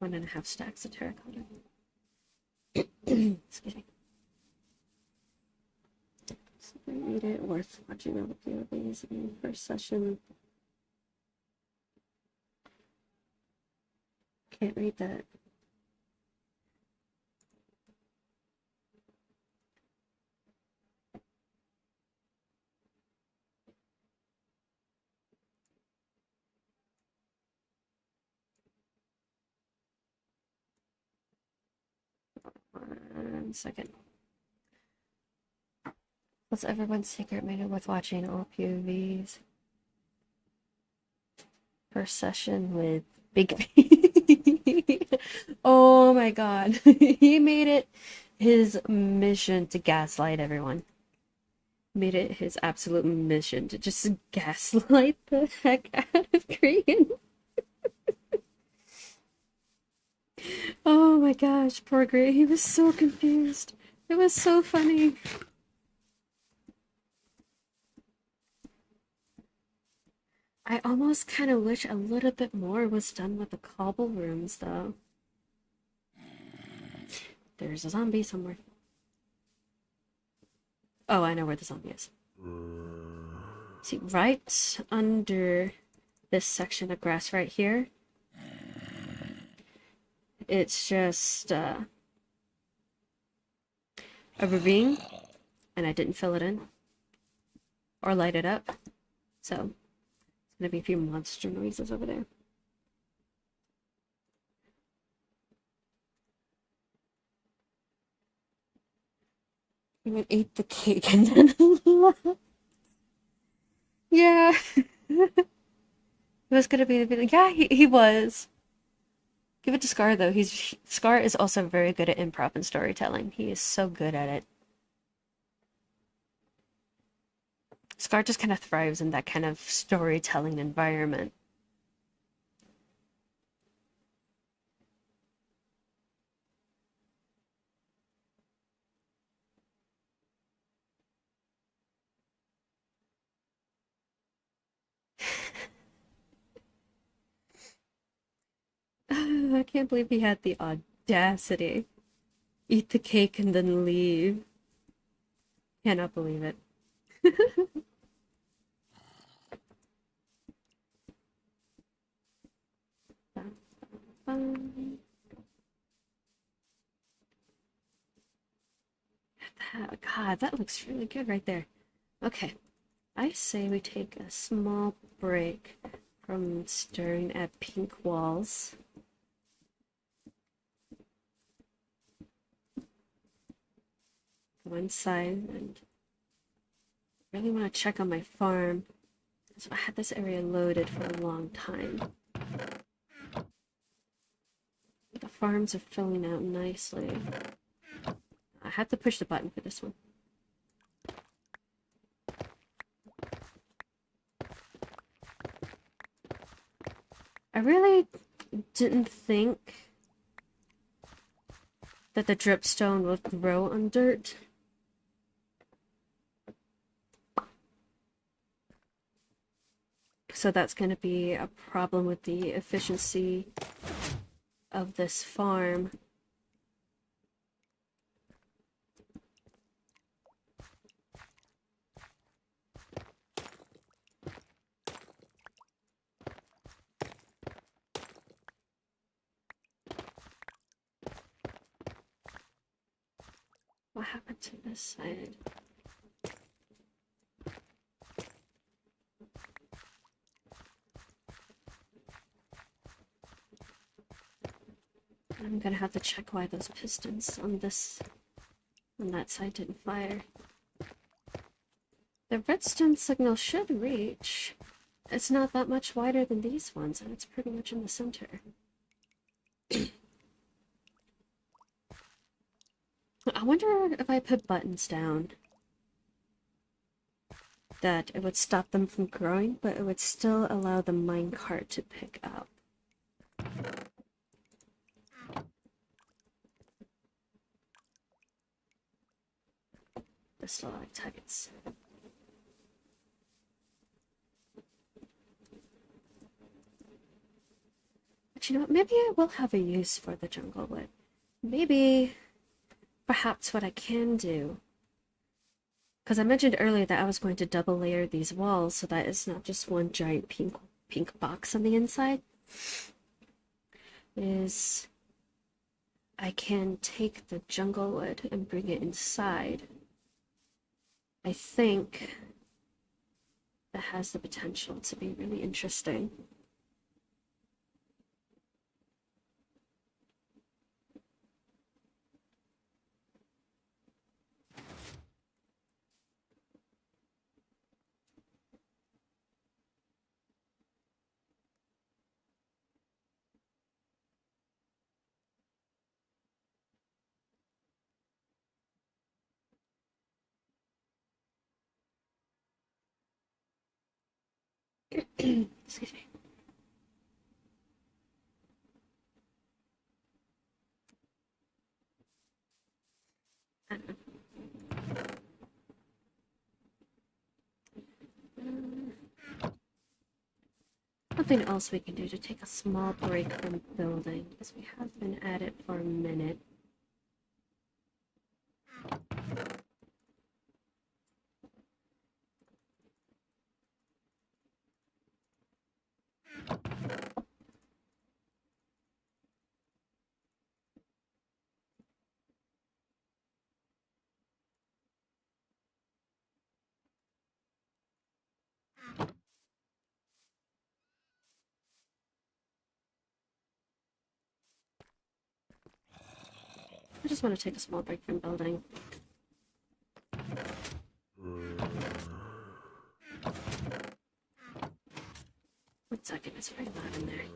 1.5 stacks of terracotta. Excuse me. So I made it worth watching all the POVs in the first session. Can't read that. One second. What's everyone's secret made it worth watching all POVs? First session with Big B. Oh my god. He made it his mission to gaslight everyone. Made it his absolute mission to just gaslight the heck out of Korean. Oh my gosh, poor Gray. He was so confused. It was so funny. I almost kind of wish a little bit more was done with the cobble rooms, though. There's a zombie somewhere. Oh, I know where the zombie is. See, right under this section of grass right here, it's just a ravine, and I didn't fill it in or light it up, so it's gonna be a few monster noises over there. Even ate the cake and then left. Yeah. It was gonna be the video. Yeah, he was. Give it to Scar though. Scar is also very good at improv and storytelling. He is so good at it. Scar just kind of thrives in that kind of storytelling environment. I can't believe he had the audacity. Eat the cake and then leave. Cannot believe it. God, that looks really good right there. Okay, I say we take a small break from staring at pink walls. Go inside and really want to check on my farm. So I had this area loaded for a long time. The farms are filling out nicely. I have to push the button for this one. I really didn't think that the dripstone would grow on dirt. So that's going to be a problem with the efficiency of this farm. What happened to this side? I'm gonna have to check why those pistons on that side didn't fire. The redstone signal should reach. It's not that much wider than these ones, and it's pretty much in the center. I wonder if I put buttons down that it would stop them from growing, but it would still allow the minecart to pick up. The stalactites. But you know what? Maybe I will have a use for the jungle wood. Maybe, perhaps what I can do, because I mentioned earlier that I was going to double layer these walls so that it's not just one giant pink box on the inside, is I can take the jungle wood and bring it inside. I think that has the potential to be really interesting. Excuse me. I don't know. Something else we can do to take a small break from building, because we have been at it for a minute. I just want to take a small break from building. One second, it's very loud in there.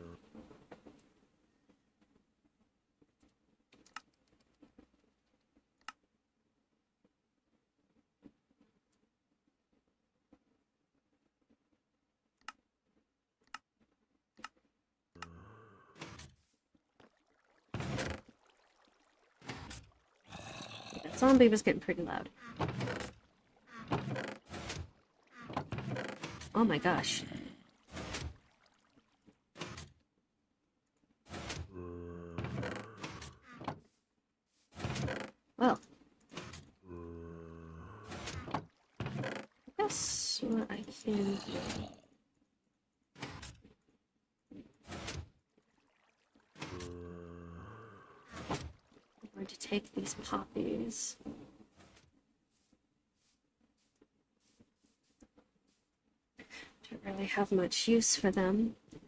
That zombie was getting pretty loud. Oh my gosh. Well, I guess what I can do. I'm going to take these poppies. Don't really have much use for them. I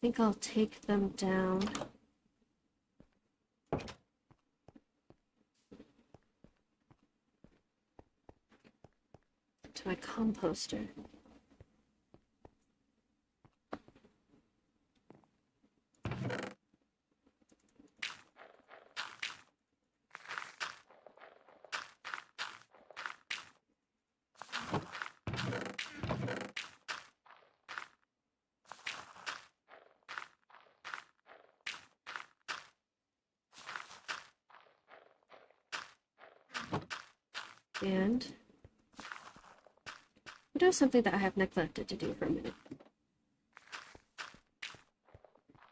think I'll take them down. To my composter. And we'll do something that I have neglected to do for a minute,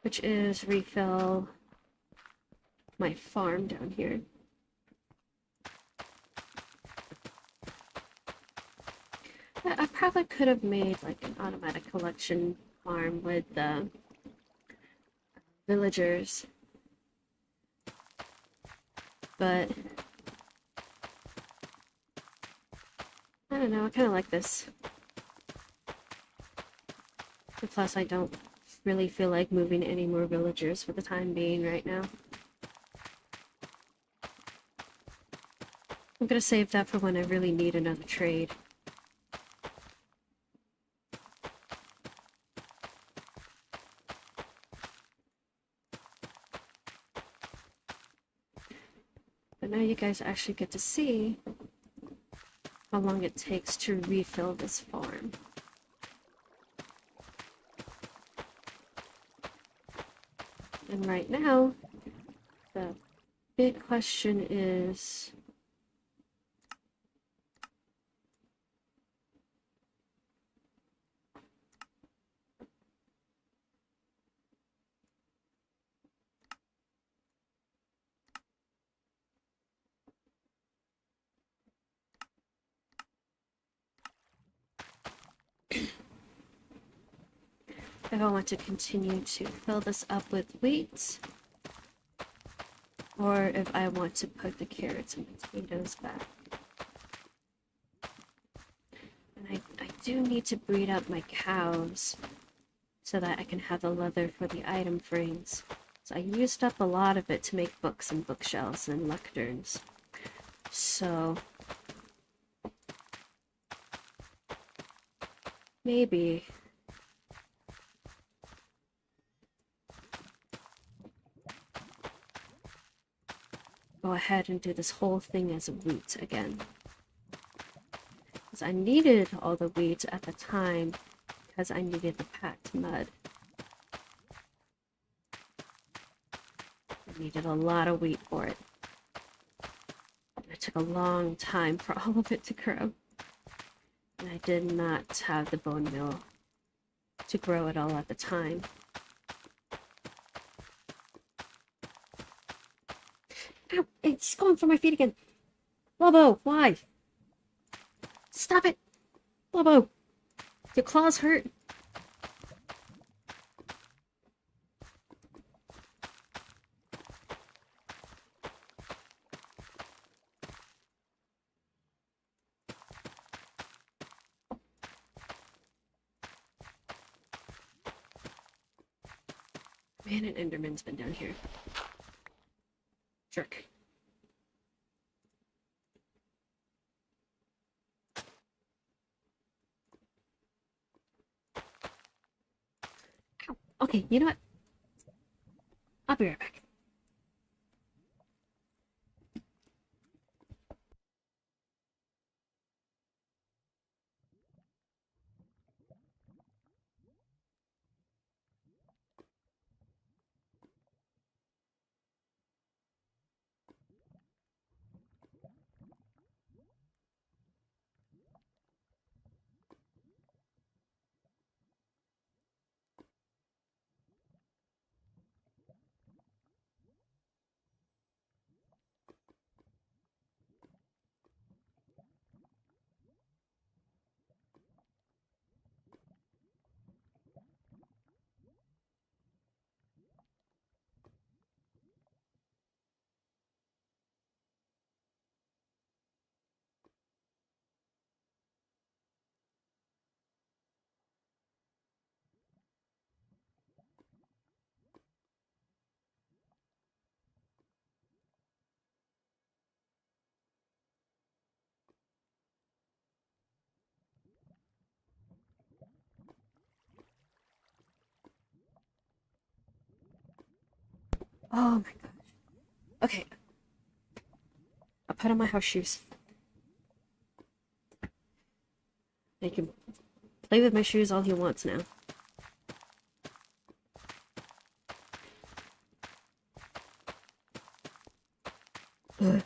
which is refill my farm down here. I probably could have made like an automatic collection farm with the villagers, but I don't know, I kind of like this. And plus, I don't really feel like moving any more villagers for the time being right now. I'm gonna save that for when I really need another trade. But now you guys actually get to see how long it takes to refill this farm. And right now, the big question is, if I want to continue to fill this up with wheat, or if I want to put the carrots and potatoes back. And I do need to breed up my cows so that I can have the leather for the item frames. So I used up a lot of it to make books and bookshelves and lecterns. So maybe go ahead and do this whole thing as wheat again. Because I needed all the wheat at the time because I needed the packed mud. I needed a lot of wheat for it. It took a long time for all of it to grow. And I did not have the bone meal to grow it all at the time. Ow! It's going for my feet again! Lobo, why? Stop it! Lobo! Your claws hurt! Man, an Enderman's been down here. Jerk. Ow. Okay, you know what? I'll be right back. Oh my gosh. Okay. I'll put on my house shoes. I can play with my shoes all he wants now. Ugh.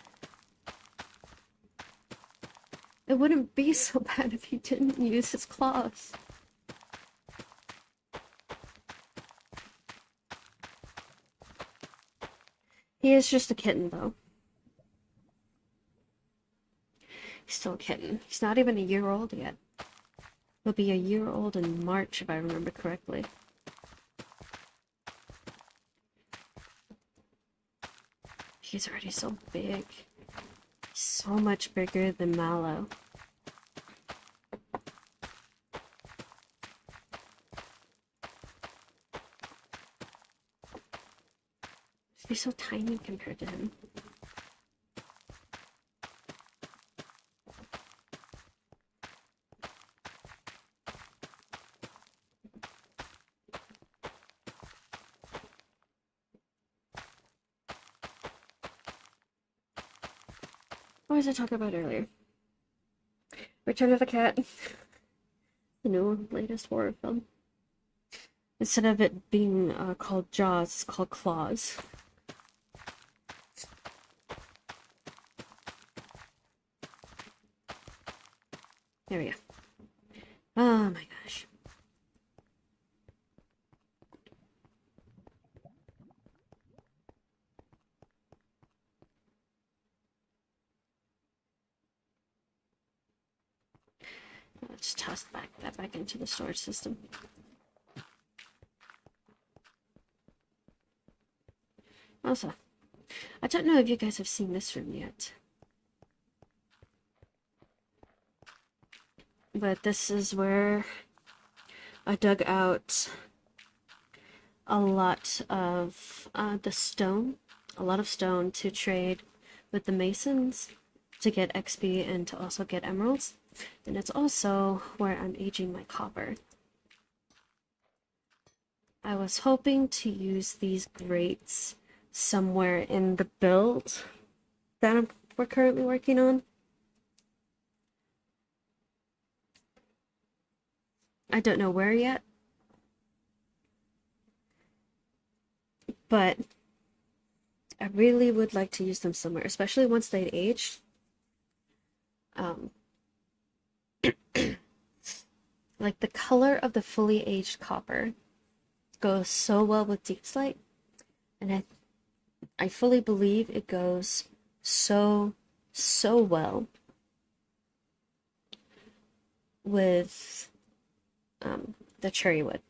It wouldn't be so bad if he didn't use his claws. He is just a kitten, though. He's still a kitten. He's not even a year old yet. He'll be a year old in March, if I remember correctly. He's already so big. He's so much bigger than Mallow. He's so tiny compared to him. What was I talking about earlier? Return of the Cat. The new latest horror film. Instead of it being called Jaws, it's called Claws. There we go. Oh my gosh. Let's toss that back into the storage system. Also, I don't know if you guys have seen this room yet, but this is where I dug out a lot of the stone, a lot of stone to trade with the masons to get XP and to also get emeralds. And it's also where I'm aging my copper. I was hoping to use these grates somewhere in the build that we're currently working on. I don't know where yet, but I really would like to use them somewhere, especially once they'd aged. Like the color of the fully aged copper goes so well with deepslate, and I fully believe it goes so well with the cherry wood.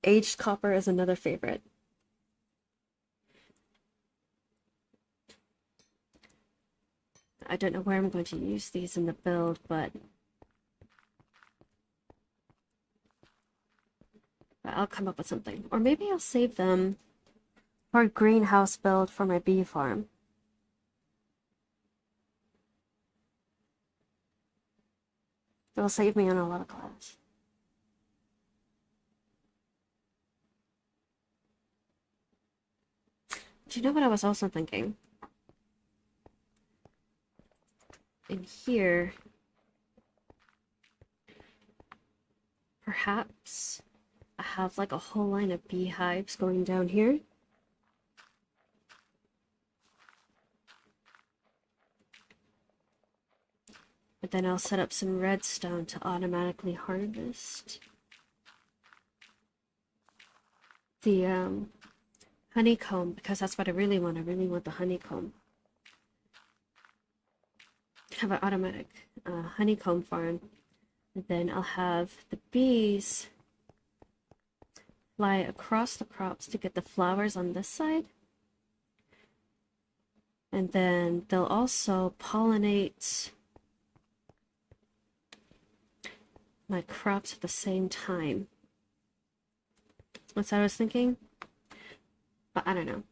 Aged copper is another favorite. I don't know where I'm going to use these in the build, but I'll come up with something. Or maybe I'll save them for a greenhouse build for my bee farm. It'll save me on a lot of glass. Do you know what I was also thinking? In here, perhaps I have like a whole line of beehives going down here. But then I'll set up some redstone to automatically harvest the honeycomb, because that's what I really want. I really want the honeycomb. Have an automatic honeycomb farm. And then I'll have the bees fly across the crops to get the flowers on this side. And then they'll also pollinate my crops at the same time. That's what I was thinking. But I don't know.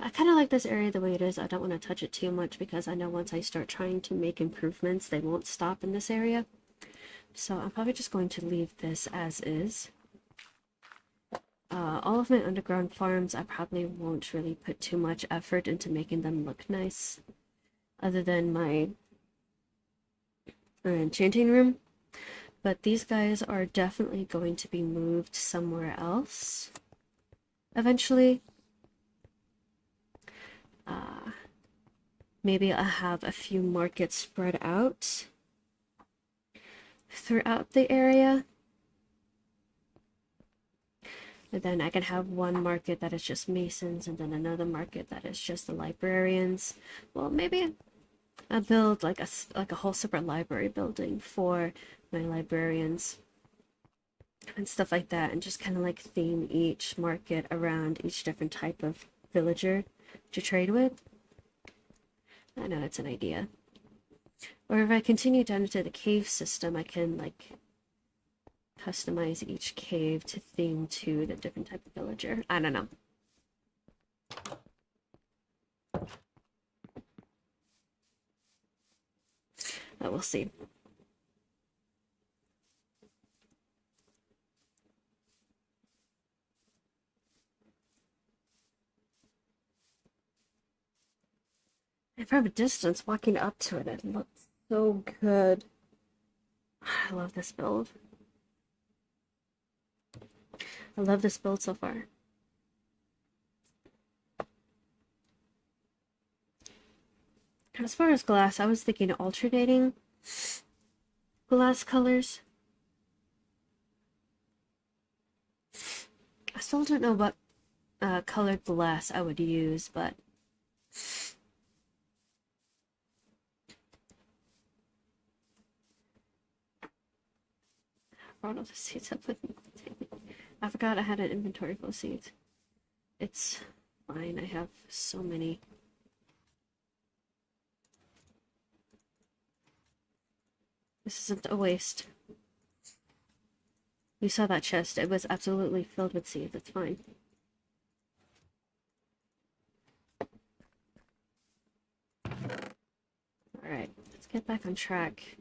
I kind of like this area the way it is. I don't want to touch it too much because I know once I start trying to make improvements, they won't stop in this area. So I'm probably just going to leave this as is. All of my underground farms, I probably won't really put too much effort into making them look nice. Other than my enchanting room. But these guys are definitely going to be moved somewhere else eventually. Maybe I'll have a few markets spread out throughout the area. And then I can have one market that is just masons and then another market that is just the librarians. Well, maybe I'll build like a whole separate library building for my librarians and stuff like that, and just kind of like theme each market around each different type of villager to trade with. I know it's an idea. Or if I continue down into the cave system, I can like customize each cave to theme to the different type of villager. I don't know. But we'll see. And from a distance, walking up to it, it looks so good. I love this build. I love this build so far. As far as glass, I was thinking alternating glass colors. I still don't know what colored glass I would use, but I brought all the seeds up with me. I forgot I had an inventory full of seeds. It's fine. I have so many. This isn't a waste. You saw that chest. It was absolutely filled with seeds. It's fine. Alright, let's get back on track.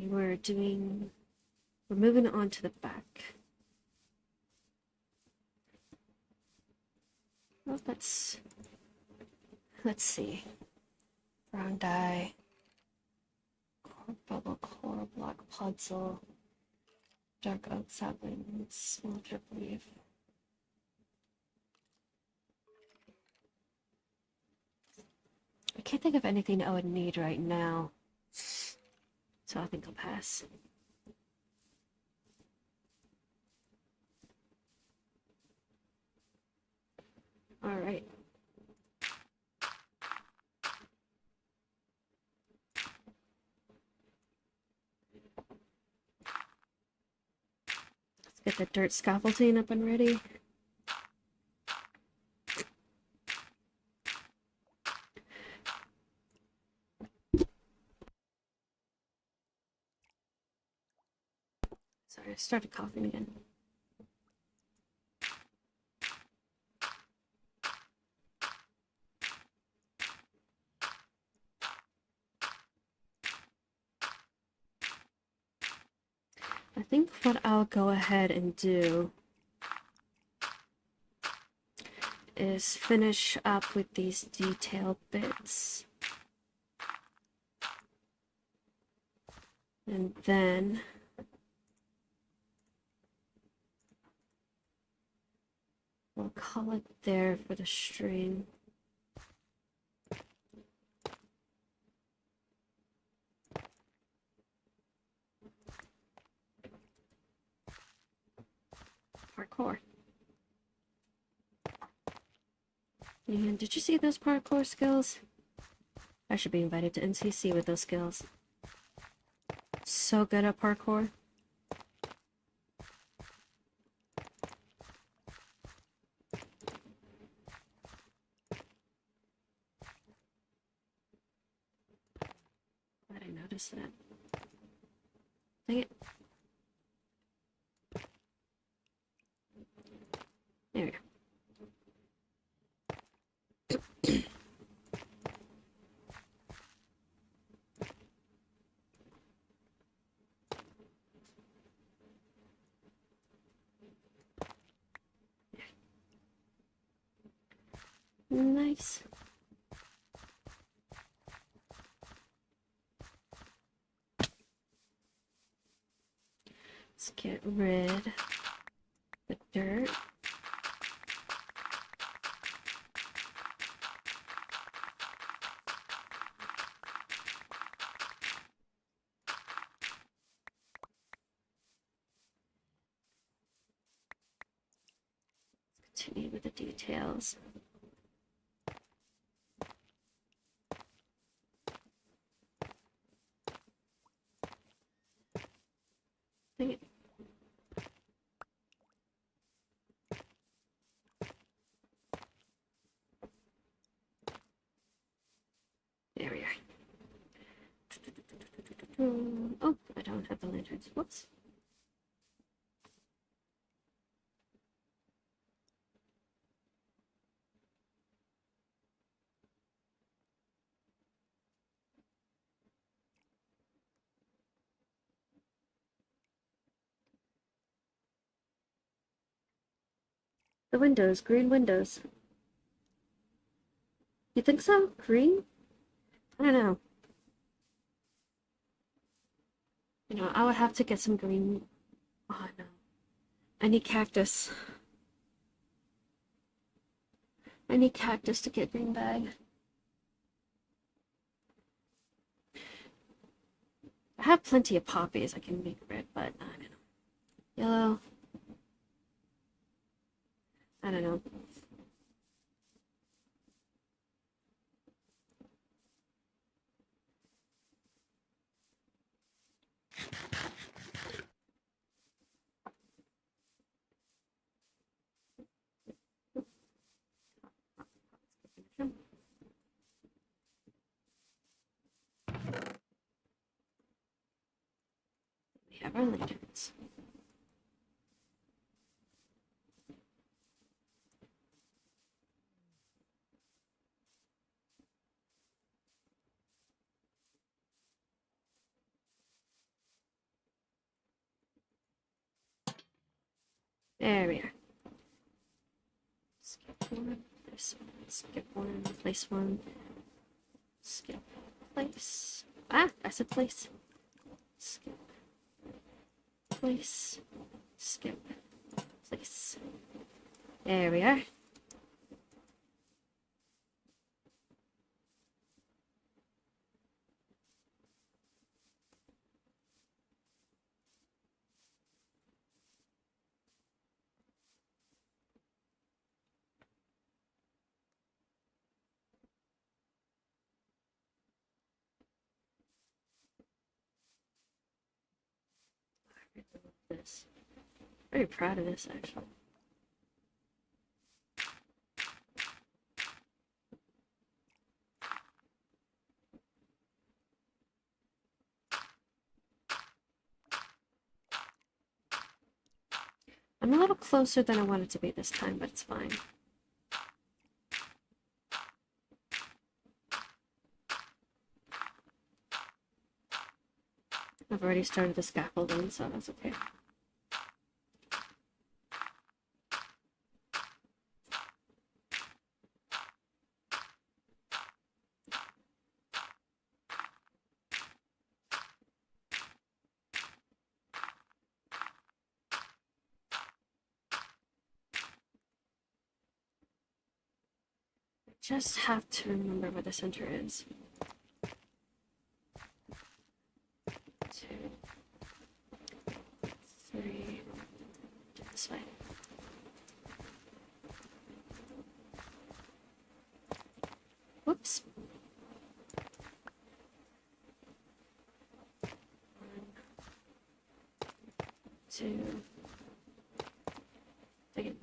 We're moving on to the back. Well, let's see. Brown dye, core bubble, core block puzzle, dark oak sapling, small drip leaf. I can't think of anything I would need right now, so I think I'll pass. All right. Let's get the dirt scaffolding up and ready. Sorry, I started coughing again. I think what I'll go ahead and do is finish up with these detail bits. And then we'll call it there for the string. Parkour. And did you see those parkour skills? I should be invited to NCC with those skills. So good at parkour. Glad I noticed that. Dang it. There we go. Nice. Let's get rid of the dirt. Let's continue with the details. Dang it. There we are. Oh, I don't have the lanterns. Whoops. The windows, green windows. You think so? Green? I don't know. You know, I would have to get some green. Oh no. I need cactus. I need cactus to get green bag. I have plenty of poppies I can make red, but I don't know. Yellow. I don't know. We have our lanterns. There we are. Skip one, this one, skip one, place one, skip, place. Ah, I said place. Skip, place, skip, place. There we are. This. Very proud of this actually. I'm a little closer than I wanted to be this time, but it's fine. I've already started the scaffolding, so that's okay. Just have to remember where the center is. 2, 3, this way. Whoops. 1, 2, take it.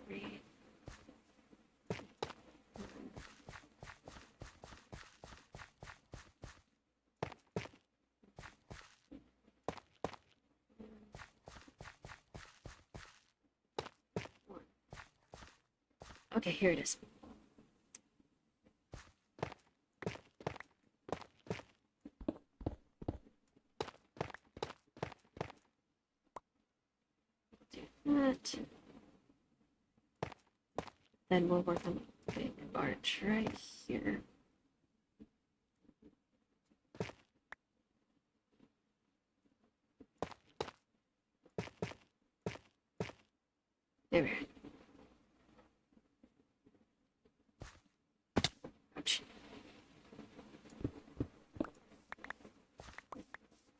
3, okay, here it is. Do that. Then we'll work on the big arch right here. There we are. Ouch.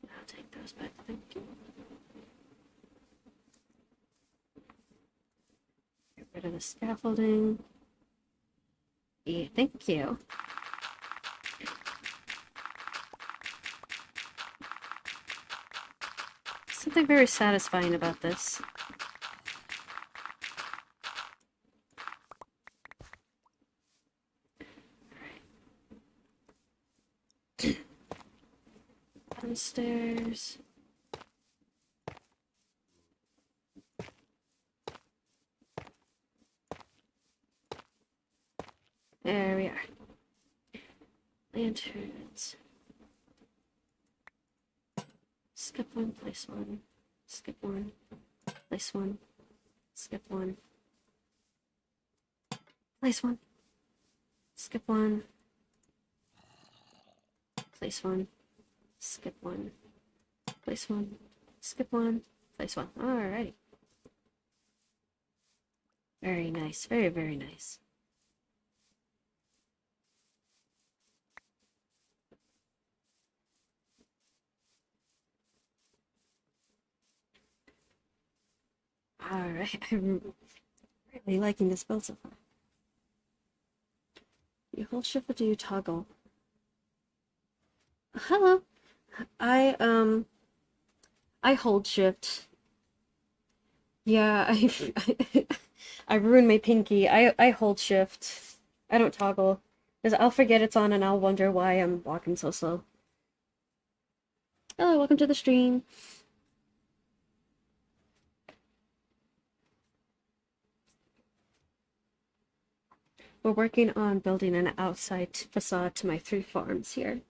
I'll take those back, thank you. Get rid of the scaffolding. Yeah, thank you. Something very satisfying about this. Downstairs. There we are. Lanterns. Skip one, place one. Skip one, place one. Skip one. Place one. Skip one. Place one. Skip one. Place one. Skip one. Place one. Alrighty. Very nice. Very, very nice. Alright, I'm really liking this build so far. You hold shift or do you toggle? Hello. I I hold shift. Yeah, I ruined my pinky. I hold shift. I don't toggle. Because I'll forget it's on and I'll wonder why I'm walking so slow. Hello, welcome to the stream. We're working on building an outside facade to my 3 farms here.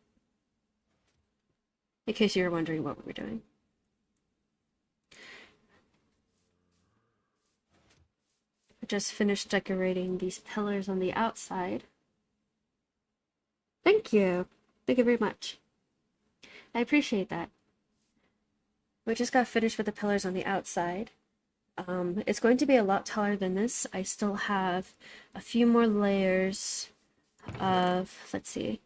In case you're wondering what we're doing. I just finished decorating these pillars on the outside. Thank you. Thank you very much. I appreciate that. We just got finished with the pillars on the outside. It's going to be a lot taller than this. I still have a few more layers of, let's see,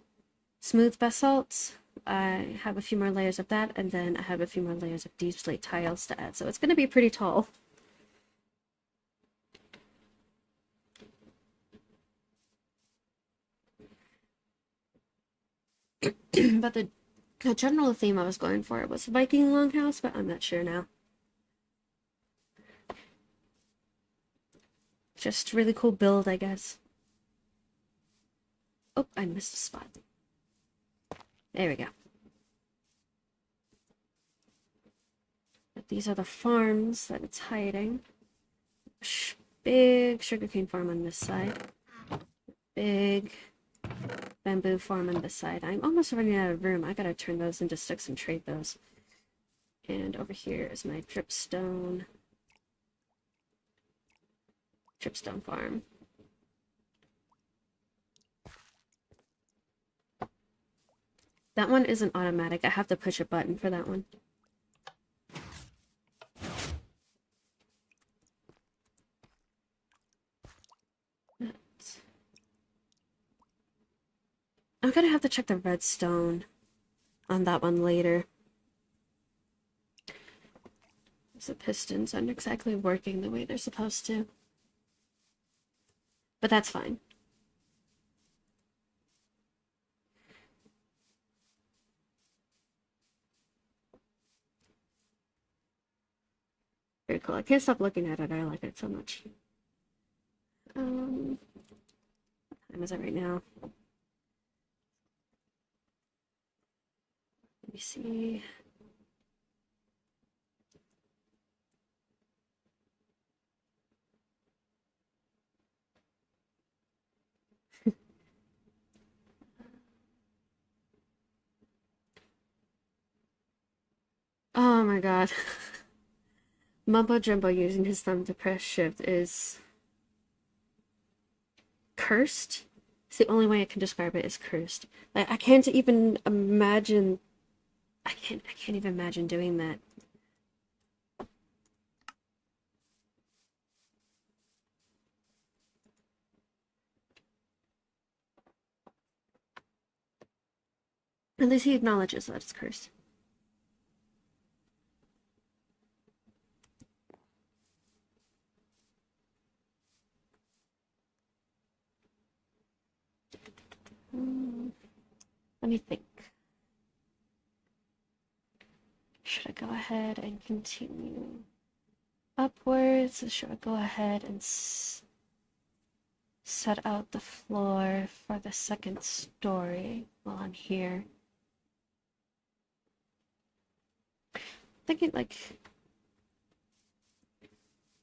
smooth basalt. I have a few more layers of that, and then I have a few more layers of deep slate tiles to add. So it's going to be pretty tall. But the general theme I was going for was Viking Longhouse, but I'm not sure now. Just really cool build, I guess. Oh, I missed a spot. There we go. But these are the farms that it's hiding. Big sugarcane farm on this side. Big bamboo farm on this side. I'm almost running out of room. I gotta turn those into sticks and trade those. And over here is my dripstone farm. That one isn't automatic. I have to push a button for that one. I'm gonna have to check the redstone on that one later. The pistons aren't exactly working the way they're supposed to. But that's fine. Very cool. I can't stop looking at it. I like it so much. What time is it right now? Let me see. Oh my god. Mumbo Jumbo using his thumb to press shift is cursed. It's the only way I can describe it is cursed. Like I can't even imagine I can't even imagine doing that. At least he acknowledges that it's cursed. Let me think. Should I go ahead and continue upwards? Or should I go ahead and set out the floor for the second story while I'm here? Thinking like,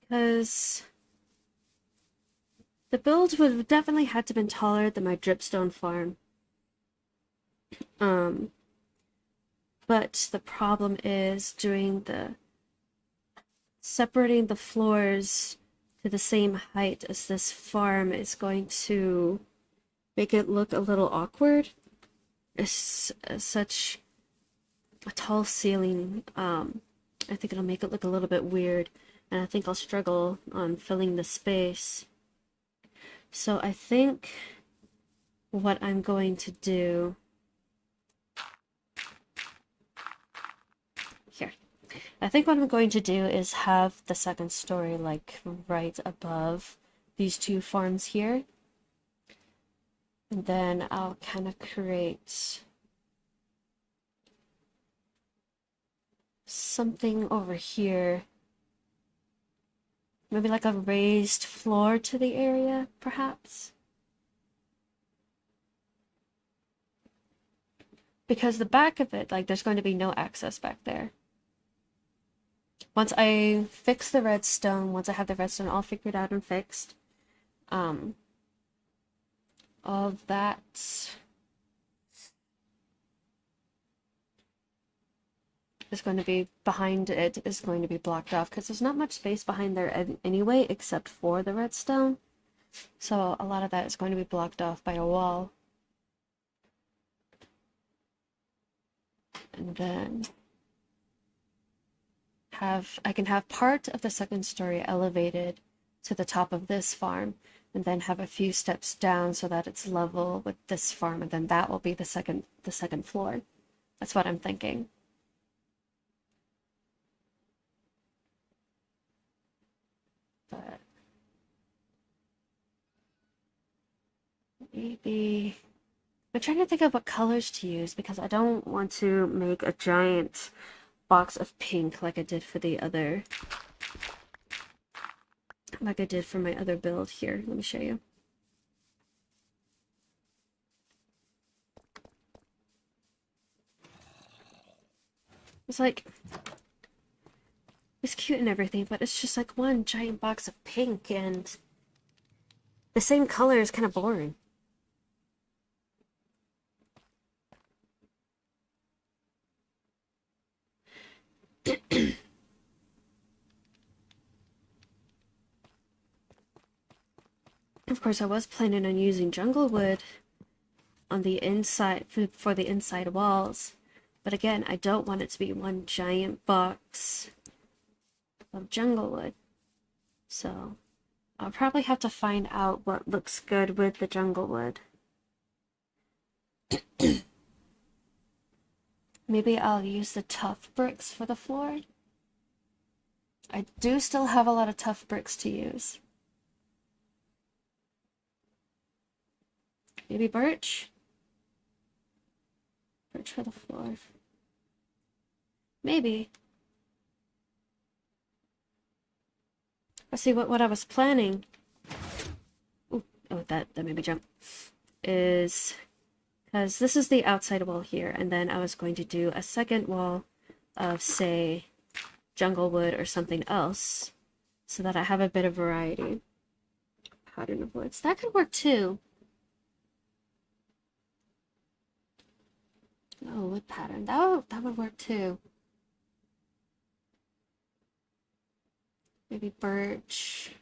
because the build would have definitely had to have been taller than my dripstone farm. But the problem is doing separating the floors to the same height as this farm is going to make it look a little awkward. It's such a tall ceiling. I think it'll make it look a little bit weird, and I think I'll struggle on filling the space. So I think what I'm going to do I think what I'm going to do is have the second story like right above these two farms here. And then I'll kind of create something over here. Maybe like a raised floor to the area, perhaps. Because the back of it, like, there's going to be no access back there. Once I fix the redstone, once I have the redstone all figured out and fixed, all of that is going to be behind it is going to be blocked off because there's not much space behind there anyway, except for the redstone. So a lot of that is going to be blocked off by a wall. And then I can have part of the second story elevated to the top of this farm, and then have a few steps down so that it's level with this farm, and then that will be the second floor. That's what I'm thinking. But maybe I'm trying to think of what colors to use because I don't want to make a giant box of pink like I did for the other, like I did for my other build here. Let me show you. It's like, it's cute and everything, but it's just like one giant box of pink, and the same color is kind of boring. Of course, I was planning on using jungle wood on the inside for the inside walls, but again, I don't want it to be one giant box of jungle wood. So I'll probably have to find out what looks good with the jungle wood. Maybe I'll use the tough bricks for the floor. I do still have a lot of tough bricks to use. Maybe birch? Birch for the floor. Maybe. Let's see what I was planning. Ooh, oh, that made me jump. Is because this is the outside wall here, and then I was going to do a second wall of, say, jungle wood or something else, so that I have a bit of variety. Pattern of woods. That could work too. Oh, wood pattern. That would work too. Maybe birch.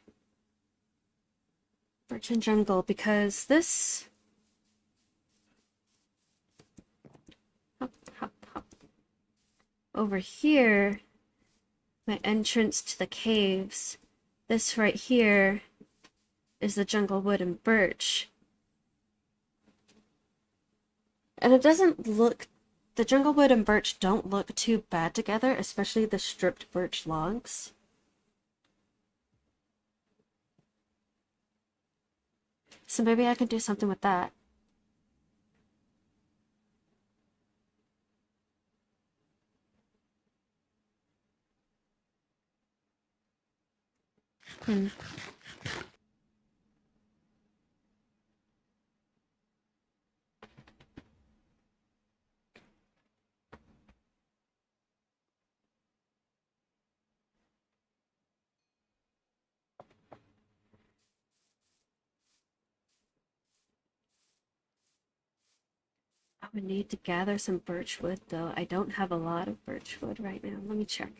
Birch and jungle, because this... Hop, hop, hop. Over here, my entrance to the caves, this right here is the jungle wood and birch. And it doesn't look... The jungle wood and birch don't look too bad together, especially the stripped birch logs. So maybe I can do something with that. Hmm. I would need to gather some birch wood, though. I don't have a lot of birch wood right now. Let me check.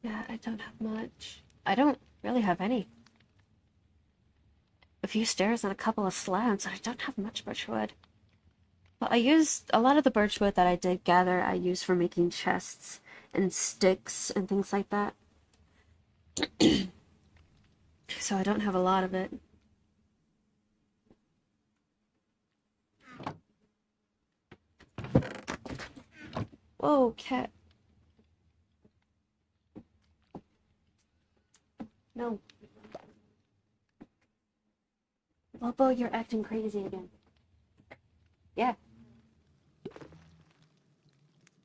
Yeah, I don't have much. I don't really have any. A few stairs and a couple of slabs. I don't have much birch wood. But I used a lot of the birch wood that I did gather, I used for making chests and sticks and things like that. So I don't have a lot of it. Whoa, cat. No. Lobo, you're acting crazy again. Yeah.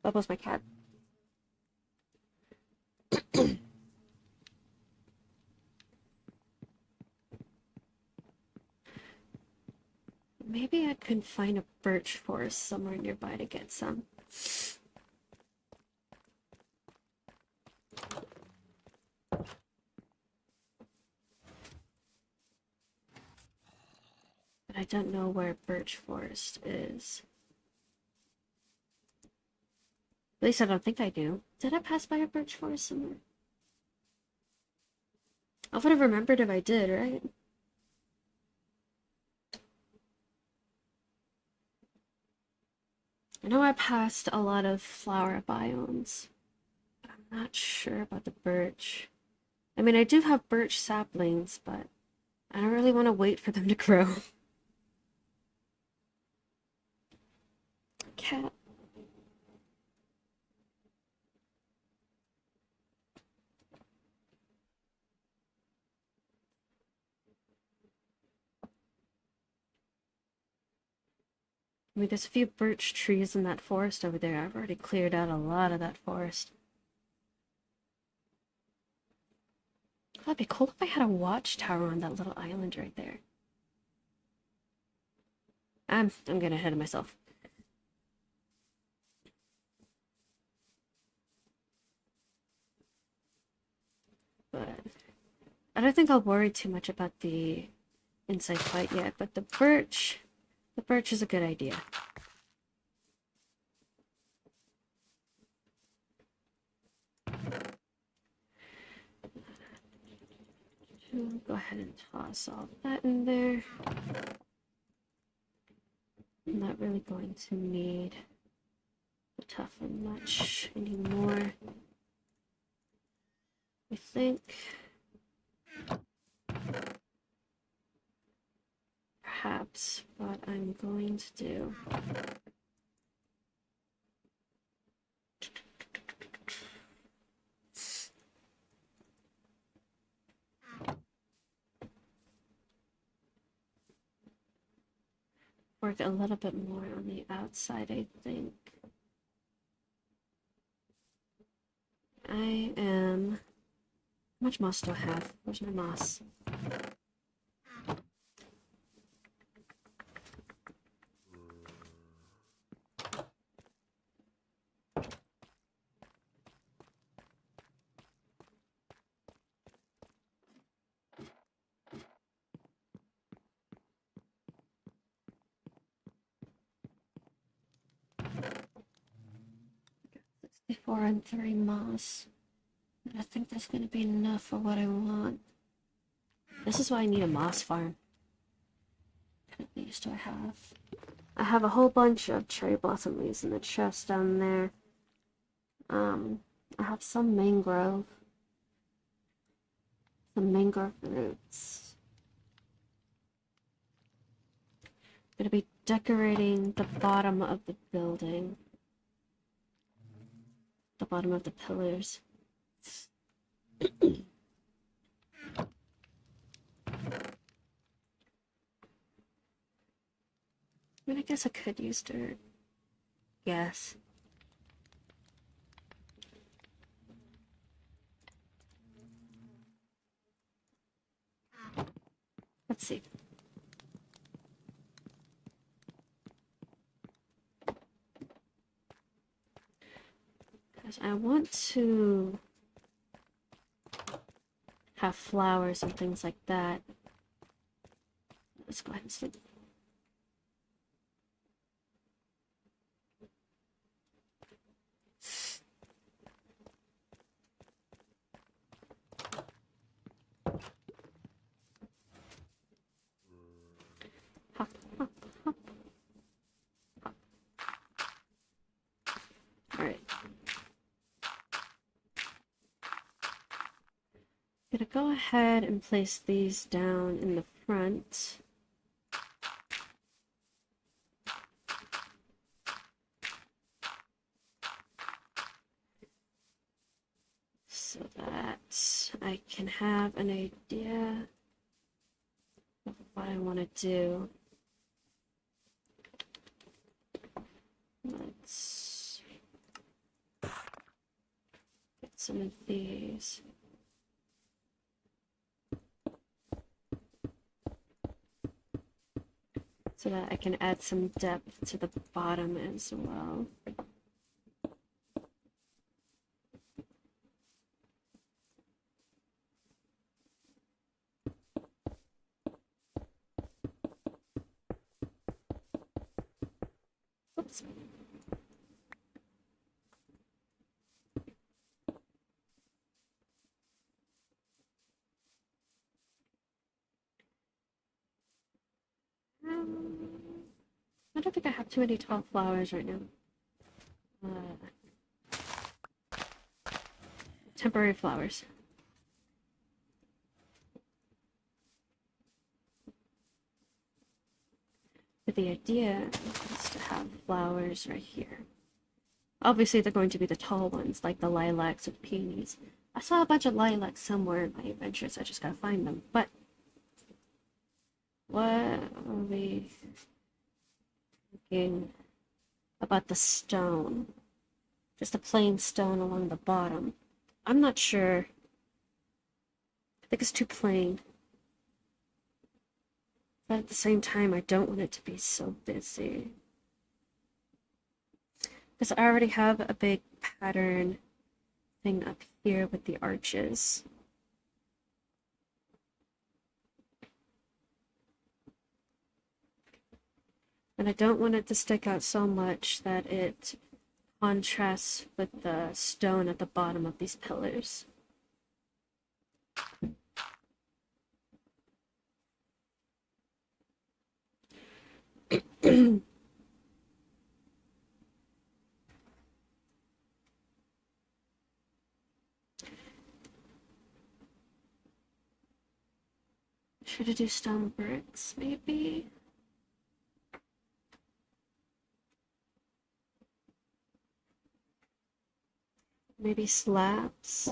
Lobo's my cat. Maybe I can find a birch forest somewhere nearby to get some. But I don't know where birch forest is. At least I don't think I do. Did I pass by a birch forest somewhere? I would have remembered if I did, right? I know I passed a lot of flower biomes, but I'm not sure about the birch. I mean, I do have birch saplings, but I don't really want to wait for them to grow. Cat. I mean, there's a few birch trees in that forest over there. I've already cleared out a lot of that forest. That'd be cool if I had a watchtower on that little island right there. I'm getting ahead of myself. But I don't think I'll worry too much about the inside fight yet, but the birch is a good idea. Go ahead and toss all that in there. I'm not really going to need the tougher much anymore. I think perhaps what I'm going to do work a little bit more on the outside, I think. I am... How much moss do I have? Where's my moss? Before and 3 moss. And I think that's going to be enough for what I want. This is why I need a moss farm. What leaves do I have? I have a whole bunch of cherry blossom leaves in the chest down there. I have some mangrove roots. I'm gonna be decorating the bottom of the building. The bottom of the pillars. I mean, I guess I could use dirt. Yes. Let's see. Because I want to have flowers and things like that. Let's go ahead and sleep. Hop, hop, hop. Hop. gonna go ahead and place these down in the front. So that I can have an idea of what I want to do. Let's get some of these. So that I can add some depth to the bottom as well. Oops. I don't think I have too many tall flowers right now. Temporary flowers. But the idea is to have flowers right here. Obviously, they're going to be the tall ones, like the lilacs or the peonies. I saw a bunch of lilacs somewhere in my adventures. I just gotta find them. But what are we thinking about the stone? Just a plain stone along the bottom. I'm not sure. I think it's too plain. But at the same time, I don't want it to be so busy. Because I already have a big pattern thing up here with the arches. And I don't want it to stick out so much that it contrasts with the stone at the bottom of these pillars. Should I do stone bricks, maybe? Maybe slabs?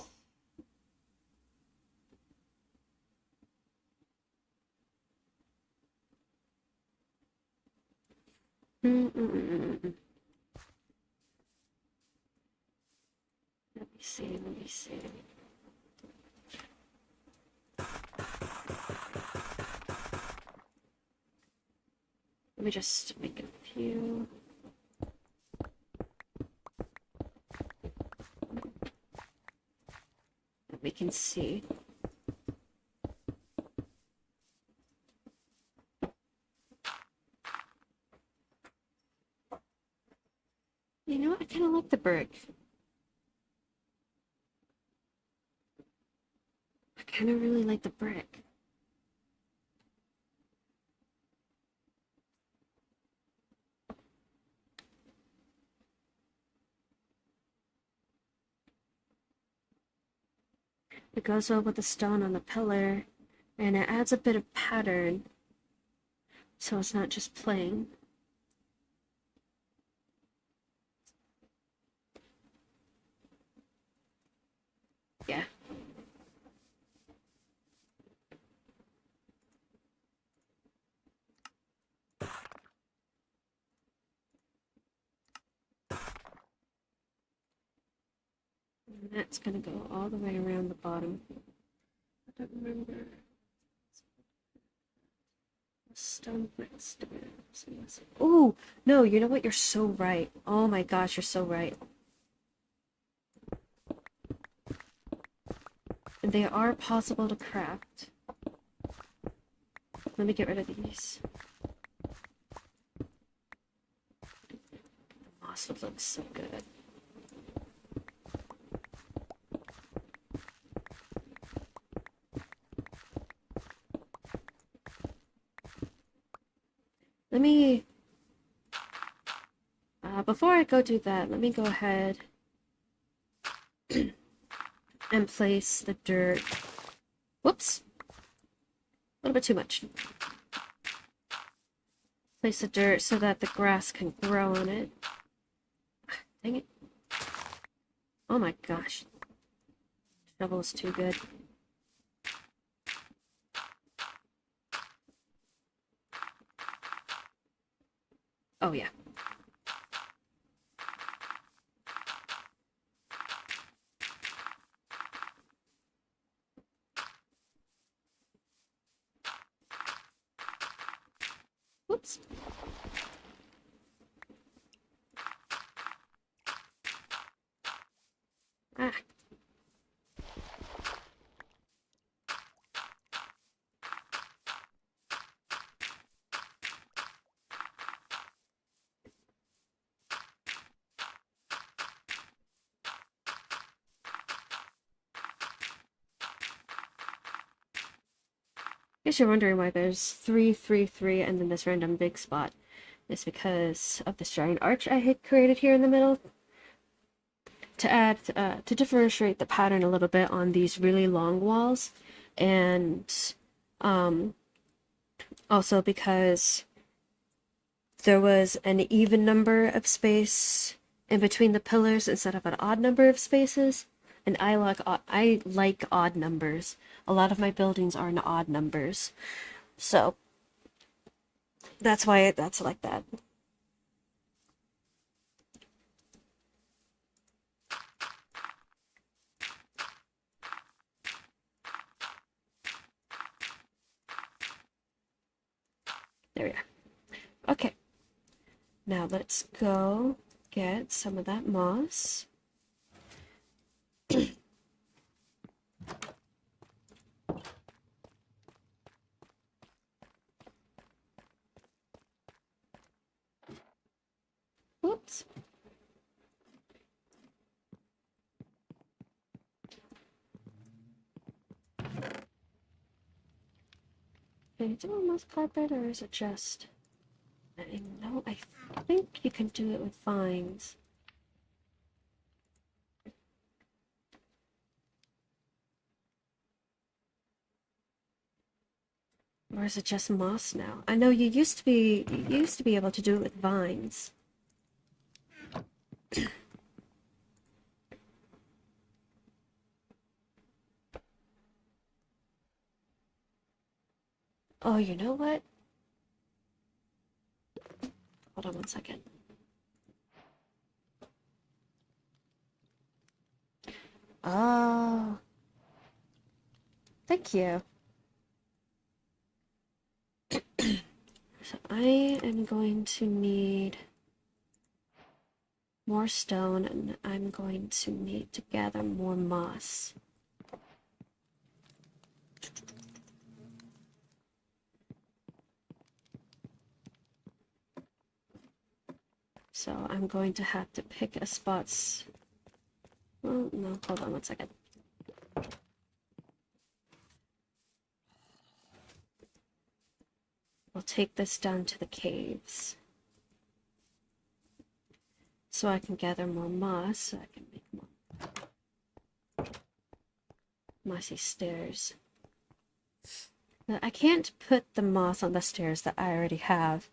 Let me see. Let me just make a few. That we can see. You know what? I kind of like the brick. I kind of really like the brick. It goes well with the stone on the pillar, and it adds a bit of pattern, so it's not just plain. Yeah. And that's gonna go all the way around the bottom. I don't remember. Stone brick stairs. Oh, no, you know what? You're so right. Oh my gosh, you're so right. And they are possible to craft. Let me get rid of these. The moss would look so good. Let me, before I go do that, let me go ahead and place the dirt Whoops. A little bit too much. Place the dirt so that the grass can grow on it. Dang it. Oh my gosh. Shovel is too good. Oh yeah. Whoops. Ah. Guess you're wondering why there's 3, 3, 3, and then this random big spot. It's because of this giant arch I had created here in the middle to add, to differentiate the pattern a little bit on these really long walls, and also because there was an even number of space in between the pillars instead of an odd number of spaces. And I like odd numbers. A lot of my buildings are in odd numbers, so that's why that's like that. There we are. Okay, now let's go get some of that moss. Whoops. Can you do a moss carpet, or is it just... No, I think you can do it with vines. Or is it just moss now? I know you used to be able to do it with vines. Oh, you know what? Hold on one second. Oh. Thank you. So I am going to need more stone, and I'm going to need to gather more moss. So I'm going to have to pick a spot. Well, no, hold on one second. We'll take this down to the caves, so I can gather more moss, so I can make more mossy stairs. Now, I can't put the moss on the stairs that I already have,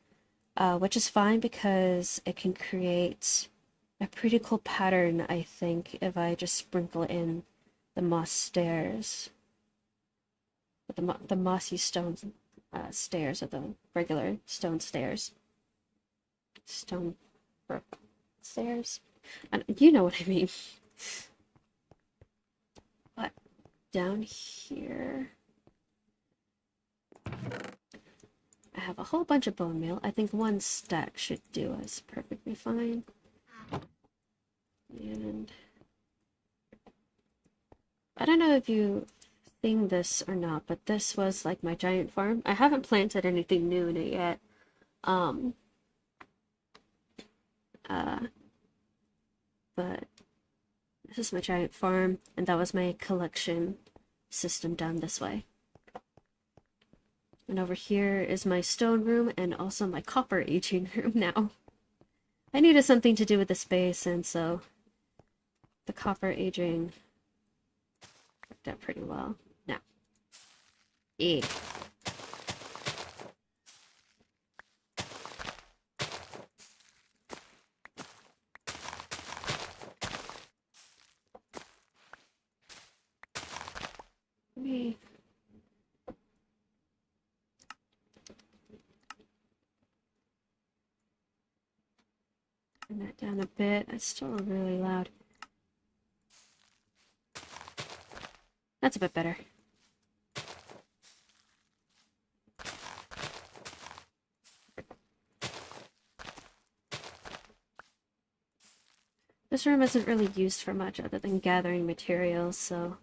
which is fine because it can create a pretty cool pattern, I think, if I just sprinkle in the moss stairs. The mossy stone stairs, or the regular stone stairs. Stone brook stairs. And you know what I mean. But down here, I have a whole bunch of bone meal. I think one stack should do us perfectly fine. And I don't know if you seen this or not, but this was like my giant farm. I haven't planted anything new in it yet. But this is my giant farm, and that was my collection system done this way. And over here is my stone room, and also my copper aging room now. I needed something to do with the space, and so the copper aging worked out pretty well. Now, Yeah. Me. Turn that down a bit. It's still really loud. That's a bit better. This room isn't really used for much other than gathering materials, so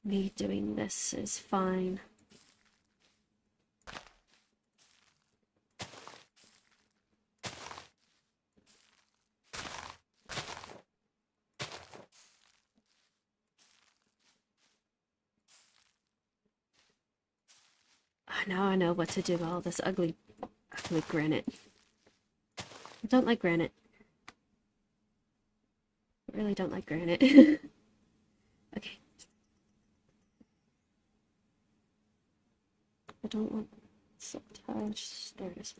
me doing this is fine. Now I know what to do with all this ugly granite. I don't like granite. I really don't like granite. Okay. I don't want sabotage. There it is.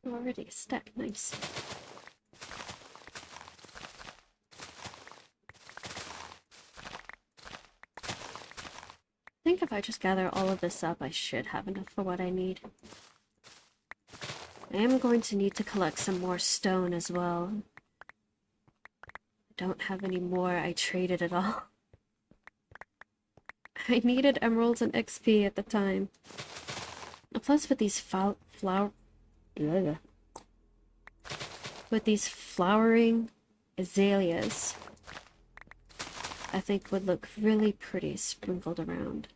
Already a stack. Nice. I think if I just gather all of this up, I should have enough for what I need. I am going to need to collect some more stone as well. I don't have any more. I traded it all. I needed emeralds and XP at the time. Plus with these with these flowering azaleas, I think would look really pretty sprinkled around.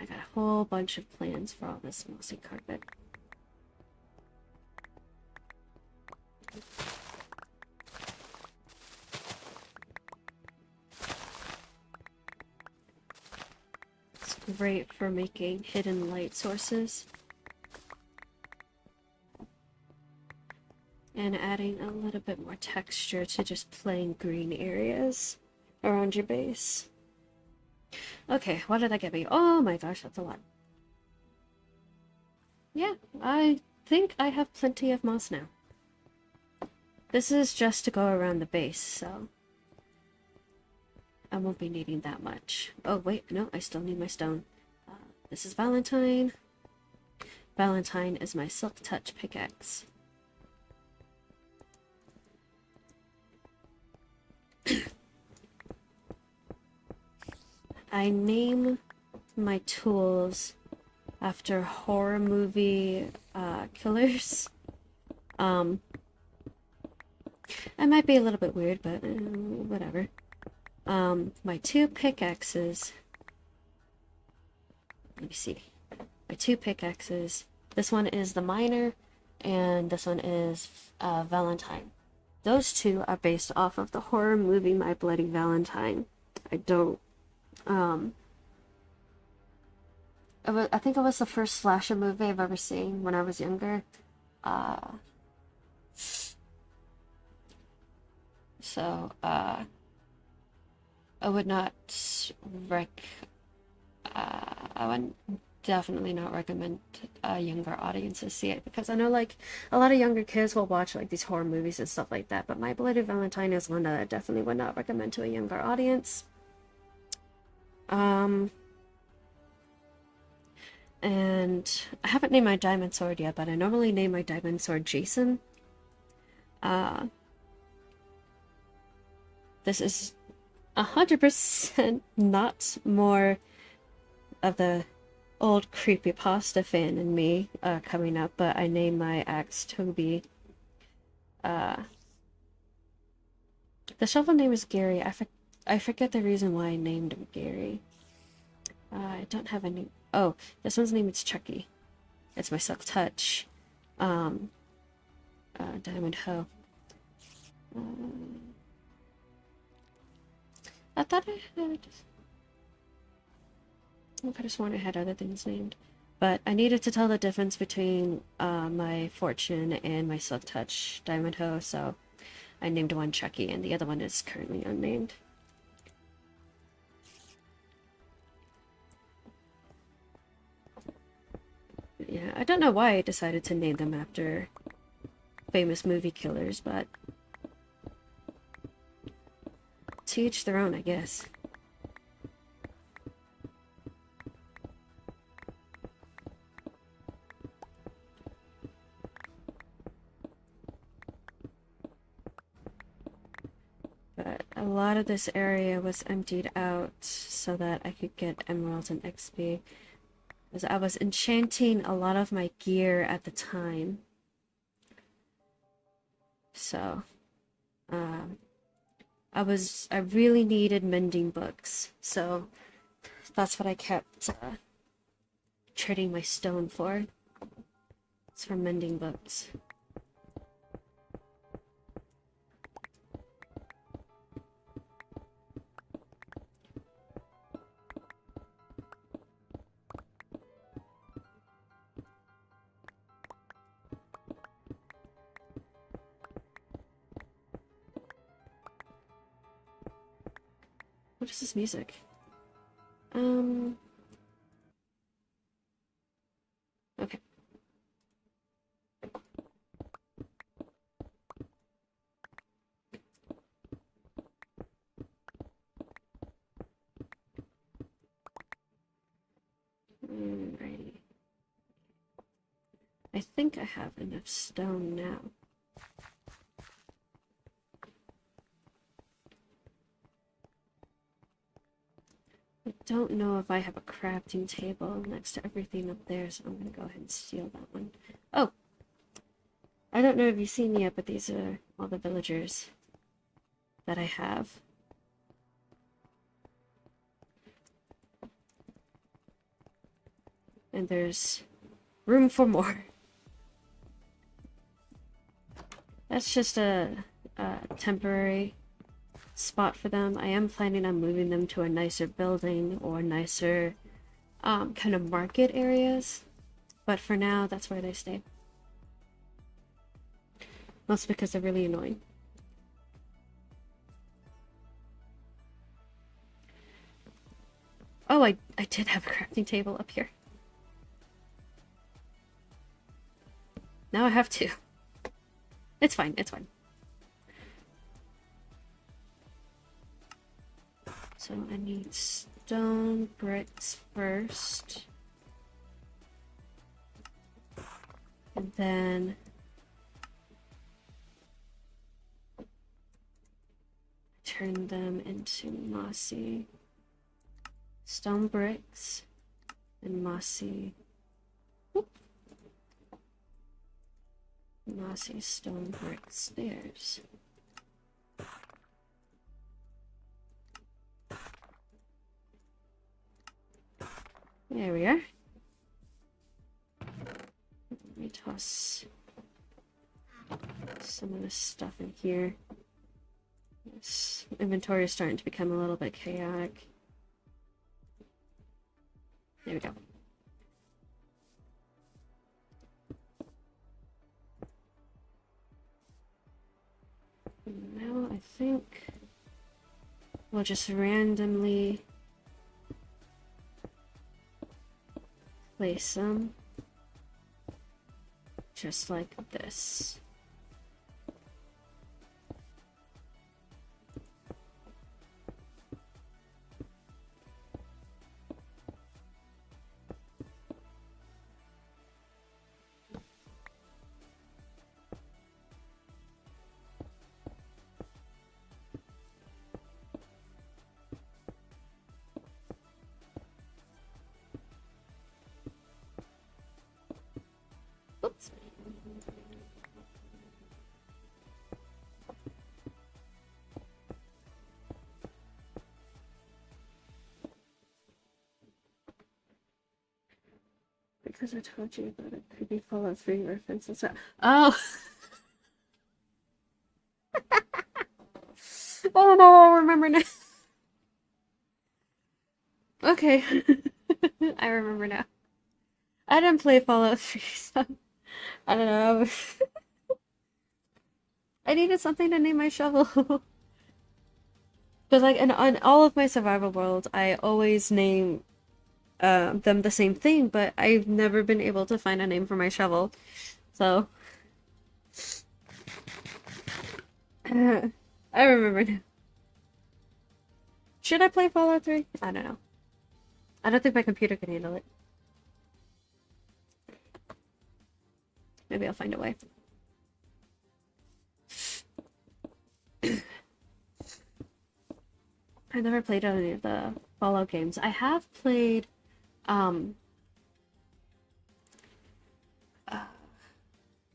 I got a whole bunch of plans for all this mossy carpet. It's great for making hidden light sources. And adding a little bit more texture to just plain green areas around your base. Okay, what did that get me? Oh my gosh, that's a lot. Yeah, I think I have plenty of moss now. This is just to go around the base, so I won't be needing that much. Oh wait, no, I still need my stone. This is Valentine. Valentine is my Silk Touch pickaxe. I name my tools after horror movie killers. It might be a little bit weird, but whatever. My two pickaxes. Let me see. My two pickaxes. This one is the Miner, and this one is Valentine. Those two are based off of the horror movie My Bloody Valentine. I don't. I think it was the first slasher movie I've ever seen when I was younger. So, I would not I would definitely not recommend younger audiences see it, because I know like a lot of younger kids will watch like these horror movies and stuff like that, but My Bloody Valentine is one that I definitely would not recommend to a younger audience. And I haven't named my diamond sword yet, but I normally name my diamond sword Jason. This is 100% not more of the old creepypasta fan in me coming up, but I named my ex Toby. Uh, the shovel name is Gary. I forget the reason why I named him Gary. I don't have any. Oh, this one's name is Chucky. It's my Silk Touch. Diamond Hoe. I thought I had. I could have sworn I had other things named. But I needed to tell the difference between my Fortune and my Silk Touch Diamond Hoe, so I named one Chucky, and the other one is currently unnamed. Yeah, I don't know why I decided to name them after famous movie killers, but to each their own, I guess. But a lot of this area was emptied out so that I could get emeralds and XP. Because I was enchanting a lot of my gear at the time. So, I really needed mending books. So, that's what I kept trading my stone for. It's for mending books. What is this music? Okay. Alrighty. I think I have enough stone now. I don't know if I have a crafting table next to everything up there, so I'm gonna go ahead and steal that one. Oh! I don't know if you've seen yet, but these are all the villagers that I have. And there's room for more. That's just a temporary spot for them. I am planning on moving them to a nicer building or nicer kind of market areas. But for now, that's where they stay. Mostly because they're really annoying. Oh, I did have a crafting table up here. Now I have two. It's fine, it's fine. So I need stone bricks first. And then turn them into mossy stone bricks and mossy stone brick stairs. There we are. Let me toss some of this stuff in here. This inventory is starting to become a little bit chaotic. There we go. Now I think we'll just randomly place them just like this. because I told you about a creepy Fallout 3 reference. That's what... Oh! Oh no, I remember now. Okay. I remember now. I didn't play Fallout 3, so I don't know. I needed something to name my shovel. Because like on all of my survival worlds, I always name them the same thing, but I've never been able to find a name for my shovel. So I remember now. Should I play Fallout 3? I don't know. I don't think my computer can handle it. Maybe I'll find a way. I've never played any of the Fallout games. I have played,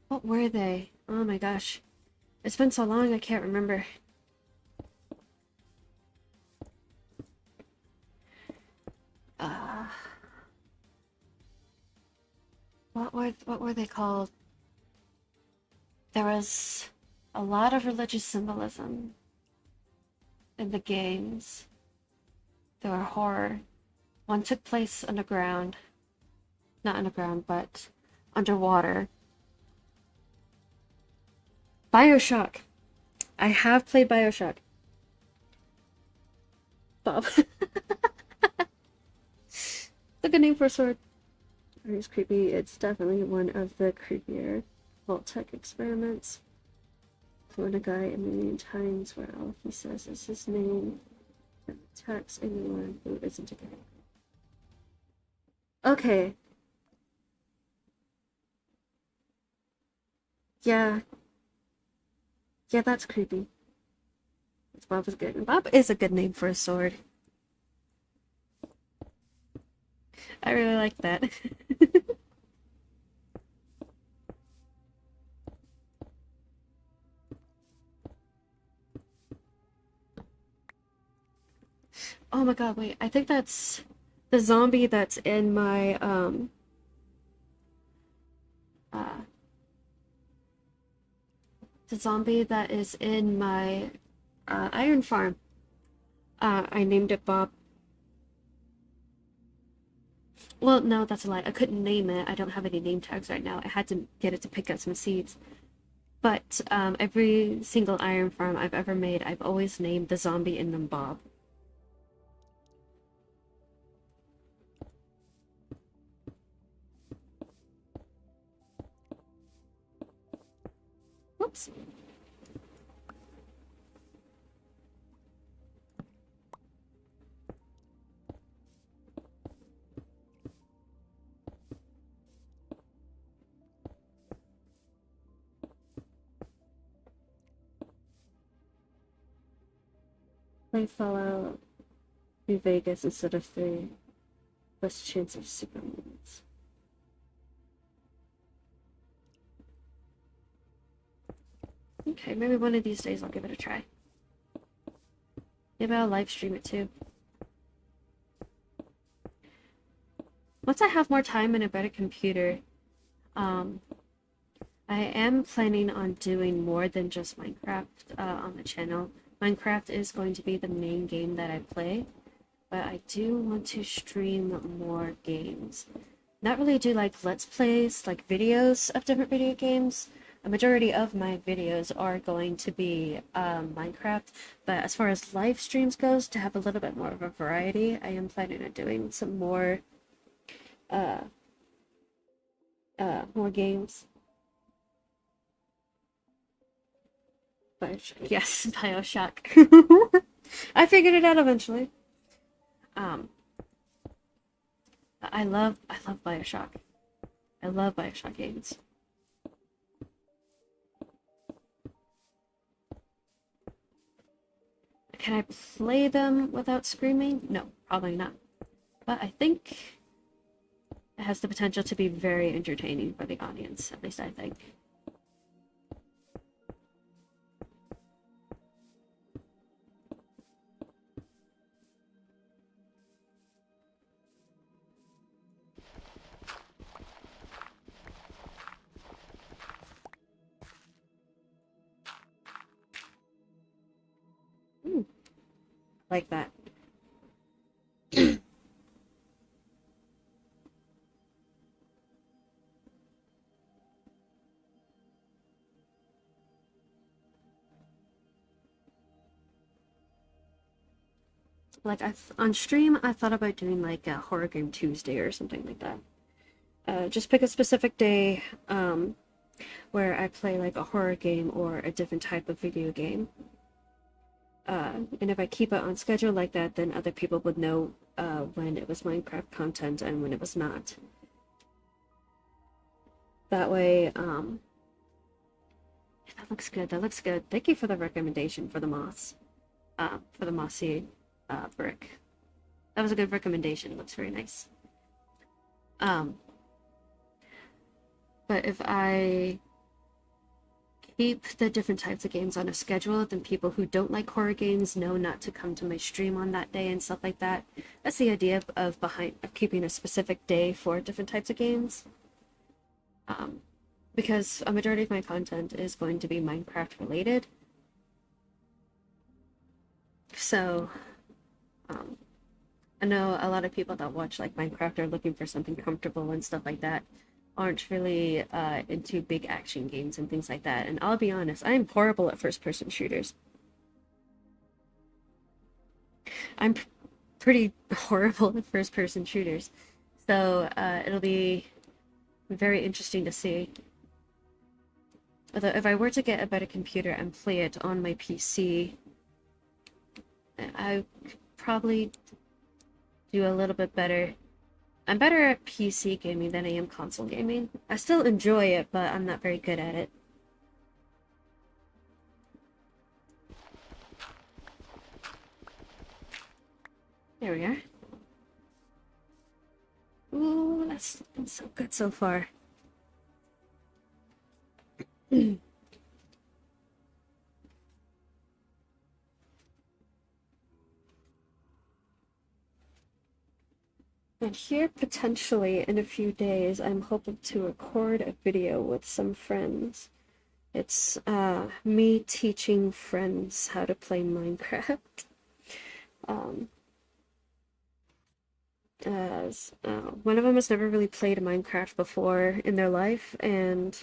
what were they? Oh my gosh. It's been so long I can't remember. What were they called? There was a lot of religious symbolism in the games. There were horror. One took place underground. Not underground, but underwater. BioShock. I have played BioShock. Bob. It's a good name for a sword. It's creepy. It's definitely one of the creepier Vault-Tec experiments. Clone a guy a million times where all he says is his name and attacks anyone who isn't a guy. Okay. Yeah. Yeah, that's creepy. Bob is good. Bob is a good name for a sword. I really like that. Oh my god, wait. I think that's the zombie that's in my the zombie that is in my iron farm. I named it Bob. Well, no, that's a lie. I couldn't name it. I don't have any name tags right now. I had to get it to pick up some seeds. But every single iron farm I've ever made, I've always named the zombie in them Bob. Whoops. Play Fallout New Vegas instead of 3. Less chance of super moments. Okay, maybe one of these days I'll give it a try. Maybe I'll live stream it too. Once I have more time and a better computer, I am planning on doing more than just Minecraft on the channel. Minecraft is going to be the main game that I play, but I do want to stream more games. Not really do like Let's Plays, like videos of different video games. A majority of my videos are going to be Minecraft, but as far as live streams goes, to have a little bit more of a variety, I am planning on doing some more more games. BioShock. Yes, BioShock. I figured it out eventually. I love BioShock. I love BioShock games. Can I play them without screaming? No, probably not. But I think it has the potential to be very entertaining for the audience, at least I think. like that. Like on stream, I thought about doing like a horror game Tuesday or something like that. Just pick a specific day where I play like a horror game or a different type of video game. And if I keep it on schedule like that, then other people would know when it was Minecraft content and when it was not. That way, that looks good. That looks good. Thank you for the recommendation for the moss, for the mossy brick. That was a good recommendation. It looks very nice. But if I keep the different types of games on a schedule, then people who don't like horror games know not to come to my stream on that day and stuff like that. That's the idea of keeping a specific day for different types of games. Because a majority of my content is going to be Minecraft related. So, I know a lot of people that watch like Minecraft are looking for something comfortable and stuff like that. Aren't really into big action games and things like that. And I'll be honest, I'm horrible at first-person shooters. I'm pretty horrible at first-person shooters. So it'll be very interesting to see. Although if I were to get a better computer and play it on my PC, I could probably do a little bit better. I'm better at PC gaming than I am console gaming. I still enjoy it, but I'm not very good at it. There we are. Ooh, that's been so good so far. And here, potentially, in a few days, I'm hoping to record a video with some friends. It's me teaching friends how to play Minecraft. As one of them has never really played Minecraft before in their life, and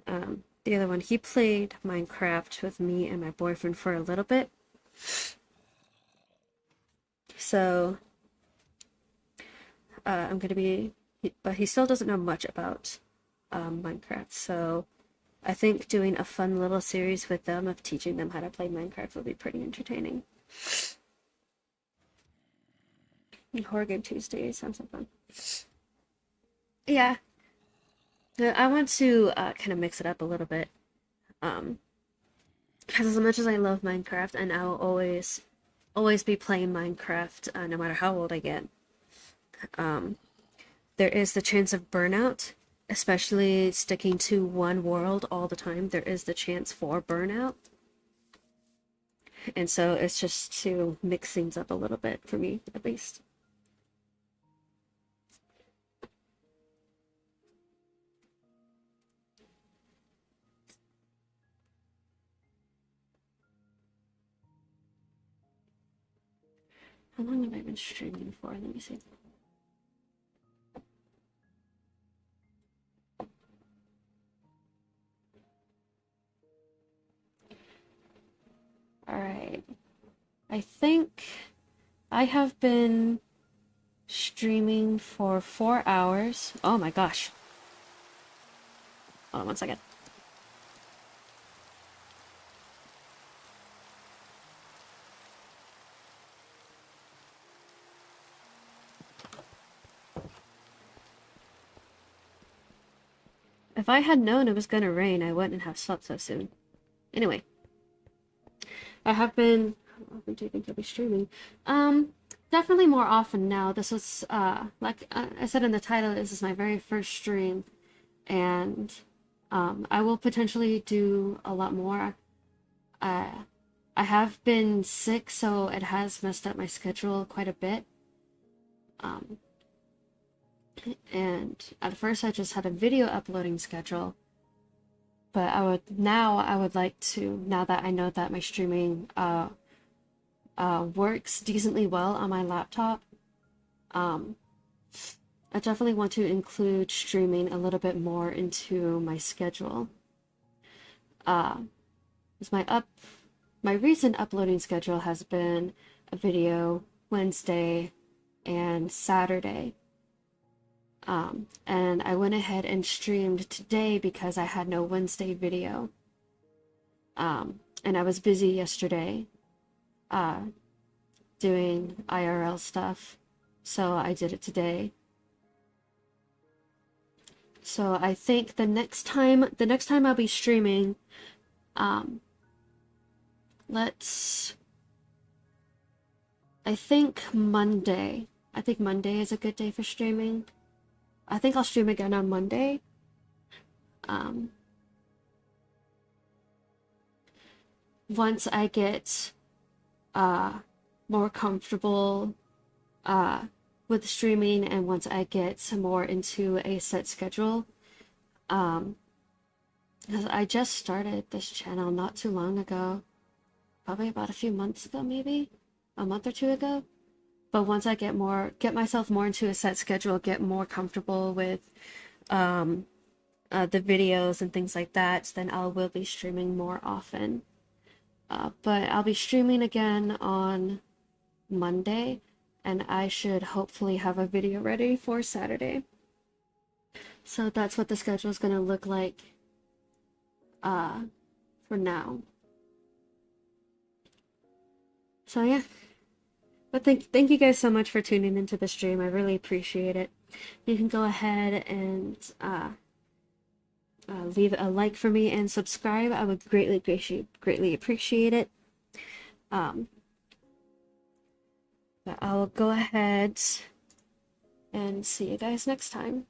the other one, he played Minecraft with me and my boyfriend for a little bit. So I'm gonna be, but he still doesn't know much about Minecraft. So I think doing a fun little series with them of teaching them how to play Minecraft will be pretty entertaining. Horror Game Tuesday sounds like fun. Yeah, I want to kind of mix it up a little bit. Because as much as I love Minecraft, and I will always be playing Minecraft no matter how old I get, there is the chance of burnout, especially sticking to one world all the time. There is the chance for burnout. And so it's just to mix things up a little bit for me, at least. How long have I been streaming for? Let me see. Alright. I think I have been streaming for 4 hours. Oh my gosh. Hold on one second. If I had known it was gonna rain, I wouldn't have slept so soon. Anyway. I have been... How often do you think I'll be streaming? Definitely more often now. This was, like I said in the title, this is my very first stream. And, I will potentially do a lot more. I have been sick, so it has messed up my schedule quite a bit. And at first I just had a video uploading schedule. But I would like to, now that I know that my streaming works decently well on my laptop. Um, I definitely want to include streaming a little bit more into my schedule. Uh, 'Cause my recent uploading schedule has been a video Wednesday and Saturday. And I went ahead and streamed today because I had no Wednesday video. And I was busy yesterday, doing IRL stuff, so I did it today. So I think the next time I'll be streaming, I think Monday. I think Monday is a good day for streaming. I think I'll stream again on Monday. Once I get more comfortable with streaming, and once I get some more into a set schedule, because I just started this channel not too long ago, probably about a few months ago, maybe a month or two ago. But once I get myself more into a set schedule, get more comfortable with the videos and things like that, then I will be streaming more often. But I'll be streaming again on Monday, and I should hopefully have a video ready for Saturday. So that's what the schedule is going to look like for now. So yeah. But thank you guys so much for tuning into the stream. I really appreciate it. You can go ahead and leave a like for me and subscribe. I would greatly appreciate it. But I'll go ahead and see you guys next time.